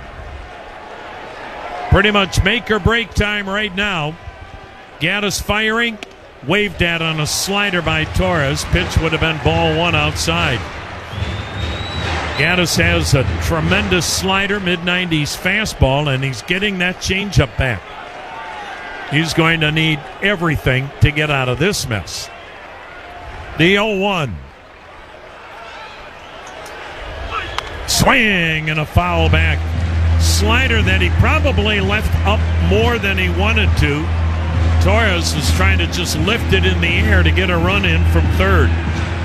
Pretty much make or break time right now. Gaddis firing, waved at on a slider by Torres. Pitch would have been ball 1 outside. Gaddis has a tremendous slider, mid-90s fastball, and he's getting that changeup back. He's going to need everything to get out of this mess. The 0-1. Swing and a foul back. Slider that he probably left up more than he wanted to. Torres is trying to just lift it in the air to get a run in from 3rd.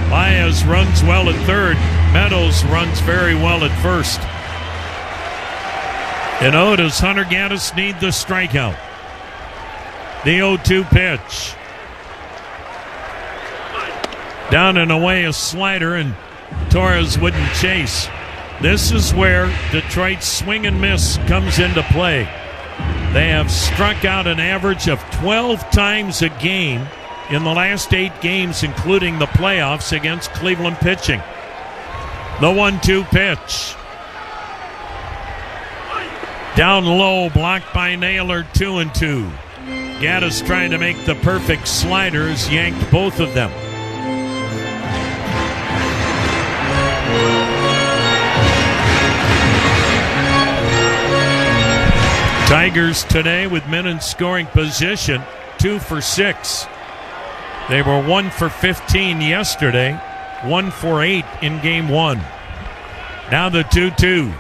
Baez runs well at 3rd. Meadows runs very well at 1st. And does Hunter Gaddis need the strikeout? The 0-2 pitch. Down and away a slider, and Torres wouldn't chase. This is where Detroit's swing and miss comes into play. They have struck out an average of 12 times a game in the last 8 games, including the playoffs against Cleveland pitching. The 1-2 pitch. Down low, blocked by Naylor, 2-2. Gaddis trying to make the perfect sliders, yanked both of them. Tigers today with men in scoring position, 2 for 6. They were 1 for 15 yesterday, 1 for 8 in game 1. Now the 2-2.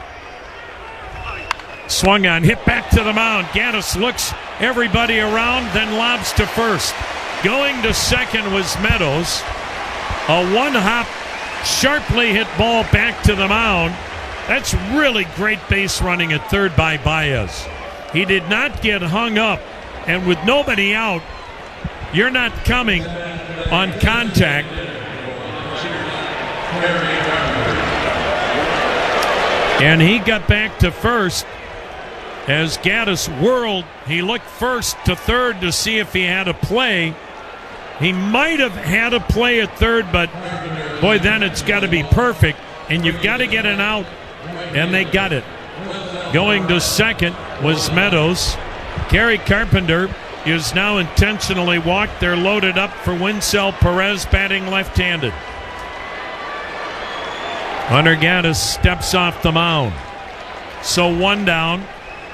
Swung on, hit back to the mound. Gaddis looks everybody around, then lobs to first. Going to second was Meadows. A one-hop, sharply hit ball back to the mound. That's really great base running at third by Baez. He did not get hung up, and with nobody out, you're not coming on contact. And he got back to first. As Gaddis whirled, he looked first to third to see if he had a play. He might have had a play at third, but boy, then it's got to be perfect, and you've got to get an out, and they got it. Going to second was Meadows. Gary Carpenter is now intentionally walked. They're loaded up for Winsell Perez, batting left-handed. Hunter Gaddis steps off the mound. So 1 down.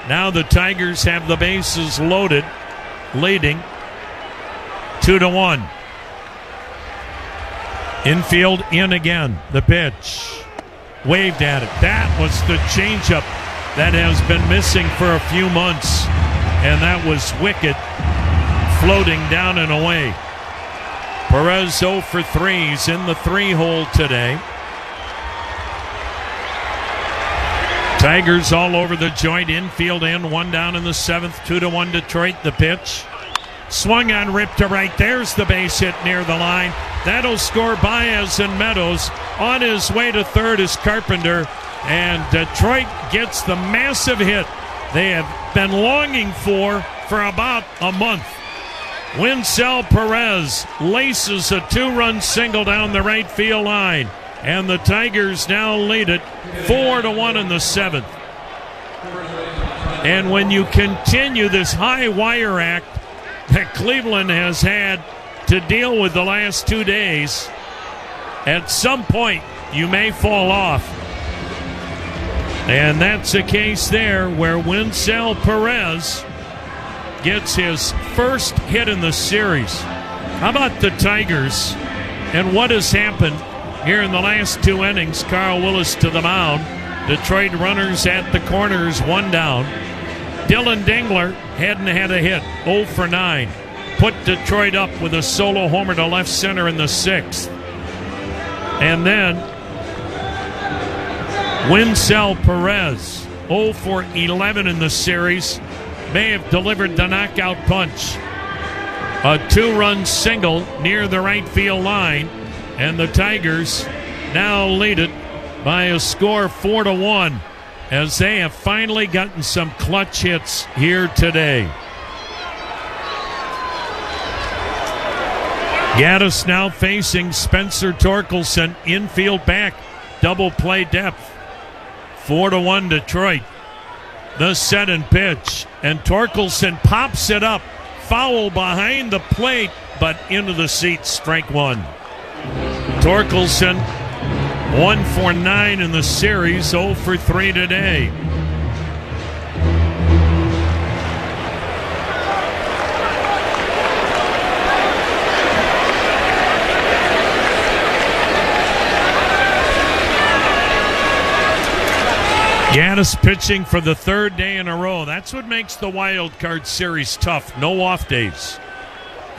Now the Tigers have the bases loaded, leading 2-1. Infield in again. The pitch. Waved at it. That was the changeup that has been missing for a few months. And that was wicked. Floating down and away. Perez 0 for 3. He's in the 3-hole today. Tigers all over the joint, infield in, 1 down in the 7th, 2-1 Detroit. The pitch. Swung on, ripped to right. There's the base hit near the line. That'll score Baez and Meadows. On his way to third is Carpenter. And Detroit gets the massive hit they have been longing for about a month. Winsell Perez laces a 2-run single down the right field line. And the Tigers now lead it 4-1 in the 7th. And when you continue this high wire act that Cleveland has had to deal with the last 2 days, at some point you may fall off. And that's the case there where Winsell Perez gets his first hit in the series. How about the Tigers and what has happened here in the last 2 innings? Carl Willis to the mound. Detroit runners at the corners, 1 down. Dylan Dingler hadn't had a hit, 0 for 9. Put Detroit up with a solo homer to left center in the 6th. And then Winsell Perez, 0 for 11 in the series, may have delivered the knockout punch. A 2-run single near the right field line. And the Tigers now lead it by a score 4-1 as they have finally gotten some clutch hits here today. Gaddis now facing Spencer Torkelson, infield back, double play depth. 4-1 Detroit. The set and pitch, and Torkelson pops it up. Foul behind the plate, but into the seats, strike 1. Torkelson, 1 for 9 in the series, 0 for 3 today. Gaddis pitching for the 3rd day in a row. That's what makes the Wildcard series tough. No off days.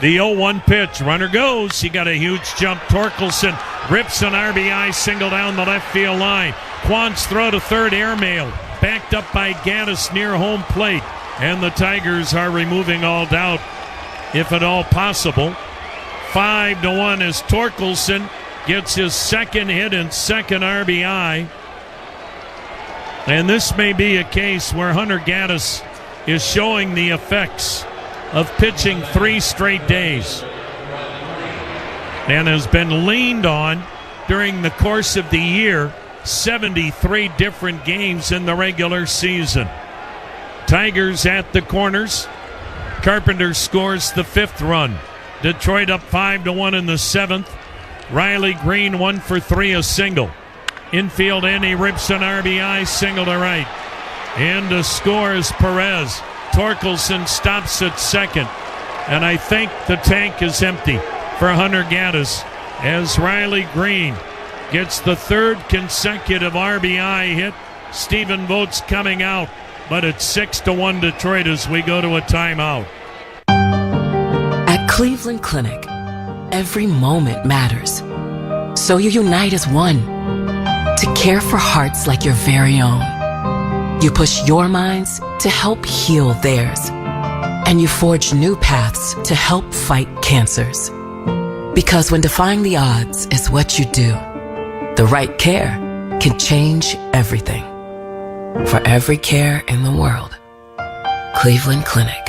The 0-1 pitch. Runner goes. He got a huge jump. Torkelson rips an RBI single down the left field line. Quant's throw to third, airmail. Backed up by Gaddis near home plate. And the Tigers are removing all doubt, if at all possible. 5-1 as Torkelson gets his 2nd hit and 2nd RBI. And this may be a case where Hunter Gaddis is showing the effects of pitching 3 straight days and has been leaned on during the course of the year 73 different games in the regular season. Tigers at the corners. Carpenter scores the 5th run. Detroit up 5-1 in the 7th. Riley Green 1 for 3, a single. Infield in, he rips an RBI, single to right. In to score is Perez. Torkelson stops at second. And I think the tank is empty for Hunter Gaddis as Riley Green gets the 3rd consecutive RBI hit. Stephen Vogt's coming out, but it's 6-1 Detroit as we go to a timeout. At Cleveland Clinic, every moment matters. So you unite as one to care for hearts like your very own. You push your minds to help heal theirs. And you forge new paths to help fight cancers. Because when defying the odds is what you do, the right care can change everything. For every care in the world, Cleveland Clinic.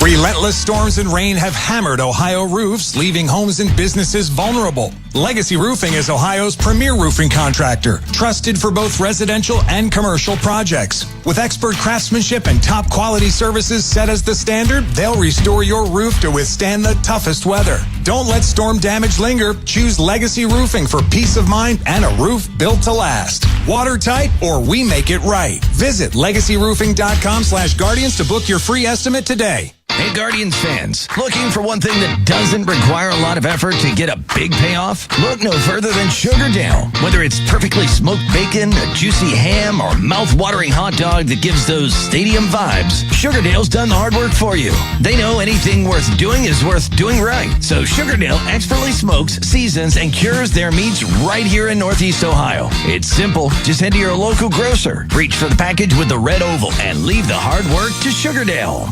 Relentless storms and rain have hammered Ohio roofs, leaving homes and businesses vulnerable. Legacy Roofing is Ohio's premier roofing contractor, trusted for both residential and commercial projects. With expert craftsmanship and top quality services set as the standard, they'll restore your roof to withstand the toughest weather. Don't let storm damage linger. Choose Legacy Roofing for peace of mind and a roof built to last. Watertight or we make it right. Visit legacyroofing.com/guardians to book your free estimate today. Hey, Guardians fans, looking for one thing that doesn't require a lot of effort to get a big payoff? Look no further than Sugardale. Whether it's perfectly smoked bacon, a juicy ham, or mouth-watering hot dog that gives those stadium vibes, Sugardale's done the hard work for you. They know anything worth doing is worth doing right. So Sugardale expertly smokes, seasons, and cures their meats right here in Northeast Ohio. It's simple. Just head to your local grocer, reach for the package with the red oval, and leave the hard work to Sugardale.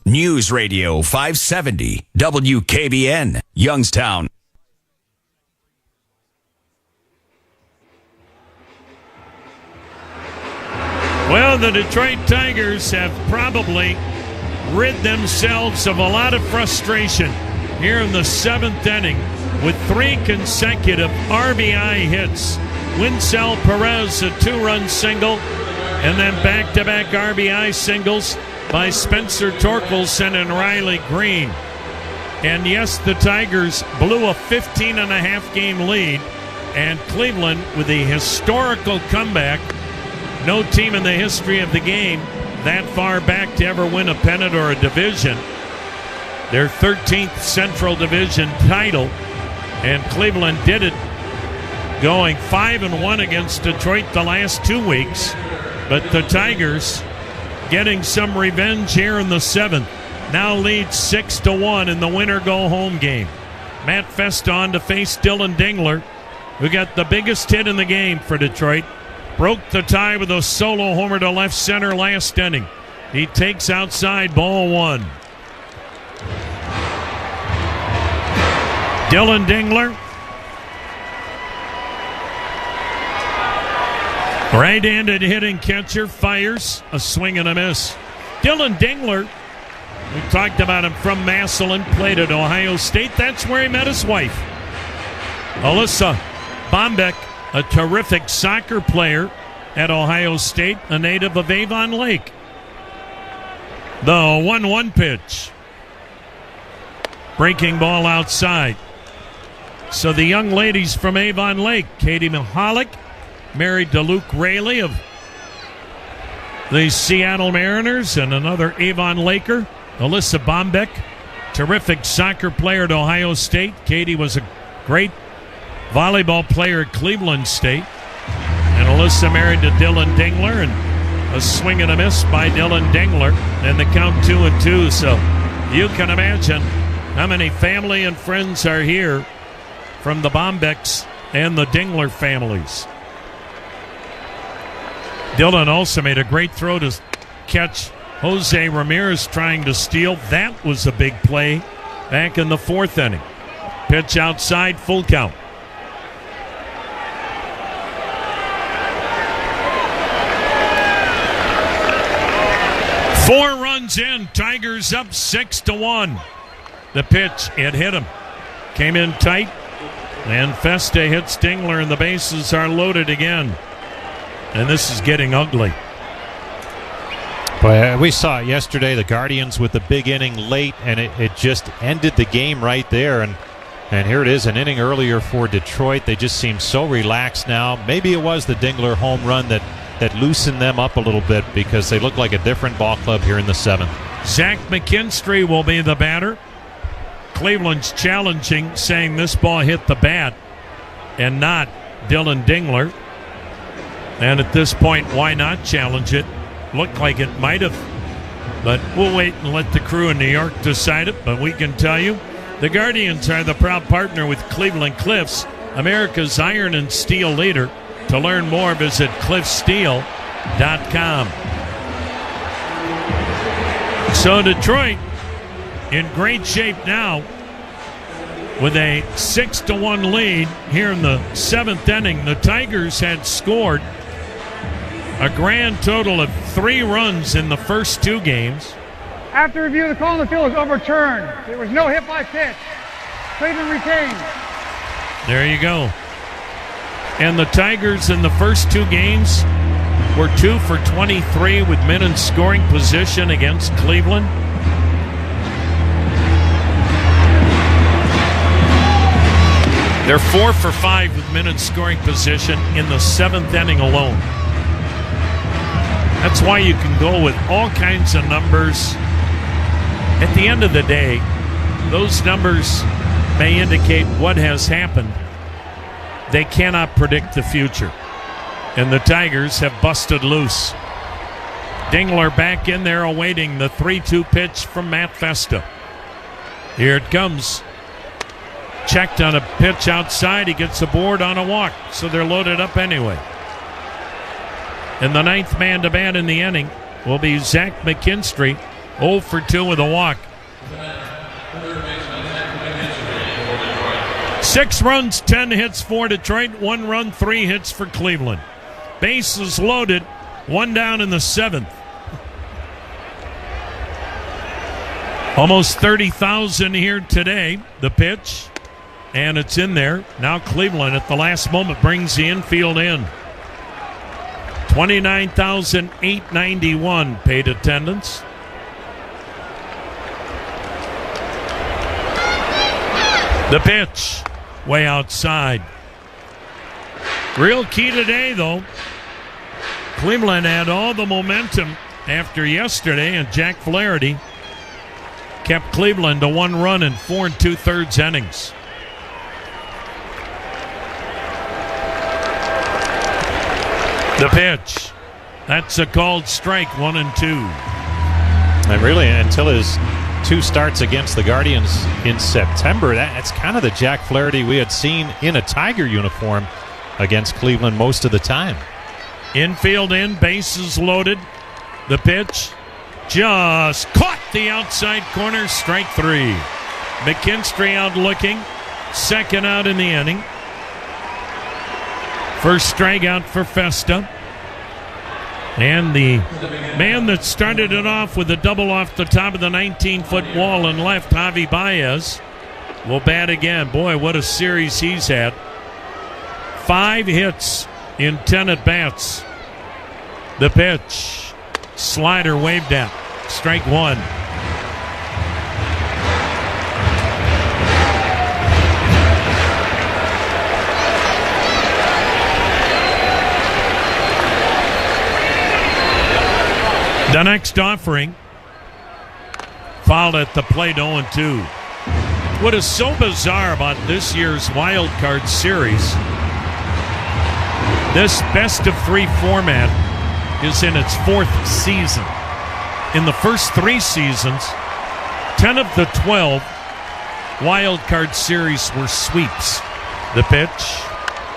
News Radio 570 WKBN, Youngstown. Well, the Detroit Tigers have probably rid themselves of a lot of frustration here in the 7th inning with 3 consecutive RBI hits. Winsell Perez, a 2-run single, and then back-to-back RBI singles by Spencer Torkelson and Riley Green. And yes, the Tigers blew a 15.5 game lead, and Cleveland with a historical comeback. No team in the history of the game that far back to ever win a pennant or a division. Their 13th Central Division title, and Cleveland did it going 5-1 against Detroit the last 2 weeks. But the Tigers getting some revenge here in the 7th. Now leads 6-1 in the winner-go-home game. Matt Feston to face Dylan Dingler, who got the biggest hit in the game for Detroit. Broke the tie with a solo homer to left center last inning. He takes outside, ball 1. Dylan Dingler. Right-handed hitting catcher, fires a swing and a miss. Dylan Dingler, we talked about him from Massillon, played at Ohio State. That's where he met his wife, Alyssa Bombeck, a terrific soccer player at Ohio State, a native of Avon Lake. The 1-1 pitch. Breaking ball outside. So the young ladies from Avon Lake, Katie Mahalik, married to Luke Raley of the Seattle Mariners, and another Avon Laker, Alyssa Bombeck, terrific soccer player at Ohio State. Katie was a great volleyball player at Cleveland State. And Alyssa married to Dylan Dingler, and a swing and a miss by Dylan Dingler, and the count 2-2. So you can imagine how many family and friends are here from the Bombecks and the Dingler families. Dylan also made a great throw to catch Jose Ramirez trying to steal. That was a big play back in the 4th inning. Pitch outside, full count. Four runs in, Tigers up 6-1. The pitch, it hit him. Came in tight. And Festa hits Dingler, and the bases are loaded again. And this is getting ugly. But we saw it yesterday, the Guardians with the big inning late, and it just ended the game right there. And here it is, an inning earlier for Detroit. They just seem so relaxed now. Maybe it was the Dingler home run that loosened them up a little bit, because they look like a different ball club here in the 7th. Zach McKinstry will be the batter. Cleveland's challenging, saying this ball hit the bat and not Dylan Dingler. And at this point, why not challenge it? Looked like it might have, but we'll wait and let the crew in New York decide it. But we can tell you, the Guardians are the proud partner with Cleveland Cliffs, America's iron and steel leader. To learn more, visit CLEvsDET.com. So Detroit in great shape now with a 6-1 lead here in the 7th inning. The Tigers had scored a grand total of 3 runs in the first 2 games. After review, the call on the field was overturned. There was no hit by pitch. Cleveland retained. There you go. And the Tigers in the first 2 games were 2 for 23 with men in scoring position against Cleveland. They're 4 for 5 with men in scoring position in the 7th inning alone. That's why you can go with all kinds of numbers. At the end of the day, those numbers may indicate what has happened. They cannot predict the future. And the Tigers have busted loose. Dingler back in there awaiting the 3-2 pitch from Matt Festa. Here it comes. Checked on a pitch outside. He gets a board on a walk. So they're loaded up anyway. And the 9th man to bat in the inning will be Zach McKinstry, 0 for 2 with a walk. 6 runs, 10 hits for Detroit, 1 run, 3 hits for Cleveland. Bases loaded, 1 down in the 7th. Almost 30,000 here today, the pitch, and it's in there. Now Cleveland at the last moment brings the infield in. 29,891 paid attendance. The pitch, way outside. Real key today, though. Cleveland had all the momentum after yesterday, and Jack Flaherty kept Cleveland to 1 run in 4 2/3 innings. The pitch. That's a called strike, 1-2. And really, until his 2 starts against the Guardians in September, that's kind of the Jack Flaherty we had seen in a Tiger uniform against Cleveland most of the time. Infield in, bases loaded. The pitch just caught the outside corner, strike 3. McKinstry out looking, 2nd out in the inning. First strikeout for Festa. And the man that started it off with a double off the top of the 19-foot wall and left, Javi Baez, will bat again. Boy, what a series he's had. 5 hits in 10 at-bats. The pitch. Slider waved at. Strike 1. The next offering fouled at the plate, 0-2. What is so bizarre about this year's Wildcard series, this best-of-3 format is in its 4th season. In the first 3 seasons, 10 of the 12 Wildcard series were sweeps. The pitch,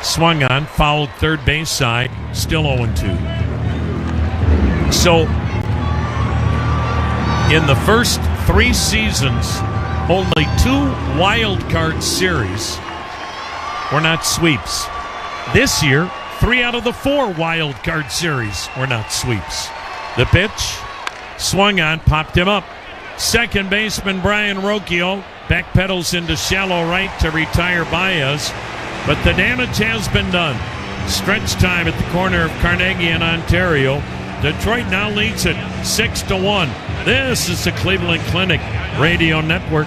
swung on, fouled third base side, still 0-2. So, in the first 3 seasons, only 2 wild card series were not sweeps. This year, 3 out of the 4 wild card series were not sweeps. The pitch, swung on, popped him up. Second baseman Brian Rocchio backpedals into shallow right to retire Baez. but the damage has been done. Stretch time at the corner of Carnegie and Ontario. Detroit now leads it 6-1. This is the Cleveland Clinic Radio Network.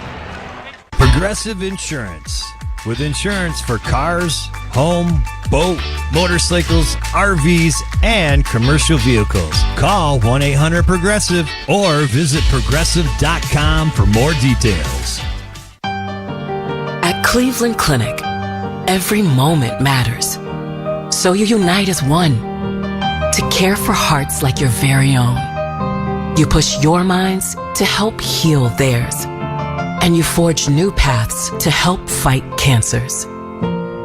Progressive Insurance. With insurance for cars, home, boat, motorcycles, RVs, and commercial vehicles. Call 1-800-PROGRESSIVE or visit progressive.com for more details. At Cleveland Clinic, every moment matters. So you unite as one to care for hearts like your very own. You push your minds to help heal theirs. And you forge new paths to help fight cancers.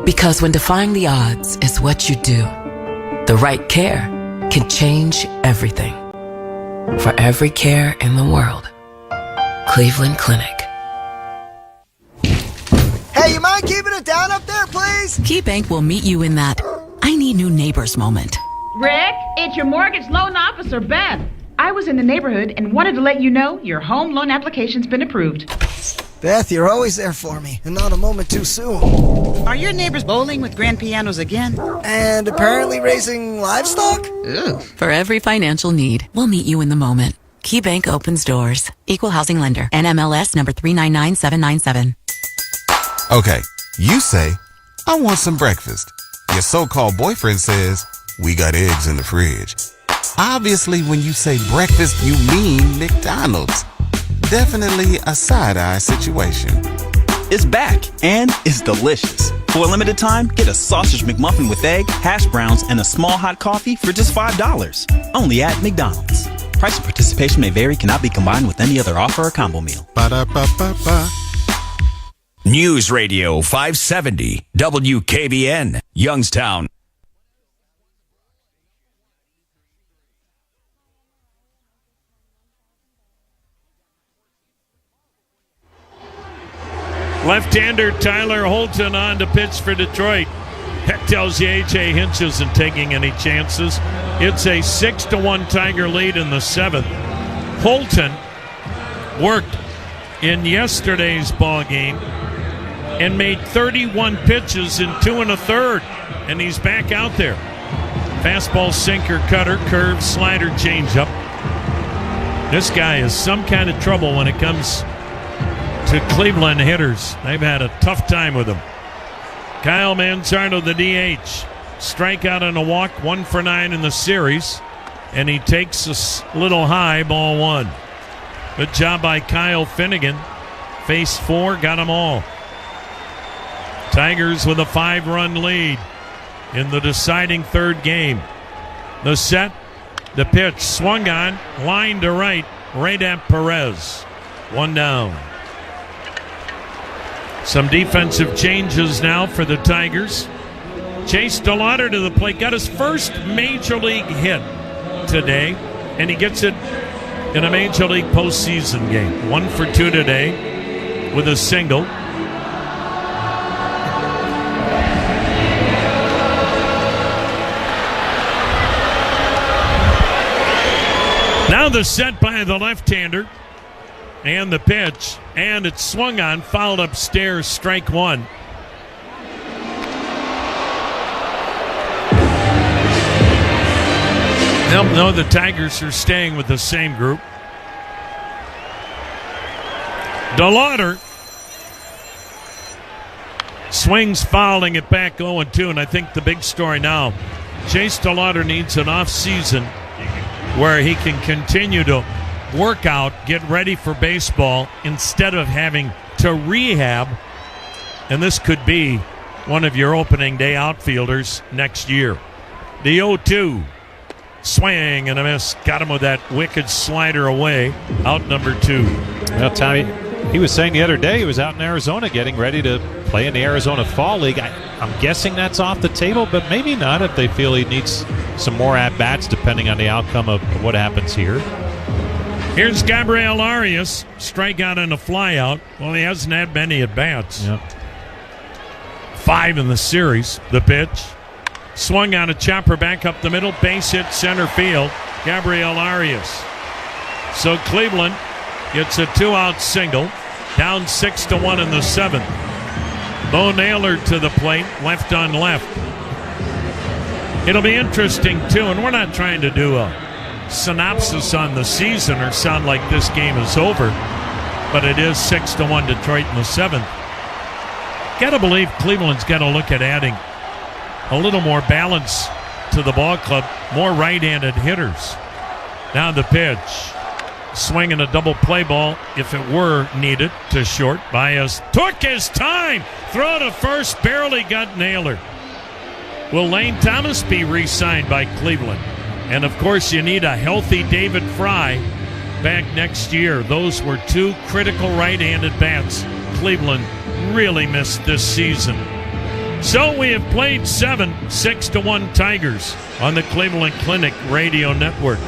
Because when defying the odds is what you do, the right care can change everything. For every care in the world, Cleveland Clinic. Hey, you mind keeping it down up there, please? KeyBank will meet you in that I need new neighbors moment. Rick, it's your mortgage loan officer, Beth. I was in the neighborhood and wanted to let you know your home loan application's been approved. Beth, you're always there for me, and not a moment too soon. Are your neighbors bowling with grand pianos again? And apparently raising livestock? Ew. For every financial need, we'll meet you in the moment. KeyBank opens doors. Equal housing lender. NMLS number 399797. Okay, you say, I want some breakfast. Your so-called boyfriend says, we got eggs in the fridge. Obviously, when you say breakfast, you mean McDonald's. Definitely a side-eye situation. It's back, and it's delicious. For a limited time, get a sausage McMuffin with egg, hash browns, and a small hot coffee for just $5. Only at McDonald's. Price and participation may vary, cannot be combined with any other offer or combo meal. Ba-da-ba-ba-ba. News Radio 570 WKBN, Youngstown. Left-hander Tyler Holton on to pitch for Detroit. That tells you A.J. Hinch isn't taking any chances. It's a 6-1 Tiger lead in the 7th. Holton worked in yesterday's ball game and made 31 pitches in 2 1/3, and he's back out there. Fastball, sinker, cutter, curve, slider, changeup. This guy is some kind of trouble when it comes to Cleveland hitters. They've had a tough time with him. Kyle Manzardo, the DH. Strikeout and a walk, 1 for 9 in the series. And he takes a little high, ball 1. Good job by Kyle Finnegan. Face 4, got them all. Tigers with a 5-run lead in the deciding 3rd game. The set, the pitch, swung on, line to right at Perez. 1 down. Some defensive changes now for the Tigers. Chase DeLauder to the plate. Got his first major league hit today, and he gets it in a major league postseason game. 1 for 2 today with a single. Now the set by the left-hander. And the pitch, and it's swung on, fouled upstairs, strike 1. No, the Tigers are staying with the same group. DeLauder swings, fouling it back 0-2, and I think the big story now, Chase DeLauder needs an off season where he can continue to work out, get ready for baseball instead of having to rehab. And this could be one of your opening day outfielders next year. The 0-2 swing and a miss. Got him with that wicked slider away. Out number 2. Well, Tommy, he was saying the other day he was out in Arizona getting ready to play in the Arizona Fall League. I'm guessing that's off the table, but maybe not if they feel he needs some more at-bats depending on the outcome of what happens here. Here's Gabriel Arias, strikeout and a flyout. Well, he hasn't had many at-bats. Yep. 5 in the series. The pitch. Swung on a chopper back up the middle. Base hit center field. Gabriel Arias. So Cleveland gets a 2-out single. Down 6-1 in the 7th. Bo Naylor to the plate, left on left. It'll be interesting, too, and we're not trying to do a synopsis on the season or sound like this game is over, but it is 6-1 Detroit in the 7th. Got to believe Cleveland's got to look at adding a little more balance to the ball club, more right-handed hitters. Now the pitch. Swinging a double play ball, if it were needed, to short. Baez took his time. Throw to first, barely got Naylor. Will Lane Thomas be re-signed by Cleveland? And, of course, you need a healthy David Fry back next year. Those were two critical right-handed bats Cleveland really missed this season. So we have played 6-1 Tigers on the Cleveland Clinic Radio Network.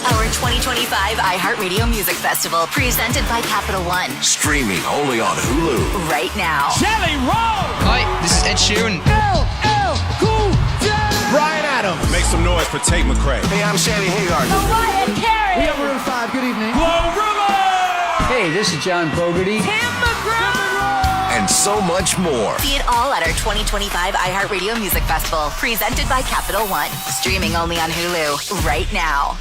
Our 2025 iHeartRadio Music Festival, presented by Capital One. Streaming only on Hulu. Right now. Shelly Roll! Hi, this is Ed Sheeran. LL Cool J! Brian Adams. Make some noise for Tate McRae. Hey, I'm Sammy Hagar. Mariah Carey. We have Room 5. Good evening. Flo Rida! Hey, this is John Fogerty. Tim McGraw. And so much more. See it all at our 2025 iHeartRadio Music Festival, presented by Capital One. Streaming only on Hulu. Right now.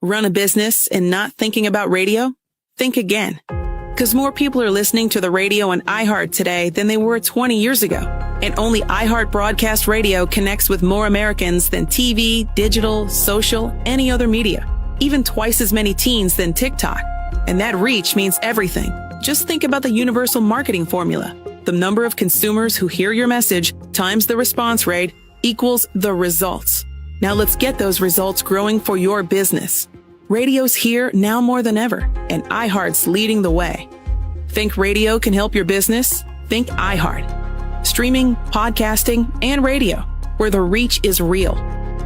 Run a business and not thinking about radio? Think again. Because more people are listening to the radio on iHeart today than they were 20 years ago. And only iHeart Broadcast Radio connects with more Americans than TV, digital, social, any other media. Even twice as many teens than TikTok. And that reach means everything. Just think about the universal marketing formula. The number of consumers who hear your message times the response rate equals the results. Now let's get those results growing for your business. Radio's here now more than ever, and iHeart's leading the way. Think radio can help your business? Think iHeart. Streaming, podcasting, and radio, where the reach is real.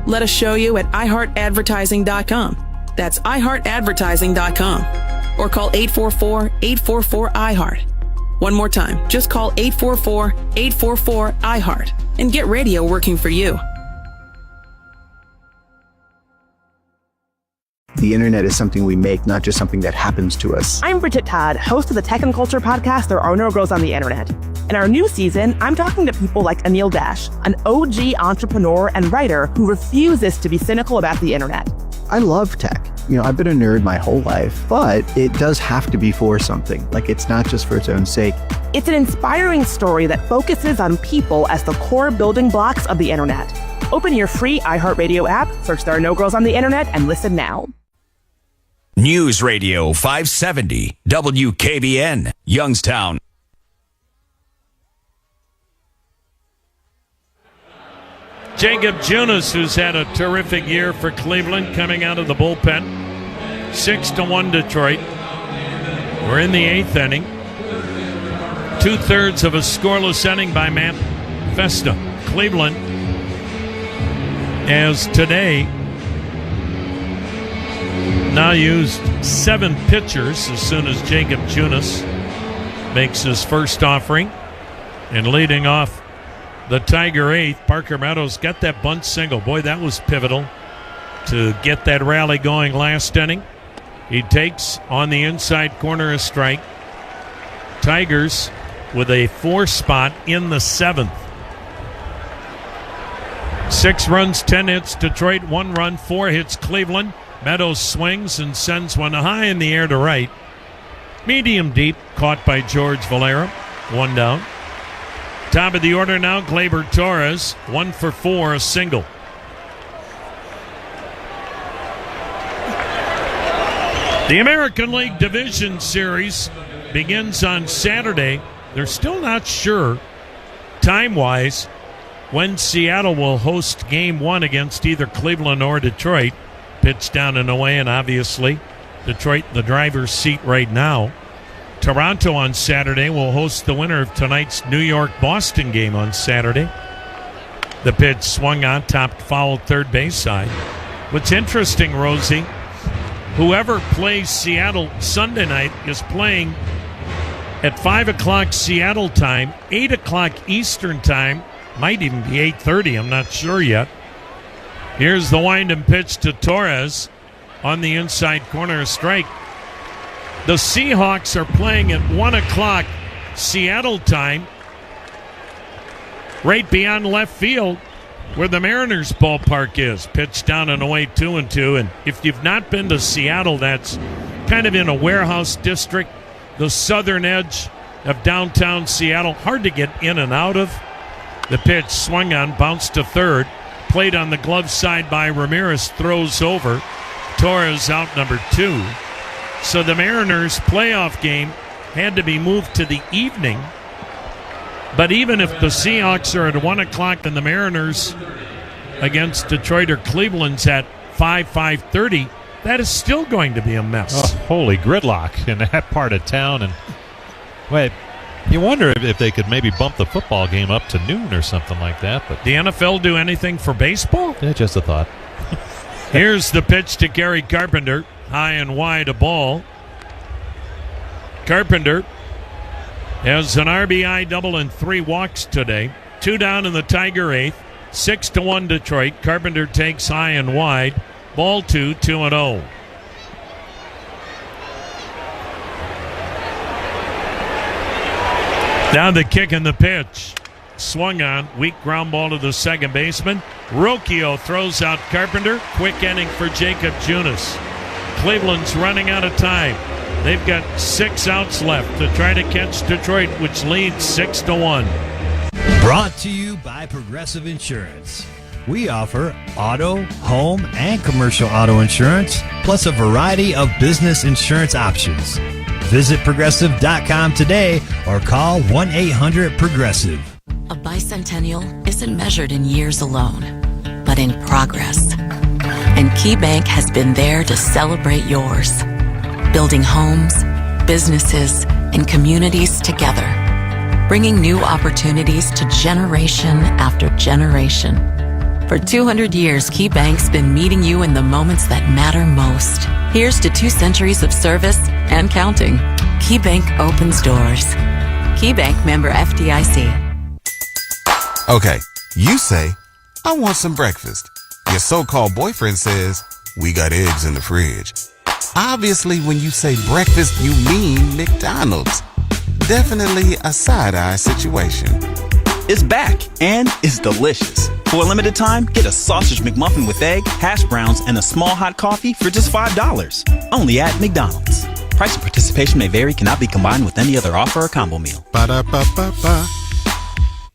Let us show you at iHeartAdvertising.com. That's iHeartAdvertising.com. Or call 844-844-iHeart. One more time, just call 844-844-iHeart and get radio working for you. The internet is something we make, not just something that happens to us. I'm Bridget Todd, host of the Tech and Culture podcast, There Are No Girls on the Internet. In our new season, I'm talking to people like Anil Dash, an OG entrepreneur and writer who refuses to be cynical about the internet. I love tech. I've been a nerd my whole life, but it does have to be for something. It's not just for its own sake. It's an inspiring story that focuses on people as the core building blocks of the internet. Open your free iHeartRadio app, search There Are No Girls on the Internet, and listen now. News Radio 570 WKBN, Youngstown. Jacob Junis, who's had a terrific year for Cleveland, coming out of the bullpen. 6-1 Detroit. We're in the 8th inning. 2/3 of a scoreless inning by Matt Festa. Cleveland, as today, now used 7 pitchers as soon as Jacob Junis makes his first offering. And leading off the Tiger 8th, Parker Meadows got that bunt single. Boy, that was pivotal to get that rally going last inning. He takes on the inside corner a strike. Tigers with a 4 spot in the 7th. 6 runs, 10 hits Detroit, 1 run, 4 hits Cleveland. Meadows swings and sends one high in the air to right. Medium deep, caught by George Valera. 1 down. Top of the order now, Gleyber Torres. 1 for 4, a single. The American League Division Series begins on Saturday. They're still not sure, time-wise, when Seattle will host Game 1 against either Cleveland or Detroit. Pitched down and away, and obviously Detroit the driver's seat right now. Toronto on Saturday will host the winner of tonight's New York-Boston game on Saturday. The pitch swung on, topped foul third base side. What's interesting, Rosie, whoever plays Seattle Sunday night is playing at 5 o'clock Seattle time, 8 o'clock Eastern time, might even be 8:30, I'm not sure yet. Here's the wind and pitch to Torres on the inside corner, a strike. The Seahawks are playing at 1 o'clock Seattle time, right beyond left field, where the Mariners ballpark is. Pitched down and away 2-2. And if you've not been to Seattle, that's kind of in a warehouse district, the southern edge of downtown Seattle. Hard to get in and out of. The pitch swung on, bounced to third. Played on the glove side by Ramirez, throws over. Torres out number 2. So the Mariners playoff game had to be moved to the evening. But even if the Seahawks are at 1 o'clock and the Mariners against Detroit or Cleveland's at 5:30, that is still going to be a mess. Oh, holy gridlock in that part of town. And wait, you wonder if they could maybe bump the football game up to noon or something like that. But the NFL do anything for baseball? Yeah, just a thought. Here's the pitch to Gary Carpenter. High and wide a ball. Carpenter has an RBI double and 3 walks today. 2 down in the Tiger 8th. 6-1 Detroit. Carpenter takes high and wide. Ball 2, 2-0. Now the kick and the pitch. Swung on. Weak ground ball to the second baseman. Rocchio throws out Carpenter. Quick inning for Jacob Junis. Cleveland's running out of time. They've got 6 outs left to try to catch Detroit, which leads 6-1. Brought to you by Progressive Insurance. We offer auto, home, and commercial auto insurance, plus a variety of business insurance options. Visit Progressive.com today or call 1-800-PROGRESSIVE. A bicentennial isn't measured in years alone, but in progress. And KeyBank has been there to celebrate yours. Building homes, businesses, and communities together. Bringing new opportunities to generation after generation. For 200 years, KeyBank's been meeting you in the moments that matter most. Here's to 2 centuries of service and counting. KeyBank opens doors. KeyBank, member FDIC. Okay, you say, I want some breakfast. Your so-called boyfriend says, we got eggs in the fridge. Obviously, when you say breakfast, you mean McDonald's. Definitely a side-eye situation. It's back, and it's delicious. For a limited time, get a sausage McMuffin with egg, hash browns, and a small hot coffee for just $5. Only at McDonald's. Price and participation may vary, cannot be combined with any other offer or combo meal. Ba-da-ba-ba-ba.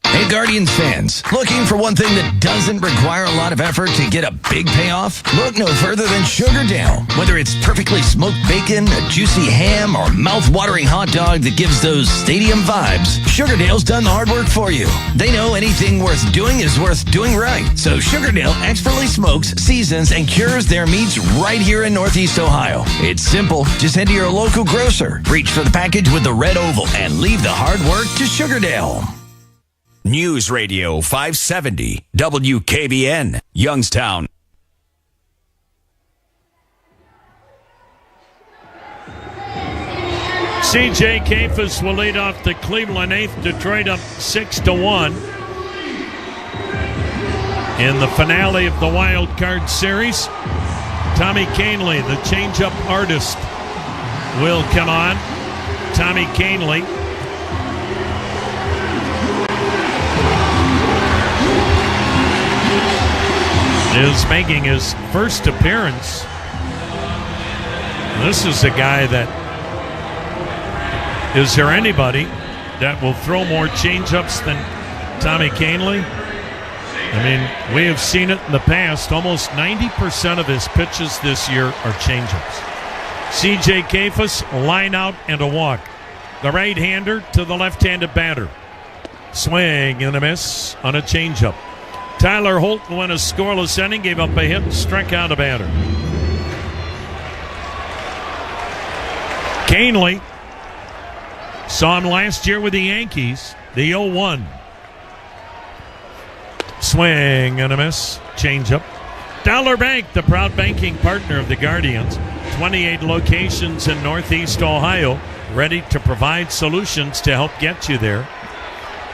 Hey, Guardians fans, looking for one thing that doesn't require a lot of effort to get a big payoff? Look no further than Sugardale. Whether it's perfectly smoked bacon, a juicy ham, or mouth-watering hot dog that gives those stadium vibes, Sugardale's done the hard work for you. They know anything worth doing is worth doing right. So Sugardale expertly smokes, seasons, and cures their meats right here in Northeast Ohio. It's simple. Just head to your local grocer, reach for the package with the red oval, and leave the hard work to Sugardale. News Radio 570 WKBN, Youngstown. C.J. Kafis will lead off the Cleveland 8th. Detroit up 6-1 in the finale of the Wildcard series. Tommy Kahnle, the changeup artist, will come on. Tommy Kahnle is making his first appearance. This is a guy that, is there anybody that will throw more changeups than Tommy Kahnle? I mean, we have seen it in the past. Almost 90% of his pitches this year are changeups. C.J. Kafis, line out and a walk. The right-hander to the left-handed batter. Swing and a miss on a changeup. Tyler Holt went a scoreless inning, gave up a hit, and struck out a batter. Kahnle saw him last year with the Yankees, the 0-1. Swing and a miss, changeup. Dollar Bank, the proud banking partner of the Guardians. 28 locations in Northeast Ohio, ready to provide solutions to help get you there.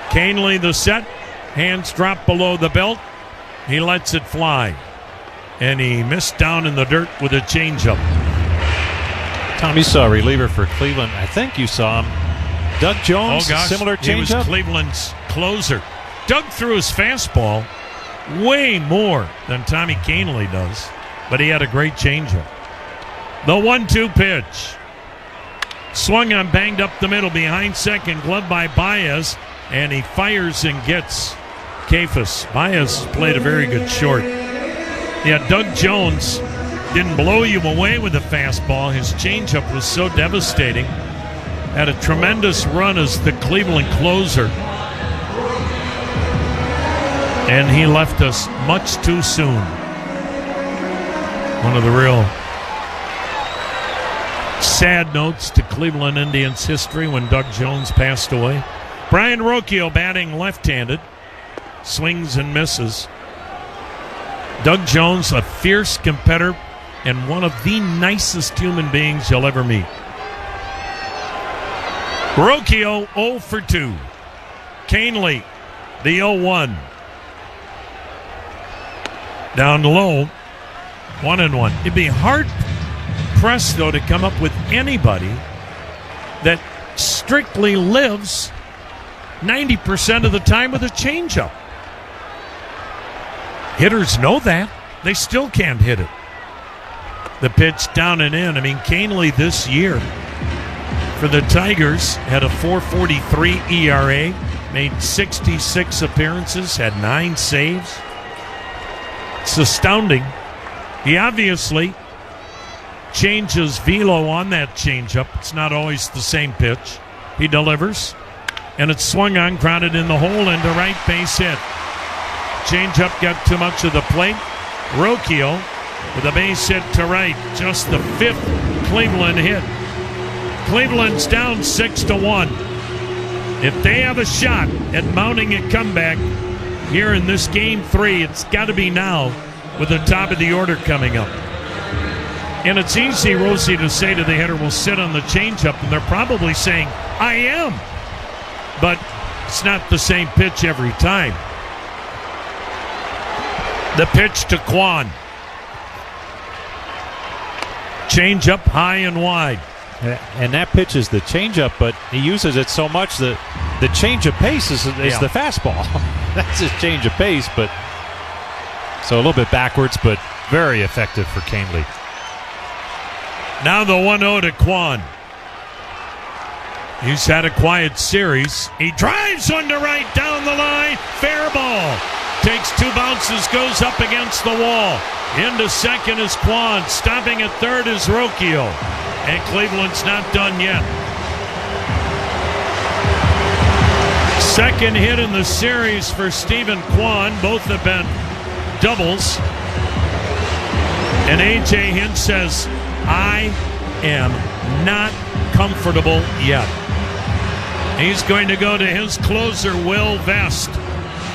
Kahnle the set. Hands drop below the belt. He lets it fly. And he missed down in the dirt with a changeup. Tom, you saw a reliever for Cleveland. I think you saw him Doug Jones, oh gosh, similar he was changeup? Cleveland's closer. Doug threw his fastball way more than Tommy Kahnle does, but he had a great changeup. The 1-2 pitch. Swung on, banged up the middle, behind second, glove by Baez, and he fires and gets Kefas. Baez played a very good short. Yeah, Doug Jones didn't blow you away with a fastball. His changeup was so devastating. Had a tremendous run as the Cleveland closer. And he left us much too soon. One of the real sad notes to Cleveland Indians history when Doug Jones passed away. Brian Rocchio batting left-handed. Swings and misses. Doug Jones, a fierce competitor and one of the nicest human beings you'll ever meet. Rocchio 0 for 2. Kahnle, the 0-1. Down low, 1-1. It'd be hard-pressed, though, to come up with anybody that strictly lives 90% of the time with a changeup. Hitters know that. They still can't hit it. The pitch down and in. I mean, Kahnle this year for the Tigers had a 4.43 ERA, made 66 appearances, had 9 saves. It's astounding. He obviously changes velo on that changeup. It's not always the same pitch. He delivers, and it's swung on, grounded in the hole into right, base hit. Changeup got too much of the plate. Rocchio with a base hit to right. Just the 5th Cleveland hit. Cleveland's down 6-1. If they have a shot at mounting a comeback here in this game 3, it's got to be now with the top of the order coming up. And it's easy, Rosie, to say to the hitter, we'll sit on the changeup, and they're probably saying, I am. But it's not the same pitch every time. The pitch to Kwan. Changeup high and wide. And that pitch is the changeup, but he uses it so much that the change of pace is the fastball. That's his change of pace, but so a little bit backwards, but very effective for Kahnle. Now the 1-0 to Kwan. He's had a quiet series. He drives one to right down the line. Fair ball. Takes 2 bounces, goes up against the wall. Into second is Kwan. Stopping at third is Rocchio. And Cleveland's not done yet. Second hit in the series for Stephen Kwan. Both have been doubles. And A.J. Hinch says, I am not comfortable yet. He's going to go to his closer, Will Vest.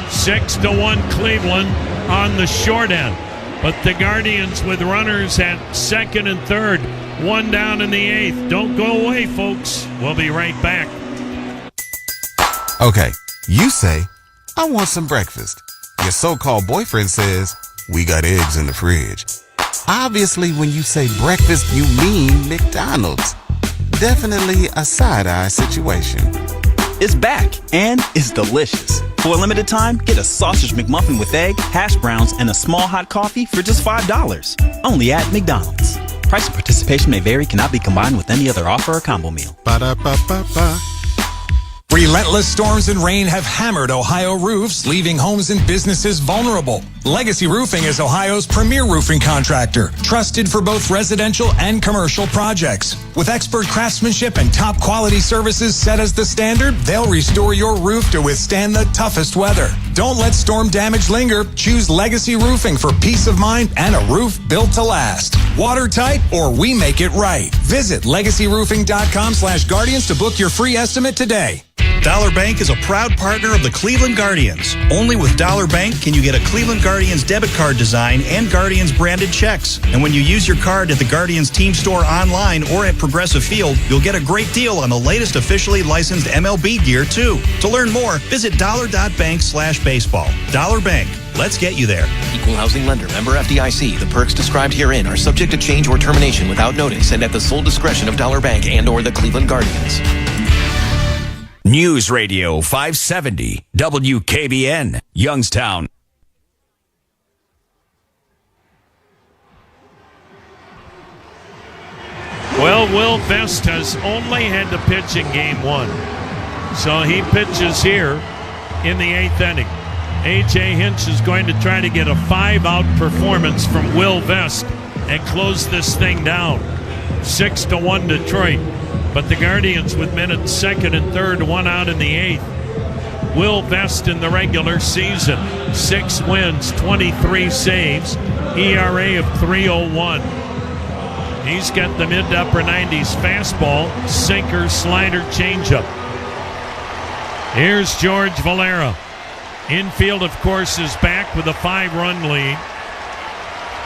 6-1 Cleveland on the short end. But the Guardians with runners at second and third. 1 down in the 8th. Don't go away, folks. We'll be right back. Okay, you say, I want some breakfast. Your so-called boyfriend says, we got eggs in the fridge. Obviously, when you say breakfast, you mean McDonald's. Definitely a side-eye situation. It's back, and it's delicious. For a limited time, get a sausage McMuffin with egg, hash browns, and a small hot coffee for just $5. Only at McDonald's. Price and participation may vary, cannot be combined with any other offer or combo meal. Ba-da-ba-ba-ba. Relentless storms and rain have hammered Ohio roofs, leaving homes and businesses vulnerable. Legacy Roofing is Ohio's premier roofing contractor, trusted for both residential and commercial projects. With expert craftsmanship and top quality services set as the standard, they'll restore your roof to withstand the toughest weather. Don't let storm damage linger. Choose Legacy Roofing for peace of mind and a roof built to last. Watertight, or we make it right. Visit legacyroofing.com/guardians to book your free estimate today. Dollar Bank is a proud partner of the Cleveland Guardians. Only with Dollar Bank can you get a Cleveland Guardians debit card design and Guardians branded checks. And when you use your card at the Guardians team store online or at Progressive Field, you'll get a great deal on the latest officially licensed MLB gear too. To learn more, visit dollar.bank/baseball. Dollar Bank. Let's get you there. Equal housing lender. Member FDIC. The perks described herein are subject to change or termination without notice and at the sole discretion of Dollar Bank and or the Cleveland Guardians. News Radio 570 WKBN, Youngstown. Well, Will Vest has only had to pitch in game one. So he pitches here in the 8th inning. A.J. Hinch is going to try to get a 5-out performance from Will Vest and close this thing down. 6-1 Detroit. But the Guardians with men at 2nd and 3rd, 1 out in the 8th. Will Vest in the regular season, 6 wins, 23 saves, ERA of 3.01. He's got the mid to upper 90s fastball, sinker, slider, changeup. Here's George Valera. Infield, of course, is back with a 5-run lead.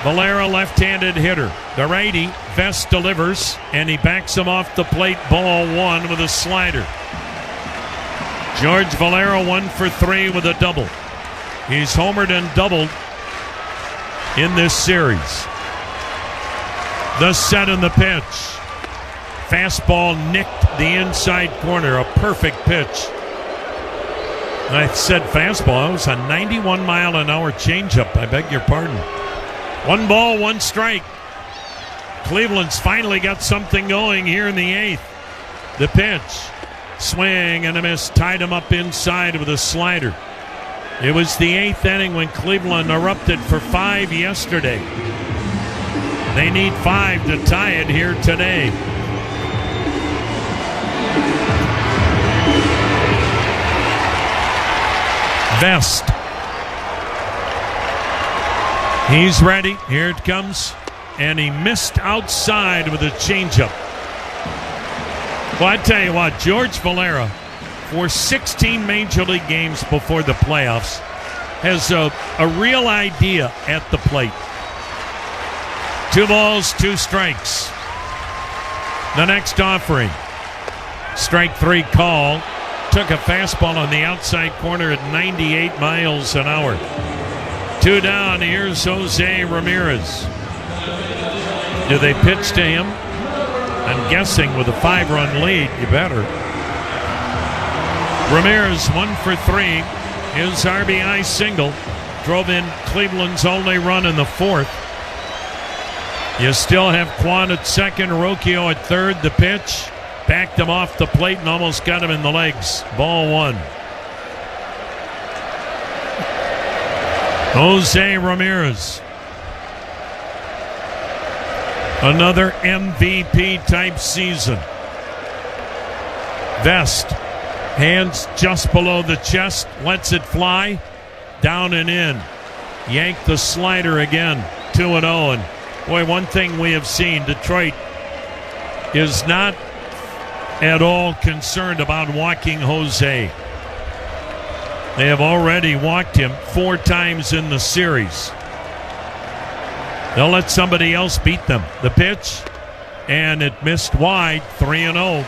Valera, left-handed hitter. The righty, Vest delivers, and he backs him off the plate, ball 1 with a slider. George Valera 1 for 3 with a double. He's homered and doubled in this series. The set and the pitch. Fastball nicked the inside corner. A perfect pitch. I said fastball. It was a 91-mile-an-hour changeup. I beg your pardon. 1 ball, 1 strike. Cleveland's finally got something going here in the 8th. The pitch. Swing and a miss. Tied him up inside with a slider. It was the 8th inning when Cleveland erupted for 5 yesterday. They need 5 to tie it here today. Vest. He's ready. Here it comes. And he missed outside with a changeup. Well, I tell you what, George Valera, for 16 Major League games before the playoffs, has a real idea at the plate. 2 balls, 2 strikes. The next offering. Strike 3 call. Took a fastball on the outside corner at 98 miles an hour. 2 down. Here's Jose Ramirez. Do they pitch to him? I'm guessing with a 5-run lead, you better. Ramirez 1 for 3. His RBI single drove in Cleveland's only run in the 4th. You still have Quan at 2nd, Rocchio at 3rd. The pitch backed him off the plate and almost got him in the legs. Ball 1. Jose Ramirez. Another MVP type season. Vest. Hands just below the chest. Lets it fly. Down and in. Yanked the slider again. 2-0. And boy, one thing we have seen, Detroit is not at all concerned about walking Jose. They have already walked him 4 times in the series. They'll let somebody else beat them. The pitch, and it missed wide, 3-0.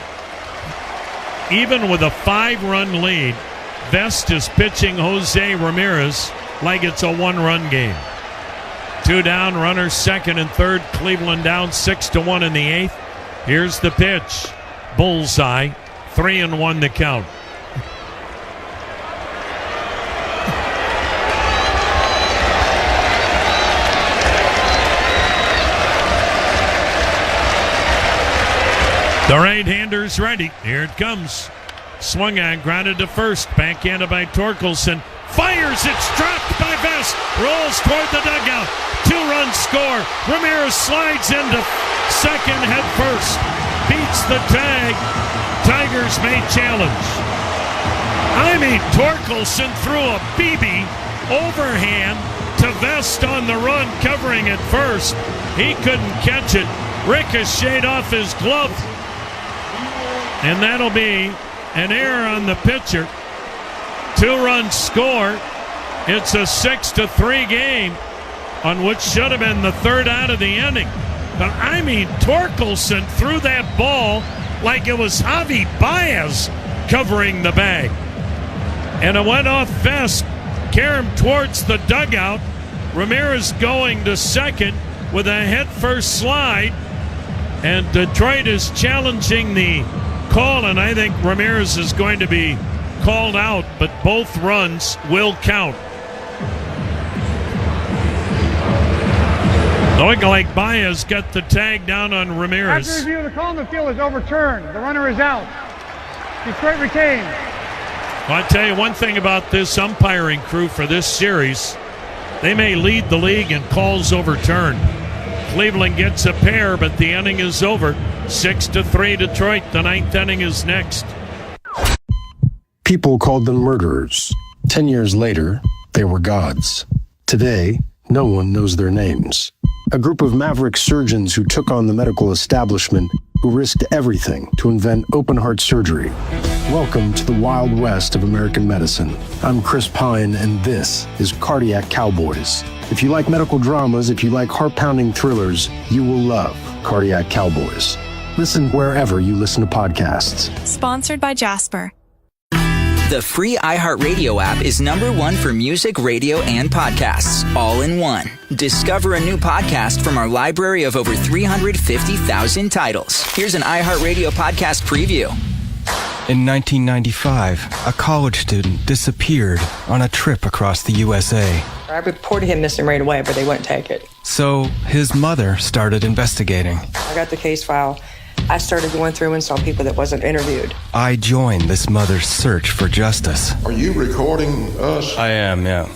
Even with a 5-run lead, Vest is pitching Jose Ramirez like it's a 1-run game. 2 down, runners 2nd and 3rd. Cleveland down 6-1 in the 8th. Here's the pitch. Bullseye. 3-1 the count. The right-hander's ready. Here it comes. Swung on, grounded to first. Backhanded by Torkelson. Fires, it's dropped by Vest. Rolls toward the dugout. 2-run score. Ramirez slides into second head first. Beats the tag. Tigers may challenge. I mean, Torkelson threw a BB overhand to Vest on the run, covering it first. He couldn't catch it. Ricocheted off his glove. And that'll be an error on the pitcher. 2-run score. It's a 6-3 game on what should have been the 3rd out of the inning. But I mean, Torkelson threw that ball like it was Javi Baez covering the bag. And it went off Vest, carried him towards the dugout. Ramirez going to second with a head-first slide. And Detroit is challenging the call, and I think Ramirez is going to be called out, but both runs will count. Looking like Baez got the tag down on Ramirez. After review, the call on the field is overturned. The runner is out. Detroit retained. Well, I'll tell you one thing about this umpiring crew for this series. They may lead the league in calls overturned. Cleveland gets a pair, but the inning is over. 6-3 Detroit. The ninth inning is next. People called them murderers. 10 years later, they were gods. Today, no one knows their names. A group of maverick surgeons who took on the medical establishment, who risked everything to invent open-heart surgery. Welcome to the Wild West of American medicine. I'm Chris Pine, and this is Cardiac Cowboys. If you like medical dramas, if you like heart-pounding thrillers, you will love Cardiac Cowboys. Listen wherever you listen to podcasts. Sponsored by Jasper. The free iHeartRadio app is #1 for music, radio, and podcasts, all in one. Discover a new podcast from our library of over 350,000 titles. Here's an iHeartRadio podcast preview. In 1995, a college student disappeared on a trip across the USA. I reported him missing right away, but they wouldn't take it. So his mother started investigating. I got the case file. I started going through and saw people that wasn't interviewed. I joined this mother's search for justice. Are you recording us? I am, yeah.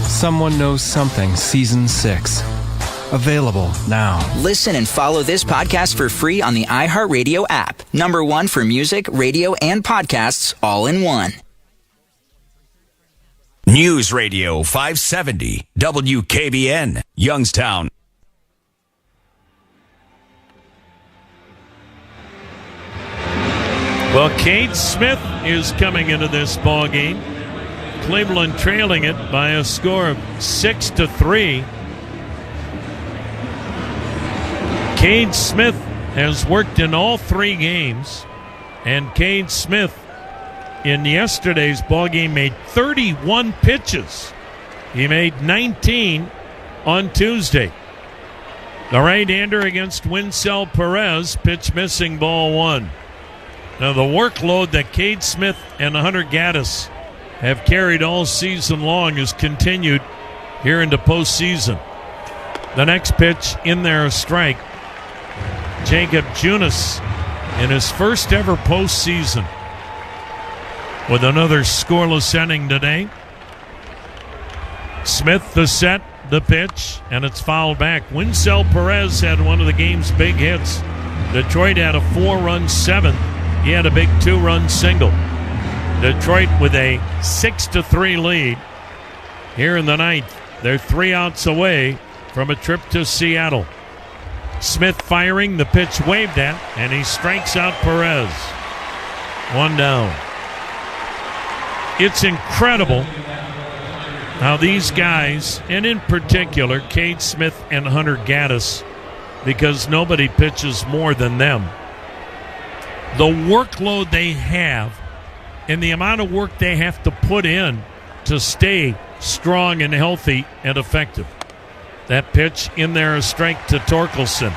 Someone Knows Something, Season 6. Available now. Listen and follow this podcast for free on the iHeartRadio app. #1 for music, radio, and podcasts, all in one. News Radio 570 WKBN, Youngstown. Well, Cade Smith is coming into this ball game. Cleveland trailing it by a score of 6-3. Cade Smith has worked in all three games, and Cade Smith in yesterday's ball game made 31 pitches. He made 19 on Tuesday. The right-hander against Winsell Perez, pitch missing, ball one. Now, the workload that Cade Smith and Hunter Gaddis have carried all season long has continued here into postseason. The next pitch in there, a strike. Jacob Junis in his first ever postseason with another scoreless inning today. Smith the set, the pitch, and it's fouled back. Winsell Perez had one of the game's big hits. Detroit had a 4-run seventh. He had a big 2-run single. Detroit with a 6-3 lead here in the ninth. They're 3 outs away from a trip to Seattle. Smith firing, the pitch waved at, and he strikes out Perez. 1 down. It's incredible how these guys, and in particular Cade Smith and Hunter Gaddis, because nobody pitches more than them, the workload they have and the amount of work they have to put in to stay strong and healthy and effective. That pitch in there, a strike to Torkelson.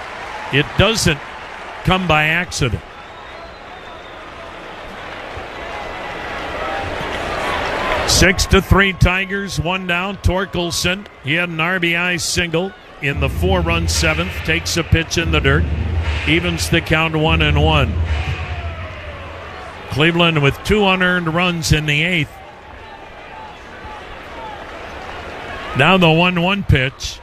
It doesn't come by accident. 6-3 Tigers, 1 down. Torkelson, he had an RBI single in the 4-run seventh, takes a pitch in the dirt, evens the count 1-1. Cleveland with 2 unearned runs in the 8th. Now the 1-1 pitch.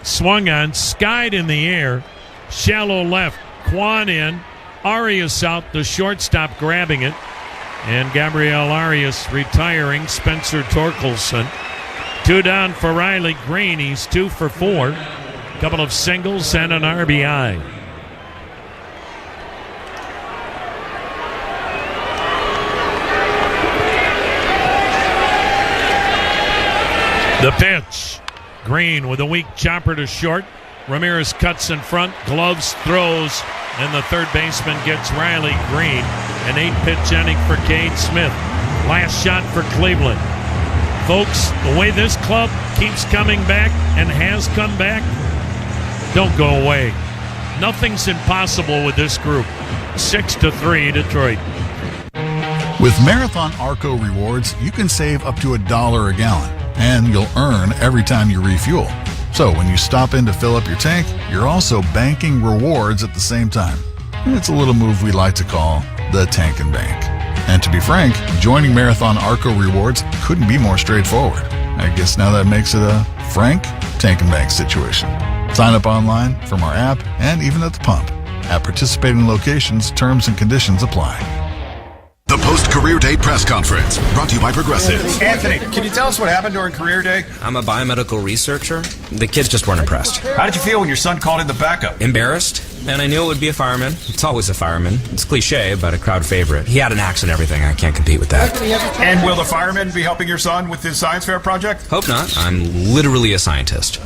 Swung on, skied in the air, shallow left, Quan in, Arias out, the shortstop grabbing it, and Gabriel Arias retiring. Spencer Torkelson. 2 down for Riley Green. He's 2 for 4. A couple of singles and an RBI. The pitch. Green with a weak chopper to short. Ramirez cuts in front, gloves, throws, and the third baseman gets Riley Green. An 8-pitch inning for Cade Smith. Last shot for Cleveland. Folks, the way this club keeps coming back and has come back, don't go away. Nothing's impossible with this group. 6-3 Detroit. With Marathon Arco rewards, you can save up to $1 a gallon, and you'll earn every time you refuel. So when you stop in to fill up your tank, you're also banking rewards at the same time. It's a little move we like to call the tank and bank. And to be frank, joining Marathon Arco rewards couldn't be more straightforward. I guess now that makes it a frank tank and bank situation. Sign up online, from our app, and even at the pump. At participating locations, terms and conditions apply. The post-career day press conference, brought to you by Progressive. Anthony, can you tell us what happened during career day? I'm a biomedical researcher. The kids just weren't impressed. How did you feel when your son called in the backup? Embarrassed, and I knew it would be a fireman. It's always a fireman. It's cliche, but a crowd favorite. He had an axe and everything. I can't compete with that. And will the fireman be helping your son with his science fair project? Hope not. I'm literally a scientist.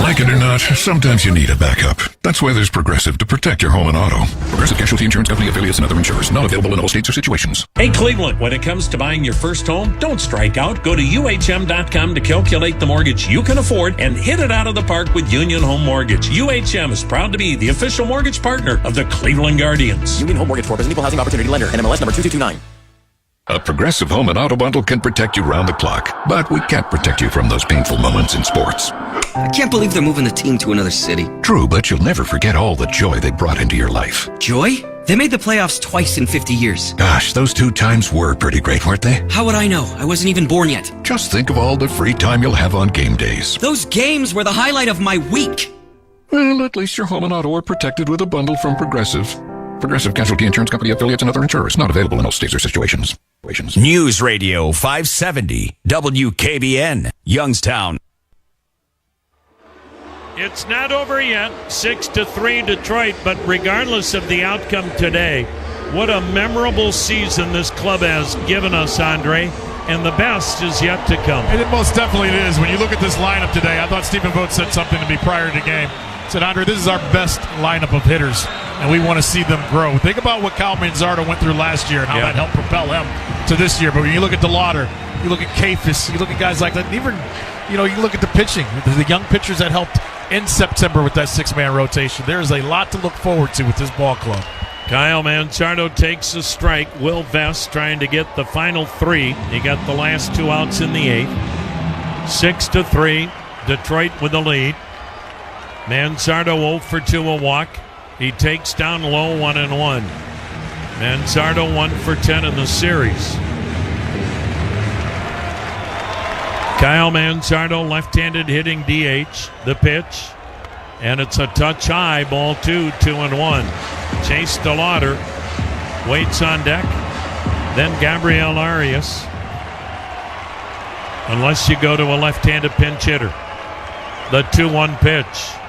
Like it or not, sometimes you need a backup. That's why there's Progressive to protect your home and auto. Progressive Casualty Insurance Company affiliates and other insurers. Not available in all states or situations. Hey, Cleveland, when it comes to buying your first home, don't strike out. Go to UHM.com to calculate the mortgage you can afford and hit it out of the park with Union Home Mortgage. UHM is proud to be the official mortgage partner of the Cleveland Guardians. Union Home Mortgage Corp is an equal housing opportunity lender. NMLS number 2229. A Progressive home and auto bundle can protect you round the clock, but we can't protect you from those painful moments in sports. I can't believe they're moving the team to another city. True, but you'll never forget all the joy they brought into your life. Joy? They made the playoffs twice in 50 years. Gosh, those 2 times were pretty great, weren't they? How would I know? I wasn't even born yet. Just think of all the free time you'll have on game days. Those games were the highlight of my week. Well, at least your home and auto are protected with a bundle from Progressive. Progressive Casualty Insurance Company affiliates and other insurers. Not available in all states or situations. News Radio 570 WKBN, Youngstown. It's not over yet. 6-3 Detroit, but regardless of the outcome today, what a memorable season this club has given us, Andre, and the best is yet to come. And it most definitely is. When you look at this lineup today, I thought Stephen Vogt said something to me prior to the game. He said, Andre, this is our best lineup of hitters, and we want to see them grow. Think about what Kyle Manzardo went through last year and how that helped propel him to this year. But when you look at DeLauder, you look at Kafis, you look at guys like that, and even, you look at the pitching, the young pitchers that helped in September with that 6-man rotation. There is a lot to look forward to with this ball club. Kyle Manzardo takes a strike. Will Vest trying to get the final 3. He got the last 2 outs in the 8th. 6-3, Detroit with the lead. Manzardo 0 for 2, a walk. He takes down low 1-1. Manzardo 1 for 10 in the series. Kyle Manzardo, left-handed hitting DH. The pitch. And it's a touch high, ball 2, 2-1. Chase DeLauder waits on deck. Then Gabriel Arias. Unless you go to a left-handed pinch hitter. The 2-1 pitch.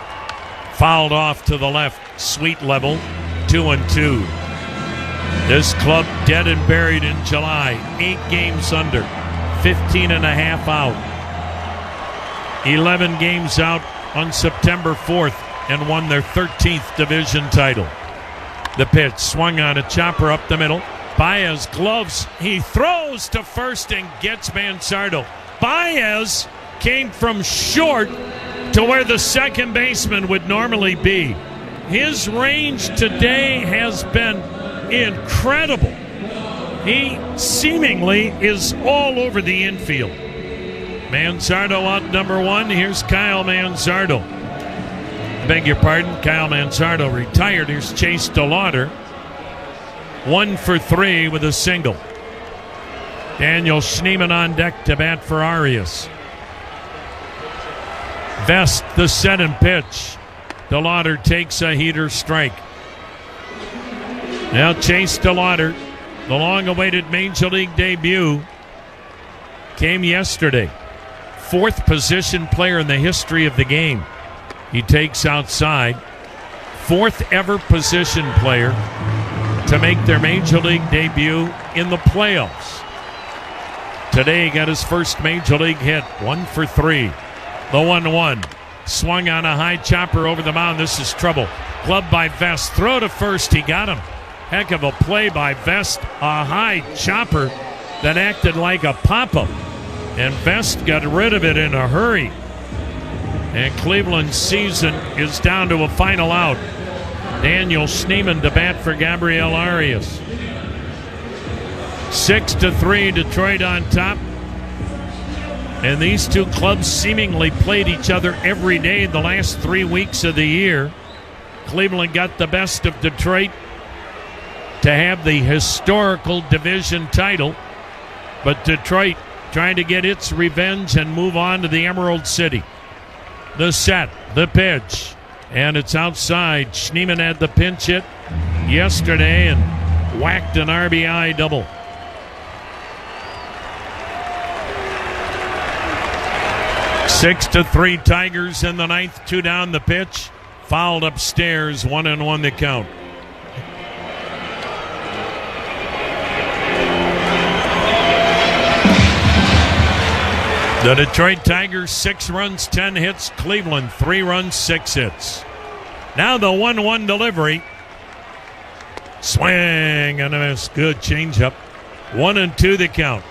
Fouled off to the left. Sweet level. 2-2. This club dead and buried in July. 8 games under. 15.5 out. 11 games out on September 4th and won their 13th division title. The pitch swung on a chopper up the middle. Baez gloves. He throws to first and gets Manzardo. Baez came from short to where the second baseman would normally be. His range today has been incredible. He seemingly is all over the infield. Manzardo out number 1. Here's Kyle Manzardo. I beg your pardon, Kyle Manzardo retired. Here's Chase DeLauder. 1 for 3 with a single. Daniel Schneemann on deck to bat for Arias. Vest the set and pitch. DeLauder takes a heater strike. Now Chase DeLauder, the long-awaited Major League debut, came yesterday. 4th position player in the history of the game. He takes outside. 4th ever position player to make their Major League debut in the playoffs. Today he got his first Major League hit. 1 for 3. The 1-1. Swung on a high chopper over the mound. This is trouble. Gloved by Vest. Throw to first. He got him. Heck of a play by Vest. A high chopper that acted like a pop-up. And Vest got rid of it in a hurry. And Cleveland's season is down to a final out. Daniel Schneemann to bat for Gabriel Arias. 6-3, Detroit on top. And these two clubs seemingly played each other every day the last 3 weeks of the year. Cleveland got the best of Detroit to have the historical division title, but Detroit trying to get its revenge and move on to the Emerald City. The set, the pitch, and it's outside. Schneemann had the pinch hit yesterday and whacked an RBI double. Six to 3 Tigers in the ninth, 2 down the pitch. Fouled upstairs, 1-1 the count. The Detroit Tigers, 6 runs, 10 hits. Cleveland, 3 runs, 6 hits. Now the 1-1 delivery. Swing and a miss. Good changeup. 1-2 the count.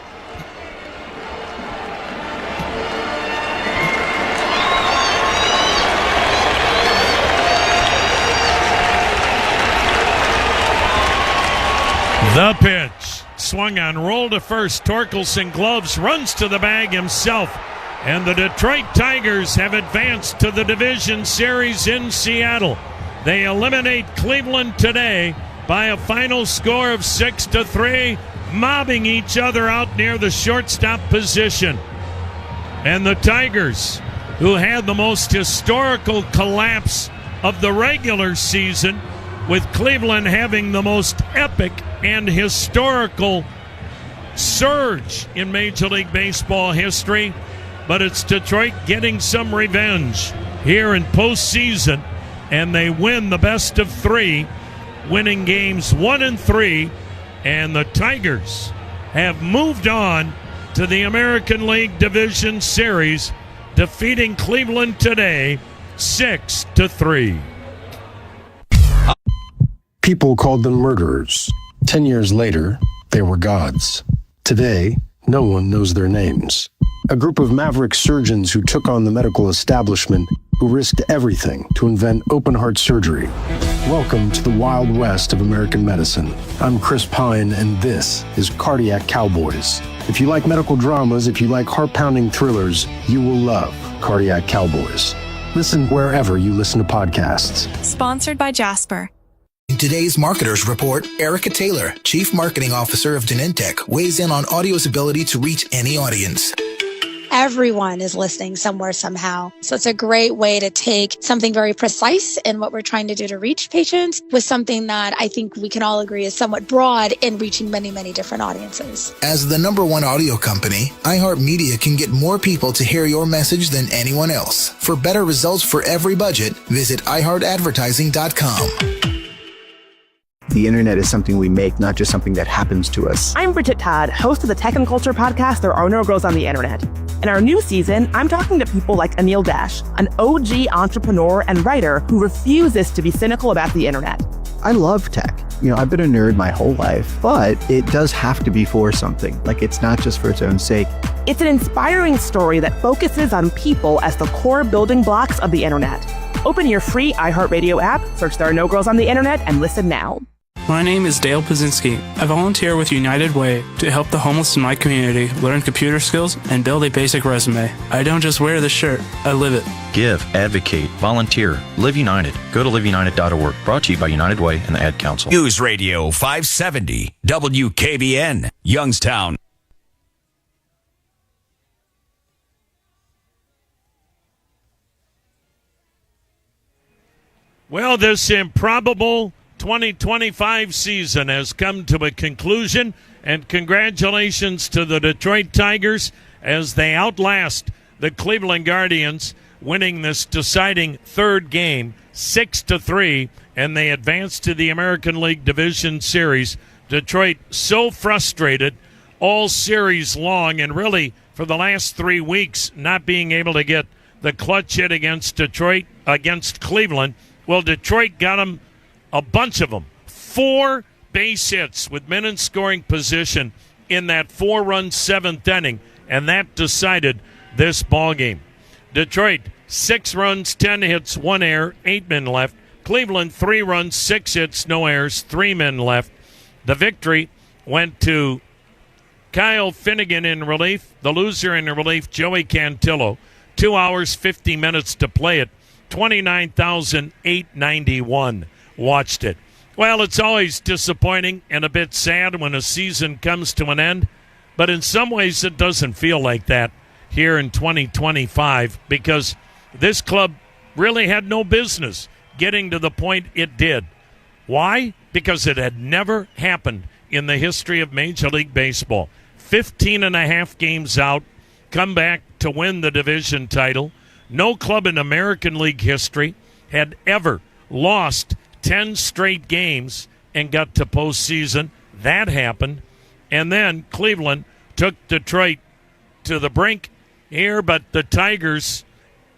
The pitch. Swung on, roll to first. Torkelson gloves, runs to the bag himself. And the Detroit Tigers have advanced to the Division Series in Seattle. They eliminate Cleveland today by a final score of 6-3, mobbing each other out near the shortstop position. And the Tigers, who had the most historical collapse of the regular season, with Cleveland having the most epic and historical surge in Major League Baseball history. But it's Detroit getting some revenge here in postseason, and they win the best of 3, winning games 1 and 3, and the Tigers have moved on to the American League Division Series, defeating Cleveland today 6-3. People called them murderers. 10 years later, they were gods. Today, no one knows their names. A group of maverick surgeons who took on the medical establishment, who risked everything to invent open-heart surgery. Welcome to the Wild West of American medicine. I'm Chris Pine, and this is Cardiac Cowboys. If you like medical dramas, if you like heart-pounding thrillers, you will love Cardiac Cowboys. Listen wherever you listen to podcasts. Sponsored by Jasper. In today's Marketers Report, Erica Taylor, Chief Marketing Officer of Genentech, weighs in on audio's ability to reach any audience. Everyone is listening somewhere, somehow. So it's a great way to take something very precise in what we're trying to do to reach patients with something that I think we can all agree is somewhat broad in reaching many, many different audiences. As the #1 audio company, iHeartMedia can get more people to hear your message than anyone else. For better results for every budget, visit iHeartAdvertising.com. The internet is something we make, not just something that happens to us. I'm Bridget Todd, host of the Tech and Culture podcast, There Are No Girls on the Internet. In our new season, I'm talking to people like Anil Dash, an OG entrepreneur and writer who refuses to be cynical about the internet. I love tech. I've been a nerd my whole life, but it does have to be for something. Like, it's not just for its own sake. It's an inspiring story that focuses on people as the core building blocks of the internet. Open your free iHeartRadio app, search There Are No Girls on the Internet, and listen now. My name is Dale Pazinski. I volunteer with United Way to help the homeless in my community learn computer skills and build a basic resume. I don't just wear the shirt, I live it. Give, advocate, volunteer, Live United. Go to liveunited.org. Brought to you by United Way and the Ad Council. News Radio 570, WKBN, Youngstown. Well, this improbable 2025 season has come to a conclusion, and congratulations to the Detroit Tigers as they outlast the Cleveland Guardians, winning this deciding third game 6-3, and they advance to the American League Division Series. Detroit so frustrated all series long, and really for the last 3 weeks not being able to get the clutch hit against Cleveland. Well, Detroit got them, a bunch of them, 4 base hits with men in scoring position in that 4-run 7th inning, and that decided this ball game. Detroit, 6 runs, 10 hits, 1 error, 8 men left. Cleveland, 3 runs, 6 hits, no errors, 3 men left. The victory went to Kyle Finnegan in relief. The loser in relief, Joey Cantillo. 2 hours, 50 minutes to play it. 29,891 watched it. Well, it's always disappointing and a bit sad when a season comes to an end, but in some ways it doesn't feel like that here in 2025 because this club really had no business getting to the point it did. Why? Because it had never happened in the history of Major League Baseball. 15 and a half games out, come back to win the division title. No club in American League history had ever lost 10 straight games and got to postseason. That happened. And then Cleveland took Detroit to the brink here, but the Tigers,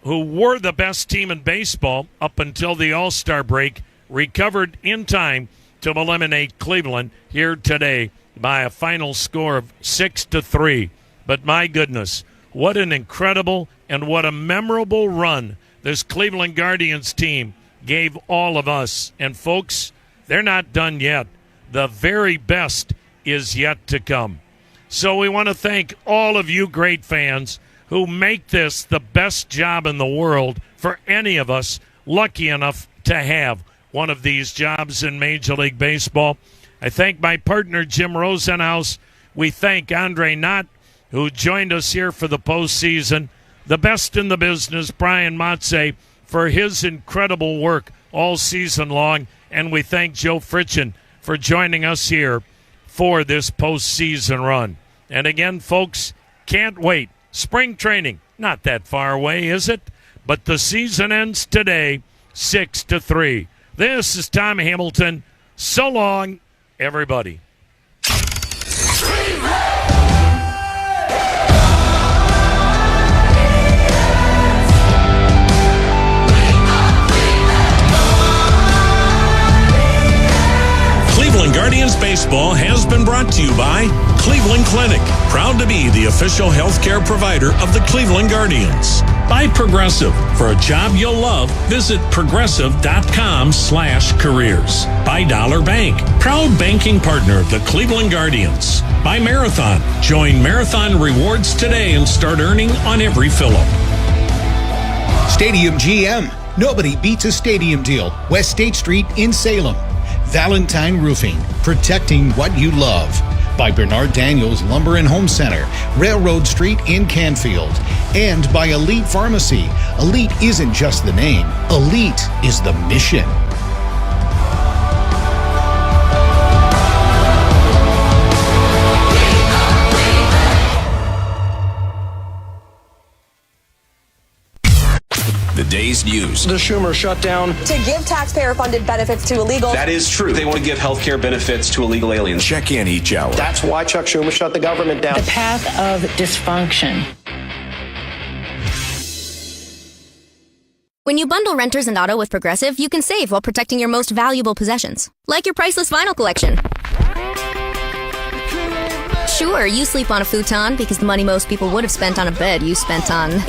who were the best team in baseball up until the All-Star break, recovered in time to eliminate Cleveland here today by a final score of 6-3. But my goodness, what an incredible and what a memorable run this Cleveland Guardians team gave all of us. And folks, they're not done yet. The very best is yet to come. So we want to thank all of you great fans who make this the best job in the world for any of us lucky enough to have one of these jobs in Major League Baseball. I thank my partner, Jim Rosenhaus. We thank Andre Knott, who joined us here for the postseason. The best in the business, Brian Motze, for his incredible work all season long. And we thank Joe Fritchen for joining us here for this postseason run. And again, folks, can't wait. Spring training, not that far away, is it? But the season ends today, 6-3. This is Tom Hamilton. So long, everybody. Cleveland Guardians Baseball has been brought to you by Cleveland Clinic, proud to be the official healthcare provider of the Cleveland Guardians. By Progressive, for a job you'll love, visit progressive.com/careers. By Dollar Bank, proud banking partner of the Cleveland Guardians. By Marathon, join Marathon Rewards today and start earning on every fill-up. Stadium GM, nobody beats a stadium deal. West State Street in Salem. Valentine Roofing, protecting what you love. By Bernard Daniels Lumber and Home Center, Railroad Street in Canfield. And by Elite Pharmacy. Elite isn't just the name. Elite is the mission. The day's news. The Schumer shutdown. To give taxpayer-funded benefits to illegals. That is true. They want to give health care benefits to illegal aliens. Check in each hour. That's why Chuck Schumer shut the government down. The path of dysfunction. When you bundle renters and auto with Progressive, you can save while protecting your most valuable possessions, like your priceless vinyl collection. Sure, you sleep on a futon because the money most people would have spent on a bed you spent on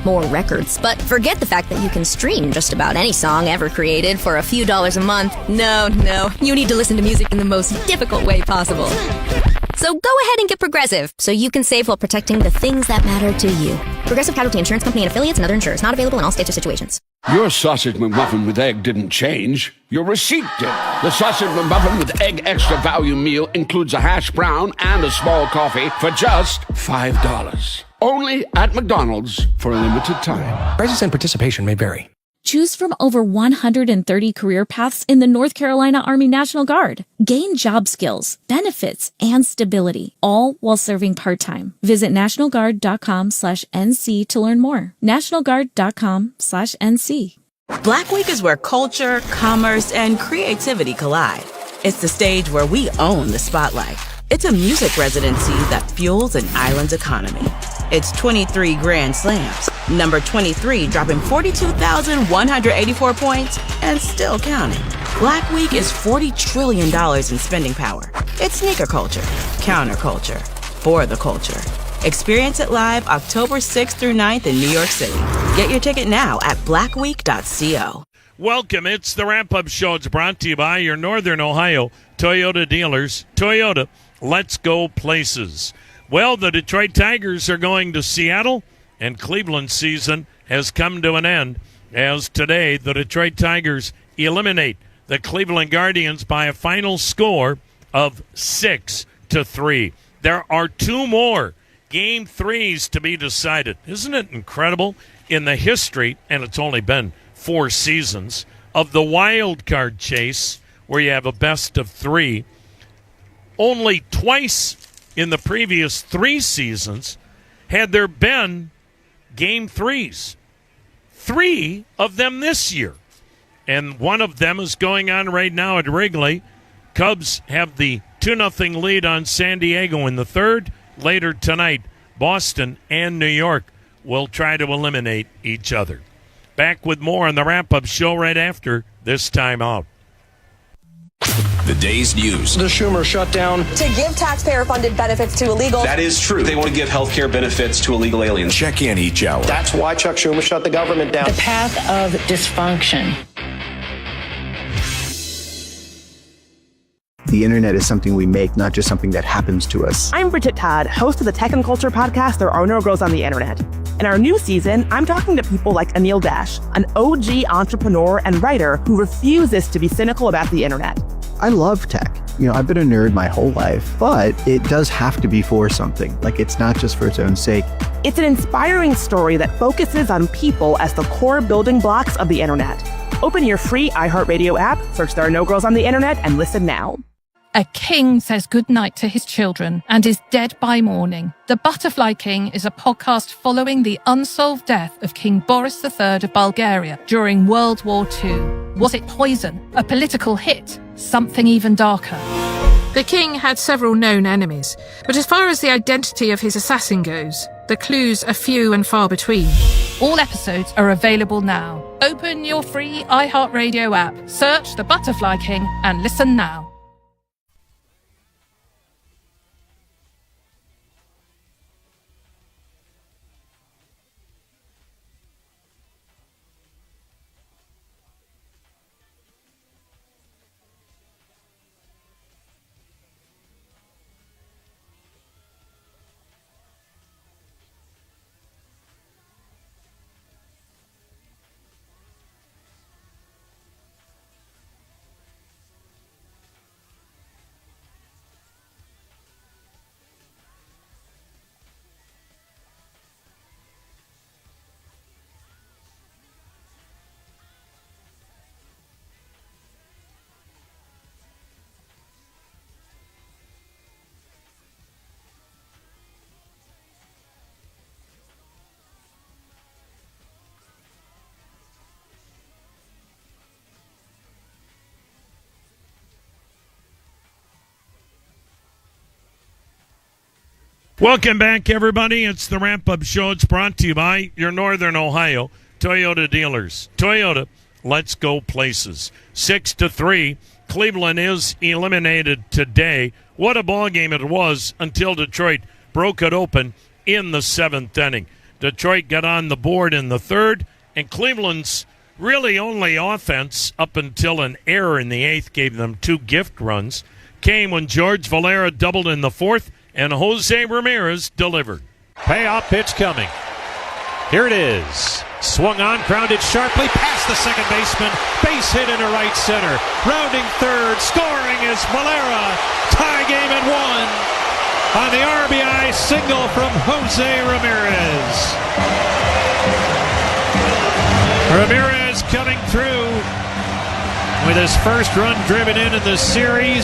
more records. But forget the fact that you can stream just about any song ever created for a few dollars a month. No, you need to listen to music in the most difficult way possible. So go ahead and get Progressive so you can save while protecting the things that matter to you. Progressive Casualty Insurance Company and affiliates and other insurers. Not available in all states or situations. Your sausage McMuffin with egg didn't change. Your receipt did. The sausage McMuffin with egg extra value meal includes a hash brown and a small coffee for just $5. Only at McDonald's for a limited time. Prices and participation may vary. Choose from over 130 career paths in the North Carolina Army National Guard. Gain job skills, benefits, and stability, all while serving part-time. Visit NationalGuard.com/NC to learn more. NationalGuard.com/NC. Black Week is where culture, commerce, and creativity collide. It's the stage where we own the spotlight. It's a music residency that fuels an island's economy. It's 23 Grand Slams, number 23 dropping 42,184 points and still counting. Black Week is $40 trillion in spending power. It's sneaker culture, counterculture, for the culture. Experience it live October 6th through 9th in New York City. Get your ticket now at blackweek.co. Welcome. It's the wrap-up show. It's brought to you by your Northern Ohio Toyota dealers. Toyota, let's go places. Well, the Detroit Tigers are going to Seattle, and Cleveland season has come to an end as today the Detroit Tigers eliminate the Cleveland Guardians by a final score of 6-3. There are two more Game 3s to be decided. Isn't it incredible? In the history, and it's only been 4 seasons, of the Wildcard chase, where you have a best of 3, only twice in the previous 3 seasons had there been Game 3s. 3 of them this year. And one of them is going on right now at Wrigley. Cubs have the 2-0 lead on San Diego in the third. Later tonight, Boston and New York will try to eliminate each other. Back with more on the wrap-up show right after this timeout. The day's news. The Schumer shutdown. To give taxpayer-funded benefits to illegals. That is true. They want to give health care benefits to illegal aliens. Check in each hour. That's why Chuck Schumer shut the government down. The path of dysfunction. The internet is something we make, not just something that happens to us. I'm Bridget Todd, host of the tech and culture podcast There Are No Girls on the Internet. In our new season, I'm talking to people like Anil Dash, an OG entrepreneur and writer who refuses to be cynical about the internet. I love tech. I've been a nerd my whole life, but it does have to be for something. It's not just for its own sake. It's an inspiring story that focuses on people as the core building blocks of the internet. Open your free iHeartRadio app, search There Are No Girls on the Internet, and listen now. A king says goodnight to his children and is dead by morning. The Butterfly King is a podcast following the unsolved death of King Boris III of Bulgaria during World War II. Was it poison? A political hit? Something even darker? The king had several known enemies, but as far as the identity of his assassin goes, the clues are few and far between. All episodes are available now. Open your free iHeartRadio app, search The Butterfly King, and listen now. Welcome back, everybody. It's the wrap-up show. It's brought to you by your Northern Ohio Toyota dealers. Toyota, let's go places. 6-3. Cleveland is eliminated today. What a ball game it was until Detroit broke it open in the 7th inning. Detroit got on the board in the 3rd, and Cleveland's really only offense up until an error in the 8th gave them 2 gift runs came when George Valera doubled in the 4th and Jose Ramirez delivered. Payoff pitch coming. Here it is. Swung on, grounded sharply past the second baseman. Base hit into right center. Rounding third, scoring is Valera. Tie game at 1 on the RBI single from Jose Ramirez. Ramirez coming through with his first run driven in the series.